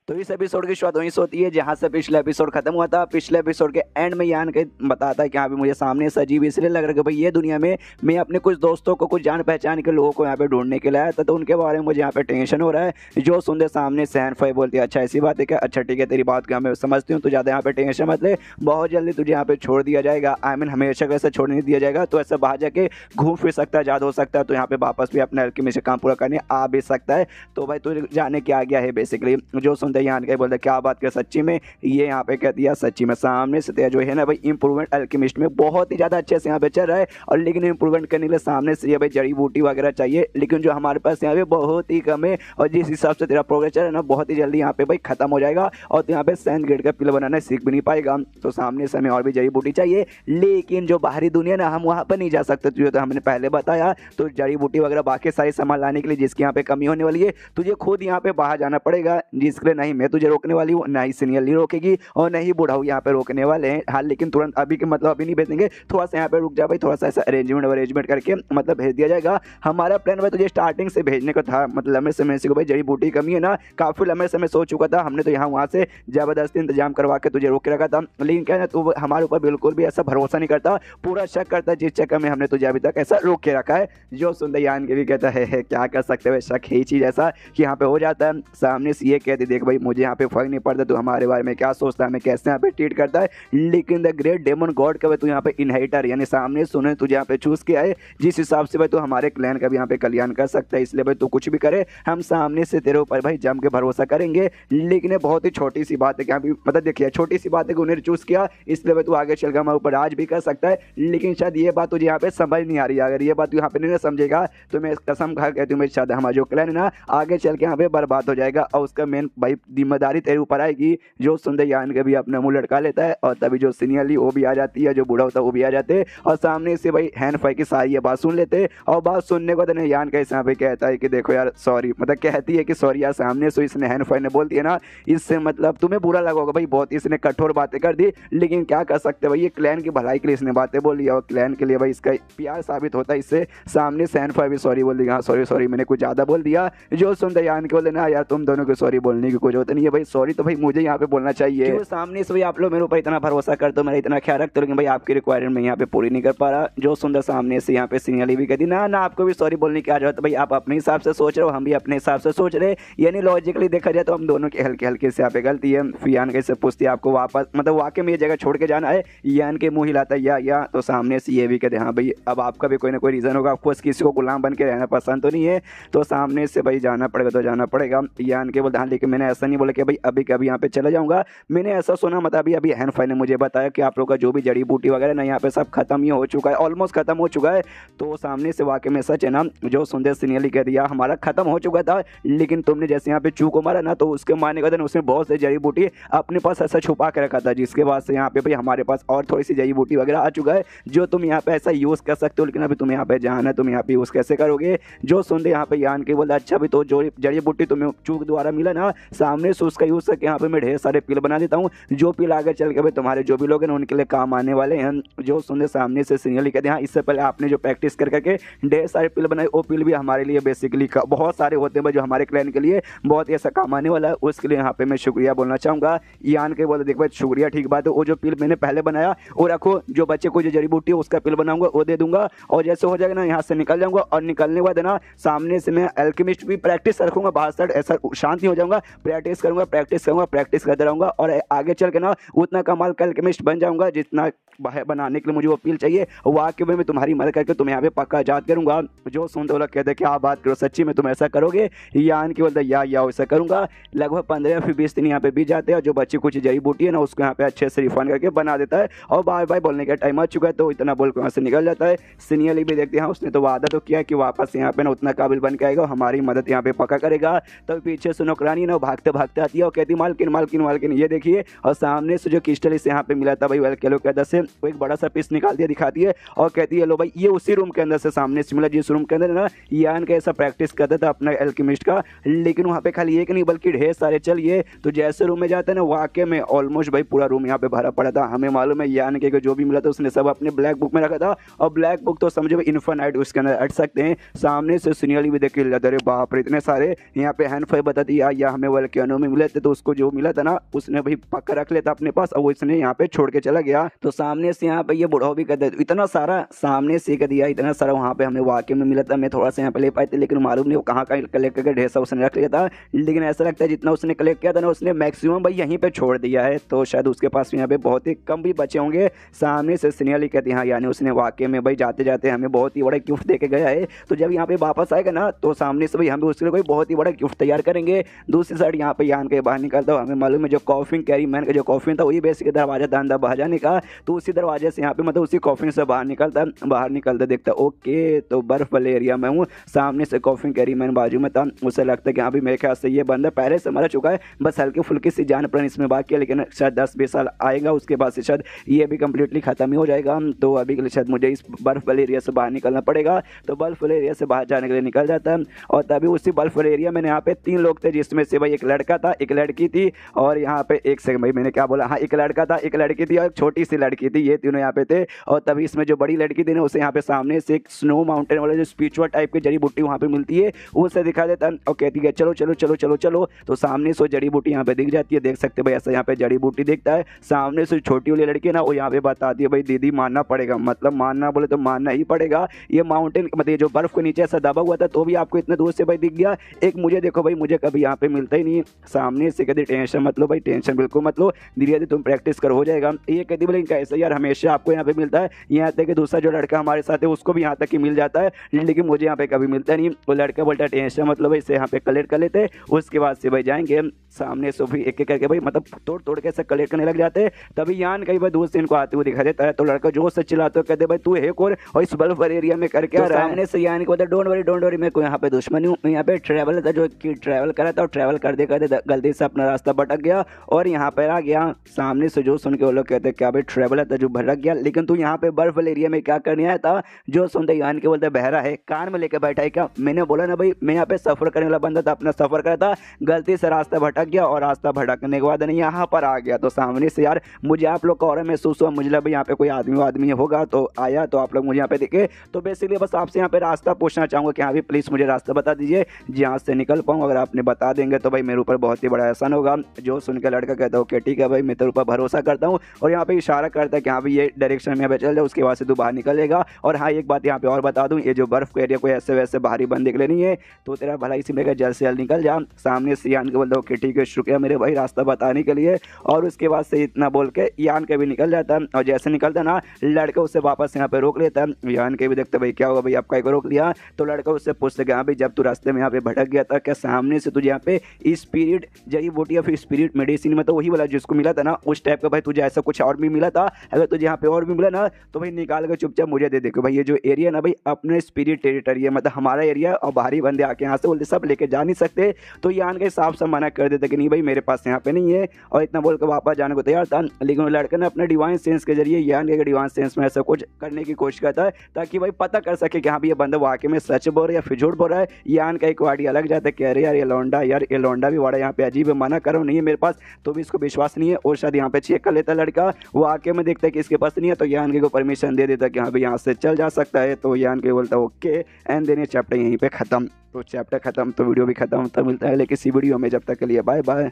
तो इस एपिसोड की शुरुआत वहीं से होती है जहाँ से पिछला एपिसोड खत्म हुआ था। पिछले एपिसोड के एंड में यान के बताता है कि यहाँ पे मुझे सामने से अजीब इसलिए लग रहा है कि भाई ये दुनिया में मैं अपने कुछ दोस्तों को कुछ जान पहचान के लोगों को यहाँ पे ढूंढने के लिए आया था, तो उनके बारे में मुझे यहाँ पे टेंशन हो रहा है। जो सुनते सामने से हैन फाई बोलती है अच्छा ऐसी बात है क्या, अच्छा ठीक है तेरी बात का मैं समझती हूँ, तो ज़्यादा यहाँ पे टेंशन मत ले, बहुत जल्दी तुझे यहाँ पे छोड़ दिया जाएगा, आई मीन हमेशा कैसे छोड़ नहीं दिया जाएगा, तो ऐसा बाहर जाके घूम फिर सकता है, ज़्यादा हो सकता है, तो यहाँ पे वापस भी अपने अल्केमी से काम पूरा करने आ भी सकता है। तो भाई तुझे जाने क्या आ गया है बेसिकली। जो सुनते यान के बोलते बात कर सच्ची में, ये यहाँ पे कह दिया सच्ची में सामने से जो है ना भाई इंप्रूवमेंट अल्केमिस्ट में बहुत ही ज़्यादा अच्छे से यहाँ पे चल रहा है, और लेकिन इंप्रूवमेंट करने के लिए सामने से ये भाई जड़ी बूटी वगैरह चाहिए, लेकिन जो हमारे पास यहाँ पे बहुत ही कम है, और जिस हिसाब से तेरा प्रोग्रेस चल रहा है ना बहुत ही जल्दी यहाँ पे भाई खत्म हो जाएगा, और तो यहाँ पे सेंट ग्रेड का पिल बनाना सीख भी नहीं पाएगा। तो सामने से हमें और भी जड़ी बूटी चाहिए, लेकिन जो बाहरी दुनिया ना हम वहाँ पर नहीं जा सकते, तुझे तो हमने पहले बताया। तो जड़ी बूटी वगैरह बाकी सारे सामान लाने के लिए जिसकी यहाँ पे कमी होने वाली है तुझे खुद यहाँ पे बाहर जाना पड़ेगा, जिसके लिए ही मैं तुझे रोकने वाली हूँ, ना ही सीनियरली रोकेगी और ना ही बुढ़ाऊ यहाँ पे रोकने वाले हैं। हाँ लेकिन तुरंत अभी के मतलब अभी नहीं भेजेंगे, थोड़ा सा यहाँ पे रुक जा भाई, थोड़ा सा ऐसा अरेंजमेंट करके मतलब भेज दिया जाएगा। हमारा प्लान भाई तुझे स्टार्टिंग से भेजने का था, मतलब लंबे समय से भाई जड़ी बूटी की कमी है ना, काफी लंबे समय सोच चुका था हमने तो यहाँ वहाँ से जबरदस्ती इंतजाम करवा के तुझे रोक के रखा था। लेकिन क्या है ना, तू हमारे ऊपर बिल्कुल भी ऐसा भरोसा नहीं करता, पूरा शक करता है, जिस चक्कर में हमने तुझे अभी तक ऐसा रोक के रखा है। जो सुनते यान के भी कहता है क्या कर सकते हो, शक है ही चीज ऐसा कि यहाँ पे हो जाता है। सामने से ये कहते देख भाई मुझे यहाँ पे फर्क नहीं पड़ता तू हमारे बारे में क्या सोचता है, हमें कैसे यहाँ पे ट्रीट करता है, लेकिन द ग्रेट डेमन गॉड का तू यहाँ पे इनहेरिटर यानी सामने सुने तुझे यहाँ पे चूज किया है, जिस हिसाब से भाई तू हमारे क्लैन का भी यहाँ पे कल्याण कर सकता है। इसलिए भाई तू कुछ भी करे हम सामने से तेरे ऊपर भाई जम के भरोसा करेंगे। लेकिन ये बहुत ही छोटी सी बात है, क्या मतलब देखिए छोटी सी बात है कि उन्हें चूज किया, इसलिए भाई तू आगे चल के हमारे ऊपर राज भी कर सकता है। लेकिन शायद ये बात तुझे यहाँ पे समझ नहीं आ रही है, अगर ये बात तू यहाँ पे नहीं समझेगा तो मैं कसम खा कहती हूँ मेरी शायद हमारा जो क्लैन है ना आगे चल के यहाँ पे बर्बाद हो जाएगा और उसका मेन भाई जिम्मेदारी तेरे ऊपर आएगी। जो सुंदर यान के भी अपना मुंह लटका लेता है और तभी जो सीनियरली वो भी आ जाती है, जो बूढ़ा होता है वो भी आ जाते हैं और सामने से भाई हैंड फाई की सारी ये बात सुन लेते और बात सुनने को तो यान कैसे यहाँ पे कहता है कि देखो यार सॉरी, मतलब कहती है कि सॉरी यार सामने से इसने हैंड फाई ने बोलती है ना, इससे मतलब तुम्हें बुरा लगा होगा भाई, बहुत इसने कठोर बातें कर दी, लेकिन क्या कर सकते भाई ये क्लैन की भलाई के लिए इसने बातें बोली और क्लैन के लिए भाई इसका प्यार साबित होता है। इससे सामने से हैंड फाई भी सॉरी बोल दी, हाँ सॉरी सॉरी मैंने कुछ ज़्यादा बोल दिया। जो सुनते यान के बोले ना यार तुम दोनों को सॉरी बोलने की कुछ होता नहीं है भाई, सॉरी तो भाई मुझे यहाँ पे बोलना चाहिए। सामने से भाई आप लोग मेरे ऊपर इतना भरोसा करते हो, मेरा इतना ख्याल रखते हो, लेकिन भाई आपकी रिक्वायरमेंट मैं यहाँ पे पूरी नहीं कर पा रहा। जो सुंदर सामने से यहाँ पे सीनियरली भी कहती ना आपको भी सॉरी बोलने की जरूरत है भाई, आप अपने हिसाब से सोच रहे हो, हम भी अपने हिसाब से सोच रहे, यानी लॉजिकली देखा जाए तो हम दोनों की हल्के हल्के से यहाँ पे गलती है। फिर यान कैसे पूछती है आपको वापस मतलब वाकई में ये जगह छोड़ के जाना है, यान के मुंह हिलाता है या तो सामने से ये भी कहते हाँ भाई अब आपका भी कोई ना कोई रीज़न होगा, आपको किसी को गुलाम बन के रहना पसंद तो नहीं है, तो सामने से भाई जाना पड़ेगा तो जाना पड़ेगा। यान के बोलते हाँ लेकिन मैंने ऐसा नहीं बोला कि भाई अभी कभी यहाँ पे चला जाऊँगा, मैंने ऐसा सुना मतलब अभी हैंड फाई ने मुझे बताया कि आप लोग का जो भी जड़ी बूटी वगैरह ना यहाँ पे सब खत्म ही हो चुका है, ऑलमोस्ट खत्म हो चुका है। तो सामने से वाकई में सच है ना, जो सुंदर सीनियरली कह दिया हमारा खत्म हो चुका था, लेकिन तुमने जैसे यहाँ पे चू को मारा ना तो उसके मारने के बाद उसने बहुत से जड़ी बूटी अपने पास ऐसा छुपा के रखा था, जिसके बाद से यहाँ पे भाई हमारे पास और थोड़ी सी जड़ी बूटी वगैरह आ चुका है जो तुम यहाँ पे ऐसा यूज़ कर सकते हो। लेकिन अभी तुम यहाँ पे जाना है, तुम यहाँ पे यूज़ कैसे करोगे। जो सुनते यहाँ पे यान के बोला अच्छा भी तो जो जड़ी बूटी तुम्हें चूक द्वारा मिला ना, सामने से उसका यूज़ करके यहाँ पे मैं ढेर सारे पिल बना देता हूँ, जो पिल आगे चल के भाई तुम्हारे जो भी लोग हैं उनके लिए काम आने वाले हैं। जो सुनते सामने से सीनियरली कहते हैं हाँ इससे पहले आपने जो प्रैक्टिस कर करके ढेर सारे पिल बनाए, वो पिल भी हमारे लिए बेसिकली बहुत सारे होते हैं जो हमारे क्लैन के लिए बहुत ही ऐसा काम आने वाला है, उसके लिए यहाँ पे मैं शुक्रिया बोलना चाहूँगा। यान के बोले देख भाई शुक्रिया ठीक बात है, वो जो पिल मैंने पहले बनाया वो रखो, जो बच्चे को जो जड़ी बूटी है उसका पिल बनाऊंगा वो दे दूंगा, और जैसे हो जाएगा ना यहाँ से निकल जाऊंगा, और निकलने के बाद ना सामने से मैं एल्केमिस्ट भी प्रैक्टिस रखूंगा, बाहर साइड ऐसा शांत नहीं हो जाऊंगा, प्रैक्टिस करूंगा प्रैक्टिस करते रहूंगा और आगे चल के ना उतना कमाल का एल्केमिस्ट बन जाऊंगा जितना बनाने के लिए मुझे वो पिल चाहिए, वाकई में मैं तुम्हारी मदद करके तुम्हें यहाँ पे पक्का आजाद करूंगा। जो सुनते वो लोग कहते हैं क्या बात करो सच्ची में तुम ऐसा करोगे, यान की बोलते या ऐसा करूंगा। लगभग 15 या फिर 20 दिन यहाँ पे बीत जाते हैं और जो बच्ची कुछ जड़ी बूटी है ना उसको यहाँ पे अच्छे से रिफाइन करके बना देता है और बाय बाय बोलने का टाइम आ चुका है, तो इतना बोल के वहाँ से निकल जाता है। सीनियरली भी देखते हैं उसने तो वादा तो किया कि वापस यहाँ पे ना उतना काबिल बन के आएगा, हमारी मदद यहाँ पे पक्का करेगा। तो पीछे से नौकरानी ना भागते भागते आती है और कहती मालकिन मालकिन मालकिन ये देखिए, और सामने से जो क्रिस्टल इसे यहाँ पे मिला था भाई वेलकेलो के अंदर से वो एक बड़ा सा पीस निकाल दिया दिखाती है और कहती है लो भाई ये उसी रूम के अंदर से सामने से मिला जिस रूम के अंदर ना यान का ऐसा प्रैक्टिस करता था अपना एल्केमिस्ट का, लेकिन वहाँ पे खाली एक नहीं बल्कि ढेर सारे चलिए। तो जैसे रूम में जाते हैं ना वाकई में ऑलमोस्ट भाई पूरा रूम यहाँ पे भरा पड़ा था। हमें मालूम है यान के जो भी मिला था उसने सब अपने ब्लैक बुक में रखा था, और ब्लैक बुक तो समझो इन्फिनिट उसके अंदर अट सकते हैं। सामने से सीनियरली भी देख के अरे बाप रे इतने सारे, यहाँ पे हैंड फाइव बता दिया या हमें वोल्केनो में मिले थे तो उसको जो मिला था ना उसने भाई पक्का रख लेता अपने पास और वो इसने यहाँ पे छोड़ के चला गया। तो सामने से यहाँ पे ये बुढ़ाओ भी कहते इतना सारा सामने से कर दिया, इतना सारा वहाँ पे हमें वाकई में मिला था, मैं थोड़ा सा यहाँ पे ले पाए थे लेकिन मालूम नहीं वो कहाँ का कलेक्ट करके ढेर सा उसने रख लिया था। लेकिन ऐसा लगता है जितना उसने कलेक्ट किया था ना उसने मैक्सिमम भाई यहीं पे छोड़ दिया है, तो शायद उसके पास यहाँ पे बहुत ही कम भी बचे होंगे। सामने से सीनियरली कहती हाँ यानी उसने वाकई में भाई जाते जाते हमें बहुत ही बड़ा गिफ्ट दे के गया है, तो जब यहाँ पे वापस आएगा ना तो सामने से भाई हम भी उसके लिए कोई बहुत ही बड़ा गिफ्ट तैयार करेंगे। दूसरी साइड यहाँ पे यान के बाहर निकलता हूँ, हमें मालूम है जो कॉफिन कैरी मैन का जो कॉफिन था वही बेसिक दरवाजा था अंदर बाहर जाने का, तो उसी दरवाजे से यहाँ पे मतलब उसी कॉफिन से बाहर निकलता देखता ओके तो बर्फ वाले एरिया में हूँ। सामने से कॉफिन कैरी मैन बाजू में था, उसे लगता है कि हाँ भी मेरे ख्याल से ये बंदा पहले से मरा चुका है, बस हल्की फुल्की सी जान प्राण इसमें बाकी है, लेकिन शायद 10-20 साल आएगा उसके बाद से शायद ये भी कम्प्लीटली खत्म ही हो जाएगा। तो अभी के लिए शायद मुझे इस बर्फ वाले एरिया से बाहर निकलना पड़ेगा, तो बर्फ वाले एरिया से बाहर जाने के लिए निकल जाता है। और तभी उसी बर्फ वाले एरिया में यहाँ पे 3 लोग थे जिसमें से भाई एक लड़का था, एक लड़की थी, और यहाँ पे एक सेकंड भाई मैंने क्या बोला, हाँ एक लड़का था, एक लड़की थी और एक छोटी सी लड़की थी, ये तीनों यहाँ पे थे। और तभी इसमें जो बड़ी लड़की थी ना उसे यहाँ पे सामने से एक स्नो माउंटेन वाला जो स्पिरिचुअल टाइप की जड़ी बूटी वहाँ पे मिलती है उसे दिखा देता है और कहती है चलो चलो चलो चलो चलो। तो सामने से जड़ी बूटी यहाँ पे दिख जाती है, देख सकते हैं भाई ऐसा यहाँ पे जड़ी बूटी दिखता है। सामने से छोटी वाली लड़की है ना वो यहाँ पे बताती है भाई दीदी मानना पड़ेगा, मतलब मानना बोले तो मानना ही पड़ेगा, ये माउंटेन मतलब जो बर्फ के नीचे ऐसा दबा हुआ था तो भी आपको इतने दूर से भाई दिख गया। एक मुझे देखो भाई, मुझे कभी यहाँ पे मिलता ही नहीं सामने से, कहती टेंशन मतलब भाई टेंशन बिल्कुल मतलब धीरे धीरे तुम प्रैक्टिस कर हो जाएगा। ये कहती बोले कैसे यार हमेशा आपको यहाँ पे मिलता है, यहाँ तक कि दूसरा जो लड़का हमारे साथ है उसको भी यहाँ तक कि मिल जाता है लेकिन मुझे यहाँ पे कभी मिलता नहीं। वो लड़का बोलता है टेंशन मतलब भाई इसे यहाँ पे कलेक्ट कर लेते, उसके बाद से भाई जाएंगे सामने से भी एक एक करके भाई मतलब तोड़ तोड़ के ऐसे कलेक्ट करने लग जाते हैं। तभी यान कई बार दूर से इनको आते हुए दिखा देता है तो लड़का जोर से चिल्लाते हुए कहते भाई तू है कौन और इस बर्फ भरे एरिया में करके आ रहा है। सामने से यान को बोलता डोंट वरी मैं कोई यहाँ पे दुश्मन हूँ, मैं यहाँ पे ट्रैवल था जो कि ट्रैवल करा था और ट्रैवल करते करते गलती से अपना रास्ता भटक गया और यहाँ पर आ गया। सामने से जो सुन के वो लोग कहते क्या भाई ट्रैवलर था जो भटक गया, लेकिन तू यहाँ पे बर्फ वाले एरिया में क्या करने आया था। जो सुनते यान के बोलते बहरा है कान में लेके बैठा है क्या, मैंने बोला ना भाई मैं यहाँ पे सफर करने वाला बंदा था, अपना सफर करा था, गलती से रास्ता भटक गया और रास्ता भटकने के बाद नहीं यहाँ पर आ गया। तो सामने से यार मुझे आप लोग का और महसूस हुआ, मुझे लगा यहाँ पे कोई आदमी होगा तो आया तो आप लोग मुझे यहाँ पे दिखे, तो बेसिकली बस आपसे यहाँ पे रास्ता पूछना चाहूँगा कि हाँ भी प्लीज़ मुझे रास्ता बता दीजिए जहाँ से निकल पाऊँ। अगर आपने बता देंगे तो भाई मेरे ऊपर बहुत ही बड़ा एहसान होगा। जो सुन के लड़का कहता हूँ कि ठीक है भाई मैं तेरे ऊपर भरोसा करता हूँ और यहाँ पे इशारा करता है कि हाँ भाई ये डायरेक्शन में यहाँ पे चल जाए, उसके बाद से तू बाहर निकलेगा। और हाँ एक बात यहाँ पे और बता दूँ, ये जो बर्फ का एरिया कोई ऐसे वैसे भारी बंद निकले नहीं है, तो तेरा भला इसी में जल्द से जल्द निकल जा। सामने से यान के बोलता हूँ कि ठीक है शुक्रिया मेरे भाई रास्ता बताने के लिए, और उसके बाद से इतना बोल के यान के भी निकल जाता है। और जैसे निकलता ना लड़का उससे वापस यहाँ पे रोक लेता है। यान के भी देखते भाई क्या हुआ भाई आपका एक रोक लिया, तो लड़का उससे पूछते हाँ भाई जब तू रास्ते में यहाँ पे भटक गया था क्या सामने से तुझे यहाँ पे स्पिरिट जड़ी बूटी या फिर स्पिरिट मेडिसिन में तो वही वाला जिसको मिला था ना उस टाइप का भाई तुझे ऐसा कुछ और भी मिला था, अगर तुझे यहाँ पे और भी मिला ना तो भाई निकाल कर चुपचाप मुझे दे देखो भाई ये जो एरिया ना भाई अपने स्पिरिट टेरिटरी है, मतलब हमारा एरिया और बाहरी बंदे आके यहाँ से बोलते सब लेके जा नहीं सकते। तो यान के साफ साफ मना कर देते कि नहीं भाई मेरे पास यहाँ पे नहीं है, और इतना बोल कर वापस जाने को तैयार था। लेकिन लड़के ने अपने डिवाइन सेंस के जरिए यान के डिवाइन सेंस में ऐसा कुछ करने की कोशिश करता है ताकि भाई पता कर सके कि हाँ भाई ये बंदा वाकई में सच बोल रहा है या फिर झूठ बोल रहा है। यान का एक आइडिया लग जाता है कि अरे यार ये लौंडा भी बड़ा यहाँ पे अजीब है, मना करो नहीं है मेरे पास, तो भी इसको विश्वास नहीं है और शायद यहाँ पे चेक कर लेता लड़का, वो आके में देखता है कि इसके पास नहीं है, तो यान के को परमिशन दे देता कि हाँ भाई यहाँ से चल जा सकता है। तो यान के बोलता ओके एंड देन ये चैप्टर यहीं पे खत्म। तो चैप्टर खत्म तो वीडियो भी खत्म, तो मिलता है लेकिन इसी वीडियो में, जब तक के लिए बाय बाय।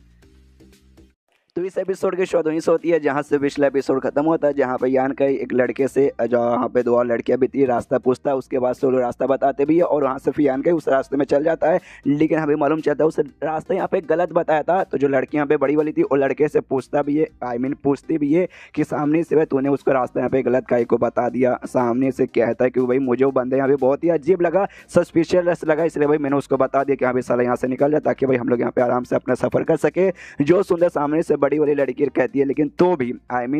तो इस एपिसोड की शुरुआत वहीं से होती है जहाँ से पिछला एपिसोड खत्म होता है, जहाँ पे यान का एक लड़के से जहाँ पे दो और लड़कियाँ भी थी रास्ता पूछता है, उसके बाद से वो रास्ता बताते भी है और वहाँ से फिर यान का उस रास्ते में चल जाता है। लेकिन हमें मालूम चलता है उस रास्ता यहाँ पे गलत बताया था, तो जो लड़की यहाँ पे बड़ी वाली थी वो लड़के से पूछता भी है पूछती भी है कि सामने से भाई तूने उसको रास्ता यहाँ पे गलत काहे को बता दिया। सामने से कहता है कि भाई मुझे वो बंदा यहाँ पे बहुत ही अजीब लगा, सस्पिशियस लगा, इसलिए भाई मैंने उसको बता दिया कि हाँ भाई साला यहाँ से निकल जाए ताकि भाई हम लोग यहाँ पे आराम से अपना सफर कर सके। जो सुंदर सामने से बड़ी वाली लड़की कहती है लेकिन तो भी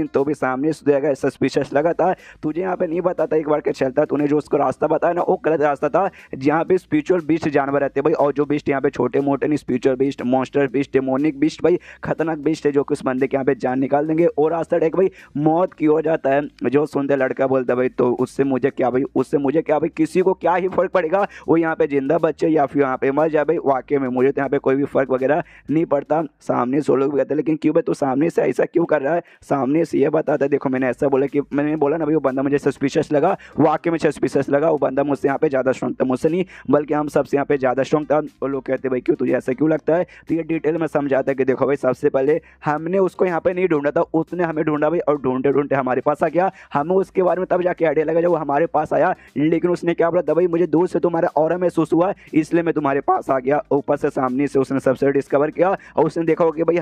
तो भी सामने से जगह सस्पिशियस लगा था, तुझे यहाँ पे नहीं बताता एक बार के चलता, तूने जो उसको रास्ता बताया ना वो गलत रास्ता था जहाँ पे स्पिरिचुअल बीस्ट जानवर रहते हैं भाई, और जो बीस्ट यहाँ पे छोटे मोटे नहीं, spiritual beast, monster beast, demonic beast भाई खतरनाक बीस्ट है जो कि उस बंदे के यहाँ पे जान निकाल देंगे और रास्ता डेक भाई मौत की हो जाता है। जो सुनते लड़का बोलता भाई तो उससे मुझे क्या भाई किसी को क्या ही फर्क पड़ेगा, वो यहाँ पे जिंदा बच्चे या फिर यहाँ पे मर जाए भाई, वाकई में मुझे तो यहाँ पे कोई भी फर्क वगैरह नहीं पड़ता। सामने से लोग भी कहते लेकिन क्यों भाई तू सामने से ऐसा क्यों कर रहा है, सामने से ये बताता है देखो मैंने ऐसा बोला कि मैंने बोला ना भाई वो बंदा मुझे सस्पिशियस लगा, वाकई में सस्पिशियस लगा, वो बंदा मुझसे यहाँ पे ज़्यादा स्ट्रॉन्ग था, मुझसे नहीं बल्कि हम सबसे यहाँ पे ज़्यादा स्ट्रॉन्ग था। और लोग कहते भाई क्यों तुझे ऐसा क्यों लगता है, तो ये डिटेल में समझाता है कि देखो भाई सबसे पहले हमने उसको यहाँ पे नहीं ढूंढा था, उसने हमें ढूंढा भाई और ढूंढते ढूंढते हमारे पास आ गया, हमें उसके बारे में तब जाके आइडिया लगा जब वो हमारे पास आया। लेकिन उसने क्या बोला भाई मुझे दूर से तुम्हारा ऑरा महसूस हुआ इसलिए मैं तुम्हारे पास आ गया। ऊपर से सामने से उसने सबसे डिस्कवर किया और उसने देखा कि भाई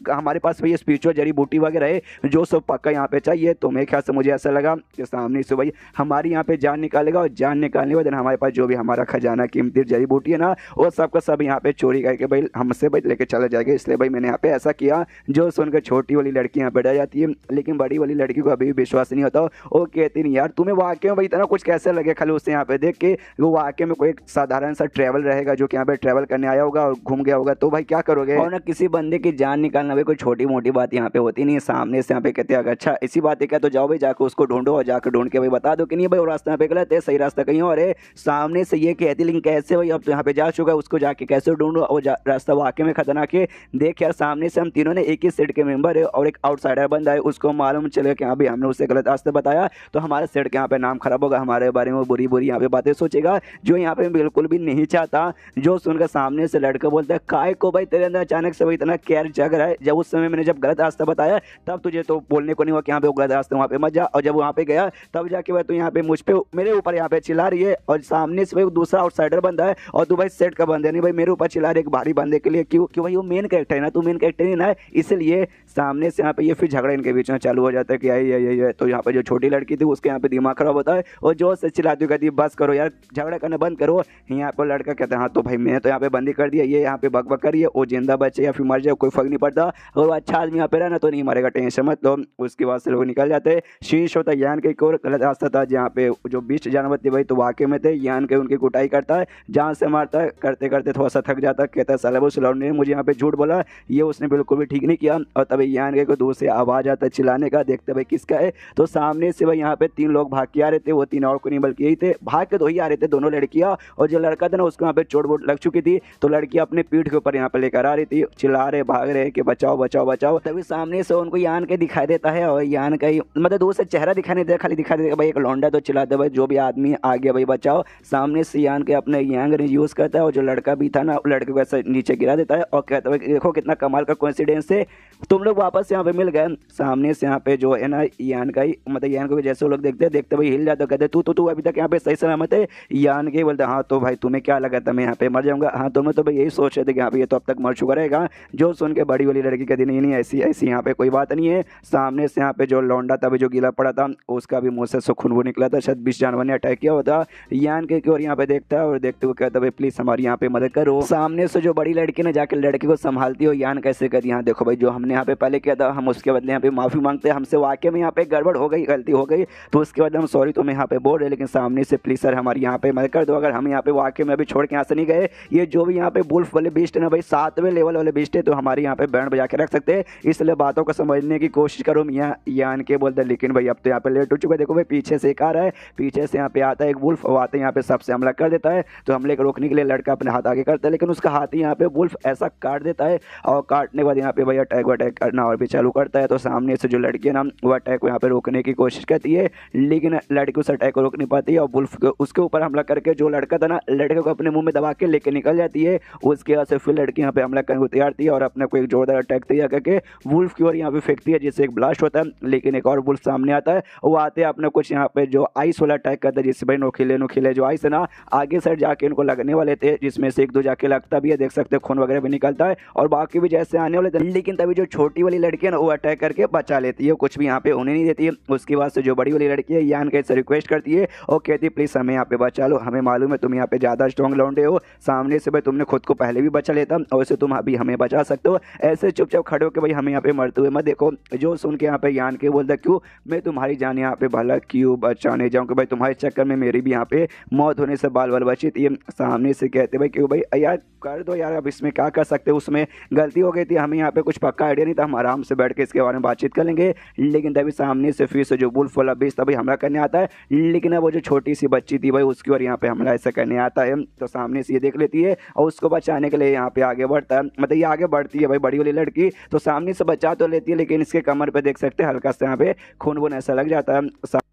हमारे पास भाई स्पिरिचुअल जड़ी बूटी वगैरह है जो सब पक्का यहाँ पे चाहिए। तो मेरे ख्याल से मुझे ऐसा लगा कि सामने से भाई हमारी यहाँ पे जान निकालेगा और जान निकालने के बाद हमारे पास जो भी हमारा खजाना कीमती जड़ी बूटी है ना वो सबका सब यहाँ पे चोरी करके भाई हमसे भाई लेके चला जाएगा, इसलिए भाई मैंने यहाँ पे ऐसा किया। जो सुनकर छोटी वाली लड़की यहाँ पे डर जाती है, लेकिन बड़ी वाली लड़की को अभी भी विश्वास नहीं होता, वो कहती नहीं यार तुम्हें वाकई में भाई इतना कुछ कैसे लगे, खाली उससे यहाँ पे देख के वो वाकई में कोई साधारण सा ट्रैवल रहेगा जो कि यहाँ पे ट्रैवल करने आया होगा और घूम गया होगा, तो भाई क्या करोगे। और ना किसी बंदे की जान निकालना भाई कोई छोटी मोटी बात यहाँ पे होती नहीं है। सामने से यहाँ पे कहते हैं अगर अच्छा इसी बात है क्या तो जाओ भाई जाकर उसको ढूंढो और जाकर ढूंढ के भाई बता दो कि नहीं भाई वो रास्ता यहाँ पे गलत है, सही रास्ता कहीं और है। सामने से ये कहती लेकिन कैसे भाई, अब तो यहाँ पे जा चुका है, उसको जाके कैसे ढूंढो और रास्ता वाकई में खतरनाक है। देख यार सामने से हम तीनों ने एक ही सेट के मेंबर है और एक आउटसाइडर बंदा है, उसको मालूम चले कि हाँ भाई हमने उसे गलत रास्ते बताया तो हमारे सेट के यहाँ पे नाम खराब होगा, हमारे बारे में बुरी बुरी यहाँ पे बातें सोचेगा, जो यहाँ पे बिल्कुल भी नहीं चाहता। जो सुनकर सामने से लड़का बोलता है काय को भाई तेरे अंदर अचानक से भाई इतना केयर जग रहा है, जब उस समय मैंने जब गलत रास्ता बताया तब तुझे तो बोलने को नहीं हुआ कि यहाँ पे वो गलत रास्ते वहाँ पे मत जा, और जब वहाँ पे गया तब जाके भाई तू यहाँ पे मुझ पे मेरे ऊपर यहाँ पे चिल्ला रही है, और सामने से भाई दूसरा आउटसाइडर बंदा है और तू भाई सेट का बंदा नहीं भाई मेरे ऊपर चिल्ला रही है एक भारी बंदे के लिए, क्यों क्यों भाई वो मेन कैरेक्टर है ना, तू मेन कैरेक्टर नहीं ना है, इसलिए सामने से यहाँ पे ये फिर झगड़ा इनके बीच में चालू हो जाता है कि ये तो यहाँ पे जो छोटी लड़की थी उसके यहाँ पे दिमाग खराब होता है और जोर से चिल्लाती हुई कहती है बस करो यार झगड़ा करना बंद करो। यहाँ पर लड़का कहता है हाँ तो भाई मैं तो यहाँ पे बंदी कर दिया, ये यहाँ पे बक करिए, वो जिंदा बचे या फिर मर जाए कोई फर्क नहीं पड़ता, अगर वो अच्छा आदमी यहाँ पे रहना तो नहीं मरेगा, टेंशन मत लो। उसके बाद से लोग निकल जाते हैं। शीश होता है यान के एक और गलत रास्ता था जहाँ पे जो 20 जानवर थे भाई तो वाकई में थे, यान के उनकी कुटाई करता है, जान से मारता है, करते करते थोड़ा सा थक जाता है, कहता है साला वो लौंडे ने मुझे यहाँ पे झूठ बोला, ये उसने बिल्कुल भी ठीक नहीं किया। और तभी यान के को दूर से आवाज़ आता है चिल्लाने का, देखते भाई किसका है, तो सामने से भाई यहाँ पे 3 लोग भाग के आ रहे थे, वो 3 और को नहीं बल्कि यही थे, भाग के 2 ही आ रहे थे, दोनों लड़कियाँ, और जो लड़का था ना उसको यहाँ पे चोट वोट लग चुकी थी, तो लड़की अपने पीठ के ऊपर यहाँ पे लेकर आ रही थी, चिल्ला रहे भाग रहे कि बचाओ बचाओ बचाओ। तभी सामने से उनको यान के दिखाई देता है और यान का ही मतलब दूर से चेहरा दिखाई नहीं देता, खाली दिखाई देगा भाई एक लौंडा, तो चिल्लाते भाई जो भी आदमी आ गया भाई बचाओ। सामने से यान के अपने यांग यूज करता है और जो लड़का भी था ना लड़के को ऐसा नीचे गिरा देता है और कहता है देखो कितना कमाल का कोइंसिडेंस है, तुम लोग वापस यहाँ पे मिल गए। सामने से यहाँ पे जो है ना यान का ही मतलब यान को जैसे वो लोग देखते भाई हिल जाते, कहते तू अभी तक यहाँ पे सही सलामत है। यान के बोलते हाँ तो भाई तुम्हें क्या लगा था मैं यहाँ पे मर जाऊंगा, हाँ तुम्हें तो भाई यही सोच रहे थे कि यहाँ पे ये तो अब तक मर चुका रहेगा। जो सुन के बड़ी वाली लड़की कहती नहीं ऐसी ऐसी यहाँ पे कोई बात नहीं है। सामने से यहाँ पे जो लौंडा था जो गीला पड़ा था उसका भी मुँह से खून वो निकला था, शायद 20 जानवर ने अटैक किया होता। यान के और यहाँ पे देखता है और देखते हुए कहता भाई प्लीज हमारी यहाँ पे मदद करो। सामने से जो बड़ी लड़की ने जाके लड़के को संभालती हो, यान कैसे कहती यहाँ देखो भाई जो हमने यहाँ पे पहले किया था हम उसके बदले यहाँ पे माफी मांगते हैं, हमसे वाकई में यहाँ पे गड़बड़ हो गई, गलती हो गई, तो उसके बाद हम सॉरी तुम्हें यहाँ पे बोल रहे, लेकिन सामने से प्लीज सर हमारी यहाँ पे मदद कर दो, अगर हम यहाँ पे वाकई में अभी छोड़ के यहाँ से नहीं गए, ये जो भी यहाँ पे वुल्फ वाले बीस्ट है ना भाई 7वें लेवल वाले बीस्ट है, तो हमारे यहाँ पे बैंड बजा के रख सकते हैं, इसलिए बातों को समझने की कोशिश करो मियाँ। यान के बोलते लेकिन भाई अब तो यहाँ पे लेट हो चुका है, देखो भाई पीछे से एक आ रहा है, पीछे से यहाँ पे आता है एक वुल्फ, वो आते यहाँ पे सबसे हमला कर देता है, तो हमले को रोकने के लिए लड़का अपने हाथ आगे करता है, लेकिन उसका हाथ ही यहाँ पे वुल्फ ऐसा काट देता है और काटने के बाद यहाँ पे भाई अटैक करना और भी चालू करता है। तो सामने से जो लड़की है ना वो अटैक को यहाँ पे रोकने की कोशिश करती है, लेकिन लड़की उस अटैक को रोक नहीं पाती है और वुल्फ उसके ऊपर हमला करके जो लड़का था ना लड़के को अपने मुंह में दबा के लेके निकल जाती है। उसके बाद से फिर लड़की यहाँ पे हमला करने को तैयार थी और अपने को एक जोरदार अटैक तैयार करके वुल्फ की ओर यहाँ पे फेंकती है, जिससे एक ब्लास्ट होता है, लेकिन एक और वुल्फ सामने आता है, वो आते हैं अपने कुछ यहाँ पे जो आइस वाला अटैक करता है, जिससे भाई नोखिले जो आइस है ना आगे साइड जाके इनको लगने वाले थे, जिसमें से 1-2 जाके लगता भी है, देख सकते हैं खून वगैरह भी निकलता है और बाकी भी जैसे आने वाले थे, लेकिन तभी जो छोटी वाली लड़की है ना वो अटैक करके बचा लेती है, कुछ भी यहाँ पे होने नहीं देती है। उसके बाद से जो बड़ी वाली लड़की है यान कैसे रिक्वेस्ट करती है और कहती है प्लीज हमें यहाँ पे बचा लो, हमें मालूम है तुम यहाँ पे ज्यादा स्ट्रॉन्ग लौंडे हो, सामने से भाई तुमने खुद को पहले भी बचा लेता और वैसे तुम अभी हमें बचा सकते हो, ऐसे चुपचाप खड़े हो के भाई हमें यहाँ पे मरते हुए मत देखो। जो सुन के यहाँ पे यान के बोलता क्यों मैं तुम्हारी जान यहाँ पे भला क्यों बचाने जाऊँ कि भाई तुम्हारे चक्कर में मेरी भी यहाँ पे मौत होने से बाल बची थी। सामने से कहते भाई क्यों भाई यार कर दो यार, अब इसमें क्या कर सकते, उसमें गलती हो गई थी, हमें यहाँ पे कुछ पक्का आइडिया नहीं था, हम आराम से बैठ के इसके बारे में बातचीत कर लेंगे। लेकिन तभी सामने से फिर से जो वुल्फ वाला बीस्ट तभी हमला करने आता है, लेकिन अब वो जो छोटी सी बच्ची थी भाई उसकी ओर यहाँ पे हमला ऐसा करने आता है, तो सामने से ये देख लेती है और उसको बचाने के लिए यहाँ पे आगे बढ़ता है, मतलब ये आगे बढ़ती है भाई बड़ी वाली लड़की, तो सामने से बचा तो लेती है, लेकिन इसके कमर पे देख सकते हैं हल्का सा यहाँ पे खून वून ऐसा लग जाता है।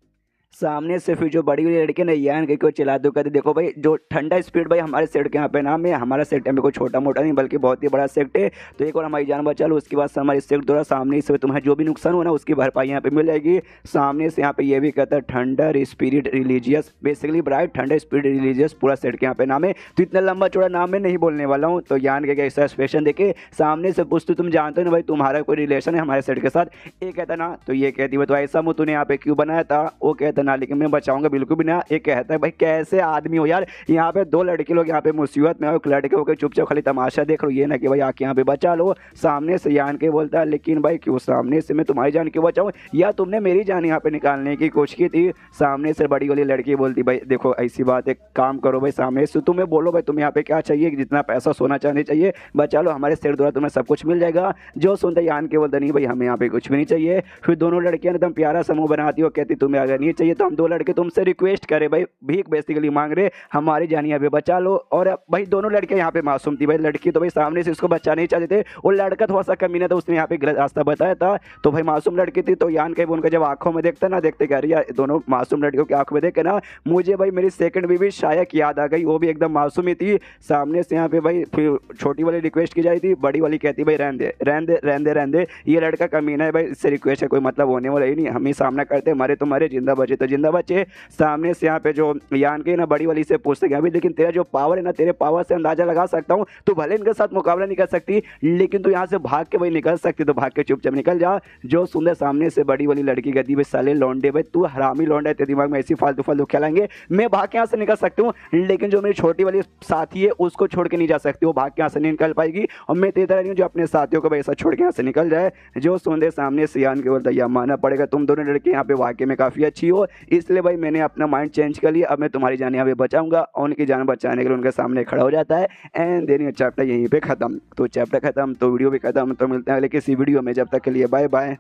सामने से फिर जो बड़ी वाली लड़की ने यान के को चिल्ला दो कहते देखो भाई जो ठंडा स्पीड भाई हमारे सेट के यहाँ पे नाम है, हमारा सेट में कोई छोटा मोटा नहीं बल्कि बहुत ही बड़ा सेट है, तो एक और हमारी जान बचा लो, उसके बाद हमारे सेट द्वारा सामने से तुम्हें जो भी नुकसान हो ना उसकी भरपाई यहाँ पे मिल जाएगी। सामने से यहाँ पे ये भी कहता है thunder spirit religious, basically bright thunder spirit religious पूरा सेट के यहाँ पे नाम है, तो इतना लंबा चौड़ा नाम मैं नहीं बोलने वाला हूँ। तो यान के ऐसा एक्सप्रेशन देखे सामने से पूछते तुम जानते हो ना भाई तुम्हारा कोई रिलेशन है हमारे सेट के साथ, ये कहता ना, तो ये कहती है तो ऐसा मुँह तूने यहाँ पे क्यों बनाया था, वो कहता ना, लेकिन मैं बचाऊंगा बिल्कुल भी ना। ये कहता है भाई कैसे आदमी हो यार, यहाँ पे दो लड़के लोग यहाँ पे मुसीबत में हो, लड़के होकर चुपचाप खाली तमाशा देख लो, ये ना कि भाई आके यहाँ पे बचा लो। सामने से यान के बोलता है लेकिन भाई क्यों सामने से मैं तुम्हारी जान क्यों बचाऊं, या तुमने मेरी जान यहाँ पे निकालने की कोशिश की थी। सामने से बड़ी वाली लड़की बोलती भाई देखो ऐसी बात है, काम करो भाई, सामने से तुम्हें बोलो भाई तुम्हें यहाँ पे क्या चाहिए, जितना पैसा सोना चाहने चाहिए बचा लो, हमारे सिर द्वारा तुम्हें सब कुछ मिल जाएगा। जो सुनते यान के बोलता नहीं भाई हमें यहाँ पे कुछ भी नहीं चाहिए। फिर दोनों लड़कियां एकदम प्यारा समूह बनाती हो, कहती तुम्हें अगर नहीं चाहिए तो हम दो लड़के तुमसे रिक्वेस्ट करे भाई, भीख बेसिकली मांग रहे हमारी जान यहाँ पे बचा लो। और भाई दोनों लड़कियां यहाँ पे मासूम थी भाई, लड़की तो भाई सामने से इसको बचा नहीं चाहते थे, और लड़का थोड़ा सा कमीना था, उसने यहाँ पे गलत रास्ता बताया था। तो भाई मासूम लड़की थी, तो यान के उनका जब आंखों में देखता ना, देखते कह रही है दोनों मासूम लड़कियों की आंखों में देख के ना मुझे भाई मेरी सेकंड बीवी शायक याद आ गई, वो भी एकदम मासूम ही थी। सामने से यहाँ पे भाई फिर छोटी वाली रिक्वेस्ट की जाती थी, बड़ी वाली कहती भाई रहने दे रहने दे रहने दे रहने दे, ये लड़का कमीना है भाई, इससे रिक्वेस्ट है कोई मतलब होने वाला ही नहीं, हम ही सामना करते, मरे तो मरे, जिंदा बचे तो जिंदा बचे। सामने से यहाँ पे जो यान के ना बड़ी वाली से पूछते कि अभी लेकिन तेरा जो पावर है ना, तेरे पावर से अंदाजा लगा सकता हूँ, तू भले इनके साथ मुकाबला नहीं कर सकती लेकिन तू यहाँ से भाग के भाई निकल सकती, तो भाग के चुपचाप निकल जा। जो सुंदर सामने से बड़ी वाली लड़की कहती भाई साले लौंडे भाई तू हरामी लौंडा है, तेरे दिमाग में ऐसी फालतू फालतू खेलेंगे, मैं भाग के यहाँ से निकल सकती हूँ लेकिन जो मेरी छोटी वाली साथी है उसको छोड़ के नहीं जा सकती, वो भाग के यहाँ से नहीं निकल पाएगी, और मैं तेरी तरह नहीं हूँ जो अपने साथियों को भाई ऐसा छोड़ के यहाँ से निकल जाए। जो सुंदर सामने से यान के बोलता है मानना पड़ेगा तुम दोनों लड़के यहाँ पे वाकई में काफ़ी अच्छी हो, इसलिए भाई मैंने अपना माइंड चेंज कर लिया, अब मैं तुम्हारी जान यहाँ पे बचाऊंगा, और उनकी जान बचाने के लिए उनके सामने खड़ा हो जाता है। एंड देन ये चैप्टर यहीं पे खत्म। तो चैप्टर खत्म तो वीडियो भी खत्म, तो मिलते हैं अगले किसी वीडियो में, जब तक के लिए बाय बाय।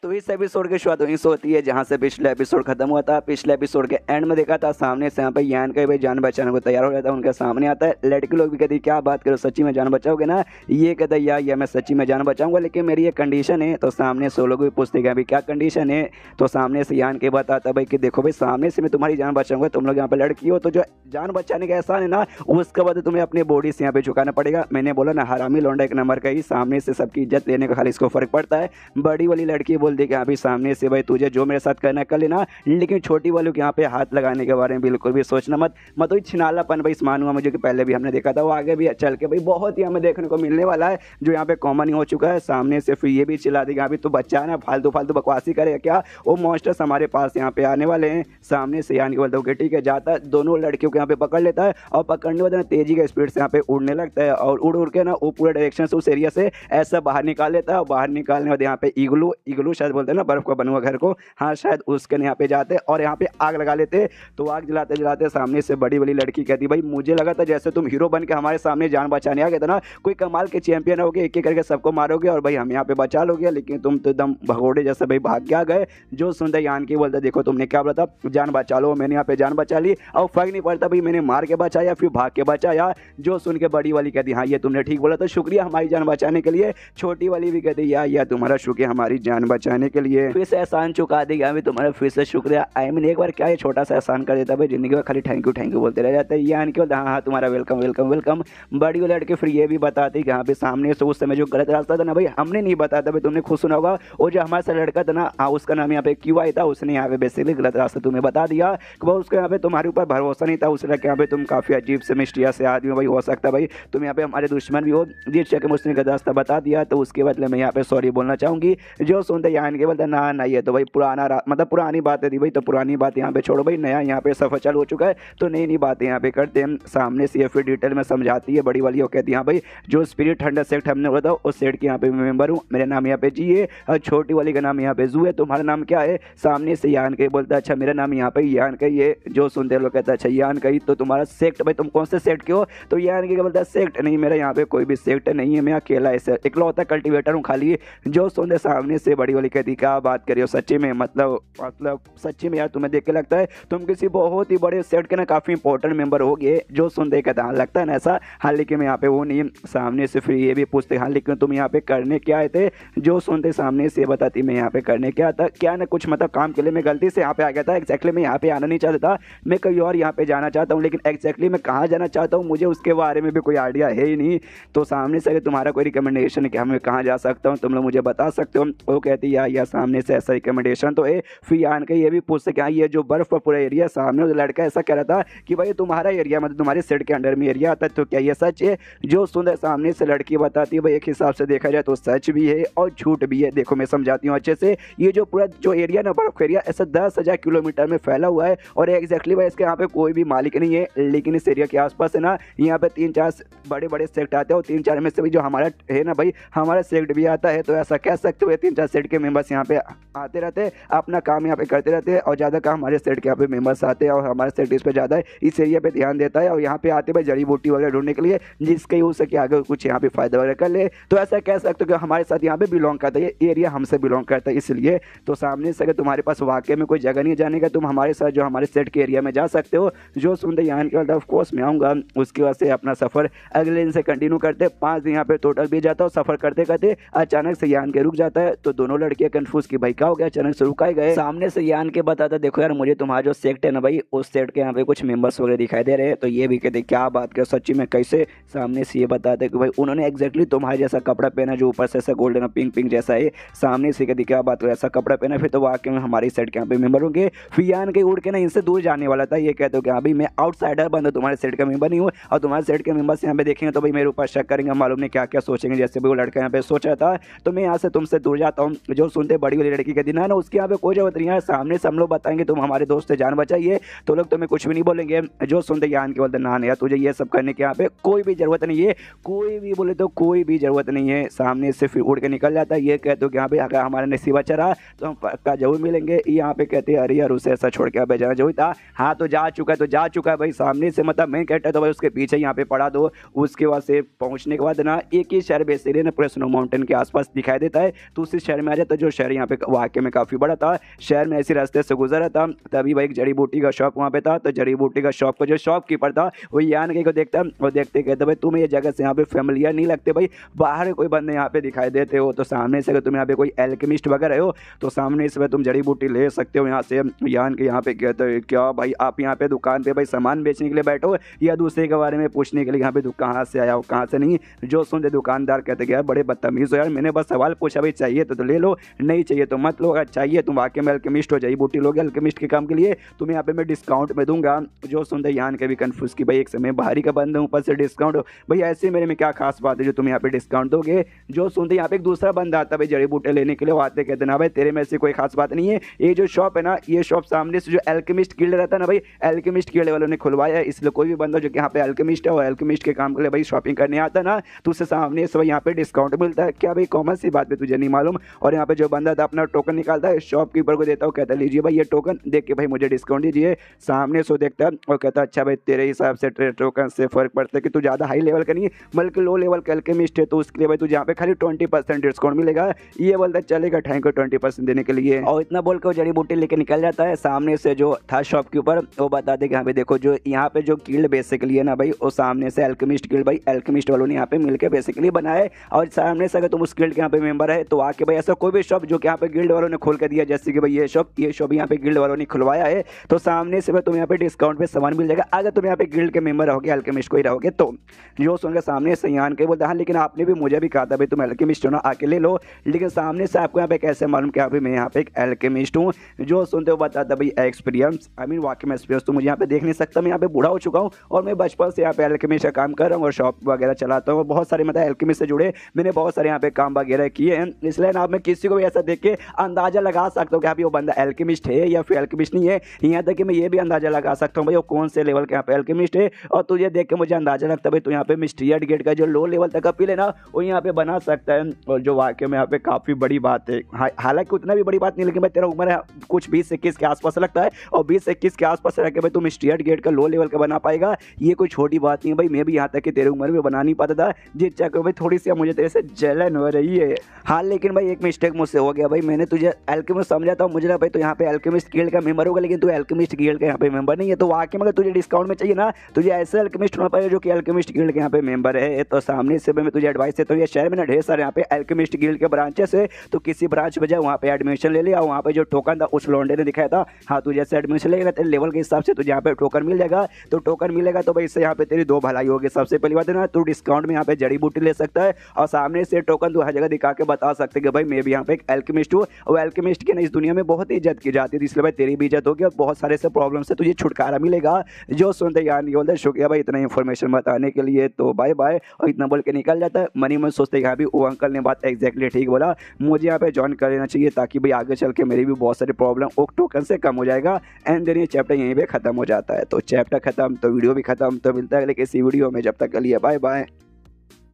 तो इस एपिसोड की शुरुआत वहीं से होती है जहां से पिछले एपिसोड खत्म हुआ था। पिछले एपिसोड के एंड में देखा था सामने से यहाँ पे यान का भाई जान बचाने को तैयार हो जाता है, उनके सामने आता है, लड़के लोग भी कहती क्या बात करो सच्ची में जान बचाओगे ना, ये कहता है या मैं सच्ची में जान बचाऊंगा लेकिन मेरी ये कंडीशन है। तो सामने से लोग भी पूछते हैं अभी क्या कंडीशन है, तो सामने से यान के बताता भाई कि देखो भाई सामने से मैं तुम्हारी जान बचाऊंगा, तुम लोग यहाँ पे लड़की हो तो जो जान बचाने का एहसान है ना उसके बाद तुम्हें अपनी बॉडी से यहाँ पे झुकाना पड़ेगा। मैंने बोला ना हरामी लौंडा एक नंबर का ही, सामने से सबकी इज्जत लेने का खाली इसको फर्क पड़ता है। बड़ी वाली लड़की बोल दी कि हाँ भाई सामने से भाई तुझे जो मेरे साथ करना कर लेना, लेकिन छोटी वालों के यहाँ पे हाथ लगाने के बारे में बिल्कुल भी सोचना मत। तो छिनालापन भाई मानूंगा मुझे कि पहले भी हमने देखा था, वो आगे भी चल के भाई बहुत ही हमें देखने को मिलने वाला है जो यहाँ पे कॉमन ही हो चुका है। सामने से फिर ये भी चिल्ला देगा अभी तो बच्चा है ना फालतू फालतू बकवासी करेगा क्या, वो मॉन्स्टर्स हमारे पास यहाँ पे आने वाले हैं। सामने से यानी बोलता हूँ कि ठीक है जाता है, दोनों लड़कियों को यहाँ पे पकड़ लेता है, और पकड़ने के बाद तेजी के स्पीड से यहाँ पे उड़ने लगता है, और उड़ उड़ के ना वो पूरे डायरेक्शन से उस एरिया से ऐसा बाहर निकाल लेता है। और बाहर निकालने के बाद यहाँ पे इग्लू शायद बोलते हैं ना बर्फ का बना हुआ घर को, हाँ शायद उसके यहाँ पे जाते और यहाँ पे आग लगा लेते। तो आग जलाते जलाते सामने से बड़ी वाली लड़की कहती भाई मुझे लगा था जैसे तुम हीरो बन के हमारे सामने जान बचाने आ गए थे ना, कोई कमाल के चैंपियन होगे, एक एक करके सबको मारोगे और भाई हम यहाँ पे बचा लोगे, लेकिन तुम तो एकदम भगोड़े जैसे भाई भाग के आ गए। जो सुनते यान की बोलता देखो तुमने क्या बोला था जान बचा लो, मैंने यहाँ पे जान बचा ली, और फर्क नहीं पड़ता भाई मैंने मार के बचाया फिर भाग के बचाया। जो सुन के बड़ी वाली कहती हाँ ये तुमने ठीक बोला, तो शुक्रिया हमारी जान बचाने के लिए। छोटी वाली भी कहती या तुम्हारा शुक्रिया हमारी जान बचाने के लिए, फिर से एहसान चुका देगा भाई तुम्हारा फिर से शुक्रिया। आई मीन एक बार क्या ये छोटा सा एहसान कर देता भाई, जिंदगी में खाली थैंक यू बोलते रह जाते हैं। यानी कि हाँ हाँ तुम्हारा वेलकम वेलकम वेलकम। बड़ी वाली लड़के फिर ये भी बताती कि हाँ भाई सामने से उस समय जो गलत रास्ता था ना भाई हमने नहीं बताया था भाई, तुमने खुद सुना होगा वो जो हमारे साथ लड़का था ना, हाँ उसका नाम यहाँ पे क्यों आई था, उसने यहाँ पे बेसिकली गलत रास्ता तुम्हें बता दिया कि भाई उसके यहाँ पे तुम्हारे ऊपर भरोसा नहीं था, उसने यहाँ पे तुम काफ़ी अजीब से मिस्टीरियस से आदमी भाई हो सकता भाई तुम यहाँ पे हमारे दुश्मन भी हो, जिस चक्कर में उसने गलत रास्ता बता दिया, तो उसके बदले मैं यहाँ पे सॉरी बोलना चाहूँगी। जो सुनते यान के बोलते ना ये तो भाई पुराना मतलब पुरानी बातें थी भाई, तो पुरानी बात यहाँ पे छोड़ो भाई, नया यहाँ पे सफर चालू हो चुका है, तो नई नई बातें यहाँ पे करते हैं। सामने से फिर डिटेल में समझाती है बड़ी वाली, वो कहती है हाँ भाई जो स्पिरिट 100 सेक्ट हमने बोला था उस सेट के यहाँ पे मेंबर हूँ, मेरा नाम यहाँ पे जी है, और छोटी वाली का नाम यहाँ पे जू है, तुम्हारा नाम क्या है। सामने से यान के बोलता है अच्छा मेरा नाम यहाँ पे यान का ही है। जो सुनते लोग कहता है अच्छा यान का ही, तो तुम्हारा सेक्ट भाई तुम कौन से सेक्ट के हो, तो यान के बोलता है सेक्ट नहीं मेरा यहाँ पे कोई भी सेक्ट नहीं है, मैं अकेला ऐसे इकलौता कल्टिवेटर हूँ खाली। जो सुनते सामने से बड़ी वाली कहती क्या बात करियो सच्ची में, मतलब सच्ची में यार तुम्हें देख के लगता है तुम किसी बहुत ही बड़े सेट के ना काफ़ी इंपॉर्टेंट मेंबर हो गए। जो सुनते कहता हाँ लगता है ना ऐसा, हाँ लेकिन मैं यहाँ पे वो नहीं। सामने से फिर ये भी पूछते हाँ लेकिन तुम यहाँ पे करने क्या आए थे। जो सुनते सामने से बताती मैं यहाँ पे करने क्या था क्या ना कुछ मतलब काम के लिए मैं गलती से यहाँ पे आ गया था, एक्जैक्टली मैं यहाँ पे आना नहीं चाहता था, मैं कहीं और यहाँ पे जाना चाहता हूँ, लेकिन एक्जैक्टली मैं कहाँ जाना चाहता हूँ मुझे उसके बारे में भी कोई आइडिया है ही नहीं। तो सामने से अगर तुम्हारा कोई रिकमेंडेशन है कि मैं कहाँ जा सकता हूँ तुम लोग मुझे बता सकते हो। वो कहती दिया या सामने से ऐसा रिकमेंडेशन तो है। फिर यान के ये भी पूछते कि हाँ ये जो बर्फ का पूरा एरिया सामने वो लड़का ऐसा कह रहा था कि भाई तुम्हारा एरिया मतलब तुम्हारे सेट के अंडर में एरिया आता है, तो क्या ये सच है? जो सुंदर सामने से लड़की बताती है भाई एक हिसाब से देखा जाए तो सच भी है और झूठ भी है। देखो मैं समझाती हूँ अच्छे से। ये जो पूरा जो एरिया ना बर्फ एरिया ऐसा 10,000 किलोमीटर में फैला हुआ है और एग्जैक्टली भाई इसके यहाँ पे कोई भी मालिक नहीं है, लेकिन इस एरिया के आसपास है ना यहाँ पे 3-4 बड़े बड़े सेक्ट आते हैं और 3-4 में से भी जो हमारा है ना भाई हमारा सेक्ट भी आता है। तो ऐसा कह सकते हो 3-4 सेट के मेंबर्स यहाँ पे आते रहते हैं, अपना काम यहाँ पे करते रहते हैं और ज़्यादा काम हमारे सेट के यहाँ पे मेंबर्स आते हैं और हमारा सेट इस पर ज़्यादा इस एरिया पे ध्यान देता है और यहाँ पे आते भाई जड़ी बूटी वगैरह ढूंढने के लिए, जिसके यूज से कि आगे कुछ यहाँ पे फायदा वगैरह कर ले। तो ऐसा कह सकते हो कि हमारे साथ यहाँ पे बिलोंग करता है, ये एरिया हमसे बिलोंग करता है इसलिए। तो सामने से अगर तुम्हारे पास वाकई में कोई जगह नहीं जाने का, तुम हमारे साथ जो हमारे सेट के एरिया में जा सकते हो। जो सुनते यहाँ के बाद ऑफकोर्स मैं आऊँगा, उसके बाद से अपना सफ़र अगले दिन से कंटिन्यू करते। 5 दिन यहाँ पे टोटल भी जाता है। सफ़र करते करते अचानक से यान के रुक जाता है, तो दोनों लड़कियाँ कंफ्यूज की भाई क्या हो गया, अचानक से रुकाए गए। सामने से यान के बताता देखो यार मुझे तुम्हारा जो सेक्ट है ना भाई उस सेट के यहाँ पे कुछ मेंबर्स वगैरह दिखाई दे रहे हैं। तो ये भी कहते क्या बात कर सच्ची में कैसे? सामने से ये बताते कि भाई उन्होंने एग्जैक्टली तुम्हारे जैसा कपड़ा पहना जो ऊपर से ऐसा गोल्डन पिंक पिंक जैसा है। सामने से कहती क्या बात कर ऐसा कपड़ा पहना, फिर तो वाकई में हमारी सेट के यहाँ पे मेंबर होंगे। फिर यान के उड़ के ना इनसे दूर जाने वाला था। ये कहते हो कि अभी मैं आउटसाइडर बंद तुम्हारे सेट का मेंबर नहीं हूँ और तुम्हारे सेट के मेंबर्स यहाँ पे देखेंगे तो भाई मेरे ऊपर शक करेंगे, मालूम नहीं क्या क्या सोचेंगे। जैसे भी वो लड़का यहाँ पे सोच रहा था तो मैं यहाँ से तुमसे दूर जाता हूँ। जो सुनते बड़ी वाली लड़की के दिन है ना उसके यहाँ पे कोई जरूरत नहीं है, सामने से हम लोग बताएंगे तुम हमारे दोस्त से जान बचाइए तो लोग तुम्हें कुछ भी नहीं बोलेंगे। जो सुनते यान के बोलते ना यार तुझे ये सब करने की यहाँ पे कोई भी जरूरत नहीं है, कोई भी बोले तो कोई भी जरूरत नहीं है। सामने से फिर उड़ के निकल जाता है। ये कहते हो कि यहाँ पे अगर हमारा नसीब अच्छा रहा तो हम पक्का जरूर मिलेंगे। यहाँ पे कहते हैं अरे यार उसे ऐसा छोड़ के यहाँ पे जाना जरूरी था। हाँ तो जा चुका है तो जा चुका है भाई। सामने से मतलब मैं कहता तो भाई उसके पीछे यहाँ पे पड़ा दो। उसके बाद से पहुँचने के बाद ना एक ही शहर बेसिकली ना पूरे स्नो माउंटेन के आसपास दिखाई देता है। तो उसी शहर में आ जाता है जो शहर यहाँ पे वाकई में काफ़ी बड़ा था। शहर में ऐसे रास्ते से गुजरा था तभी भाई एक जड़ी बूटी का शॉप वहाँ पे था। तो जड़ी बूटी का शॉप का जो शॉपकीपर था वो यान के को देखता और देखते कहते भाई तुम्हें ये जगह से यहाँ पे फेमिलियर नहीं लगते भाई, बाहर कोई बंदे यहाँ पे दिखाई देते हो। तो सामने से अगर तुम यहाँ पे कोई एल्केमिस्ट वगैरह हो तो सामने से तुम जड़ी बूटी ले सकते हो यहाँ से। यान के यहाँ पे कहते हो क्या भाई आप यहाँ पे दुकान पे भाई सामान बेचने के लिए बैठो या दूसरे के बारे में पूछने के लिए यहाँ पे कहाँ से आया हो कहाँ से नहीं? जो सुनते दुकानदार कहते यार बड़े बदतमीज हो यार, मैंने बस सवाल पूछा भाई चाहिए तो ले लो, नहीं चाहिए तो मत लो। अगर चाहिए तुम वाकई में अल्केमिस्ट हो जड़ी बूटी लोगे अल्केमिस्ट के काम के लिए तुम्हें यहाँ पे मैं डिस्काउंट में दूंगा। जो सुनते यान के भी कंफ्यूज की भाई एक समय बाहरी का बंद ऊपर से डिस्काउंट भाई ऐसे मेरे में क्या खास बात है जो तुम यहाँ पे डिस्काउंट दोगे? जो सुनते यहाँ पे एक दूसरा बंदा आता भाई जड़ी बूटे लेने के लिए, वो आते कहते ना भाई तेरे में से कोई खास बात नहीं है। ये जो शॉप है ना ये शॉप सामने से जो एल्केमिस्ट गिल्ड रहता है ना भाई एल्केमिस्ट गिल्ड वालों ने खुलवाया है, इसलिए कोई भी बंदा जो कि यहाँ पे एल्केमिस्ट है और एल्केमिस्ट के काम के लिए भाई शॉपिंग करने आता है ना तो उससे सामने से भाई यहाँ पे डिस्काउंट मिलता है। क्या भाई कॉमन सी बात है तुझे नहीं मालूम? और यहाँ पे जो बंदा था अपना टोकन निकालता है शॉपकीपर को देता है, कहता लीजिए भाई ये टोकन देख के भाई मुझे डिस्काउंट दीजिए। सामने से देखता है और कहता अच्छा भाई तेरे हिसाब से टोकन से फर्क पड़ता है कि तू ज़्यादा हाई लेवल का नहीं बल्कि लो लेवल का एल्केमिस्ट है तो उसके लिए भाई तुझे यहाँ पे खाली 20% डिस्काउंट मिलेगा। ये बोलता चलेगा थैंक यू 20% देने के लिए। और इतना बोल के वो जड़ी बूटी लेके निकल जाता है। सामने से जो था शॉप के ऊपर वो बता दे कि यहाँ पे देखो जो यहाँ पे जो गिल्ड बेसिकली है ना भाई वो सामने से एल्केमिस्ट गिल्ड भाई एल्केमिस्ट वालों ने यहाँ पे मिलकर बेसिकली बनाए। और सामने से अगर तुम उस गिल्ड के यहाँ पे मेंबर है तो आके भाई ऐसा कोई भी शॉप जो कि यहाँ पे गिल्ड वालों ने खोल कर दिया, जैसे कि भाई ये शॉप यहाँ पे गिल्ड वालों ने खुलवाया है तो सामने से भाई तुम यहाँ पे डिस्काउंट पे सामान मिल जाएगा अगर तुम यहाँ पे गिल्ड के मेंबर रहोगे एल्केमिस्ट को ही रहोगे तो। जो सुनकर सामने से यान के बोलता हाँ लेकिन आपने भी मुझे भी कहा था भाई तुम एल्केमिस्ट हो ना आके ले लो, लेकिन सामने से आपको यहाँ पे कैसे मालूम कि मैं यहाँ पे एक एल्केमिस्ट हूँ? जो सुनते हो बताता भाई एक्सपीरियंस वाकई में एक्सपीरियंस तो मुझे यहाँ पे देख नहीं सकता, मैं यहाँ पे बूढ़ा हो चुका हूँ और मैं बचपन से यहाँ पे एल्केमिस्ट का काम कर रहा हूँ और शॉप वगैरह चलाता हूँ। बहुत सारे मतलब एल्केमिस्ट से जुड़े मैंने बहुत सारे यहाँ पे काम वगैरह किए हैं, इसलिए ना मैं किसी को भी ऐसा देख के अंदाजा लगा सकता हूँ कि वो बंदा एल्केमिस्ट है या फिर एल्केमिस्ट नहीं है। यहाँ तक कि मैं ये भी अंदाजा लगा सकता हूँ भाई वो कौन से लेवल के यहाँ पे एल्केमिस्ट है। और तुझे देख के मुझे अंदाजा लगता है भाई तू यहाँ पे मिस्ट्रियड गेट का जो लो लेवल तक का पिल है ना वो यहाँ पे बना सकता है, और जो वाकई में यहाँ पे काफ़ी बड़ी बात है। हालांकि उतना भी बड़ी बात नहीं, लेकिन भाई तेरा उम्र है कुछ 20-21 के आसपास लगता है और 20-21 के आसपास रह के भाई तुम स्टीयर्ड गेट का लो लेवल का बना पाएगा, ये कोई छोटी बात नहीं है भाई। मैं भी यहाँ तक कि तेरे उम्र में बना नहीं पाता था, जिस चक्कर भाई थोड़ी सी मुझे तेरे से जलन हो रही है। हाँ लेकिन भाई एक मिस्टेक मुझसे हो गया भाई, मैंने तुझे एल्केमिस्ट समझा था, मुझे लगा भाई तो यहाँ पे एल्केमिस्ट गिल्ड का मेंबर होगा, लेकिन तू एल्केमिस्ट गिल्ड का यहाँ पे मेंबर नहीं है। तो वाकई में अगर तुझे डिस्काउंट में चाहिए ना तुझे ऐसे एल्केमिस्ट होना पड़ेगा जो कि एल्केमिस्ट गिल्ड के यहाँ पे मेंबर है। तो सामने से मैं तुझे एडवाइस देता हूँ, ये शहर में ना ढेर सारे यहाँ पे एल्केमिस्ट गिल्ड के ब्रांचेस है, तो किसी ब्रांच में जाओ वहाँ पे एडमिशन ले लिया। वहाँ पे जो टोकन था उस लौंडे ने दिखाया था, हाँ तू जैसे एडमिशन लेगा तेरे लेवल के हिसाब से तुझे यहाँ पे टोकन मिल जाएगा। तो टोकन मिलेगा तो भाई इससे यहाँ पे तेरी दो भलाई होगी। सबसे पहली बात है ना तू डिस्काउंट में यहाँ पे जड़ी बूटी ले सकता है, और सामने से टोकन तू हर जगह दिखा के बता सकते कि भाई मैं भी यहाँ यहाँ पे एक एल्केमिस्ट हूँ, और एल्केमिस्ट की ना इस दुनिया में बहुत ही इज्जत की जाती है, इसलिए भाई तेरी भी इज्जत होगी और बहुत सारे ऐसे प्रॉब्लम से तुझे छुटकारा मिलेगा। जो सुनते यार नहीं बोलते शुक्रिया भाई इतना इन्फॉर्मेशन बताने के लिए, तो बाय बाय। और इतना बोल के निकल जाता है। मनी मन सोचते यहाँ भी वो अंकल ने बात एग्जैक्टली ठीक बोला, मुझे यहाँ पे ज्वाइन कर लेना चाहिए ताकि भाई आगे चल के मेरी भी बहुत सारी प्रॉब्लम ओक टोकन से कम हो जाएगा। एंड देन ये चैप्टर यहीं पे खत्म हो जाता है। तो चैप्टर खत्म तो वीडियो भी खत्म। तो मिलता है अगले किसी वीडियो में, जब तक के लिए बाय बाय।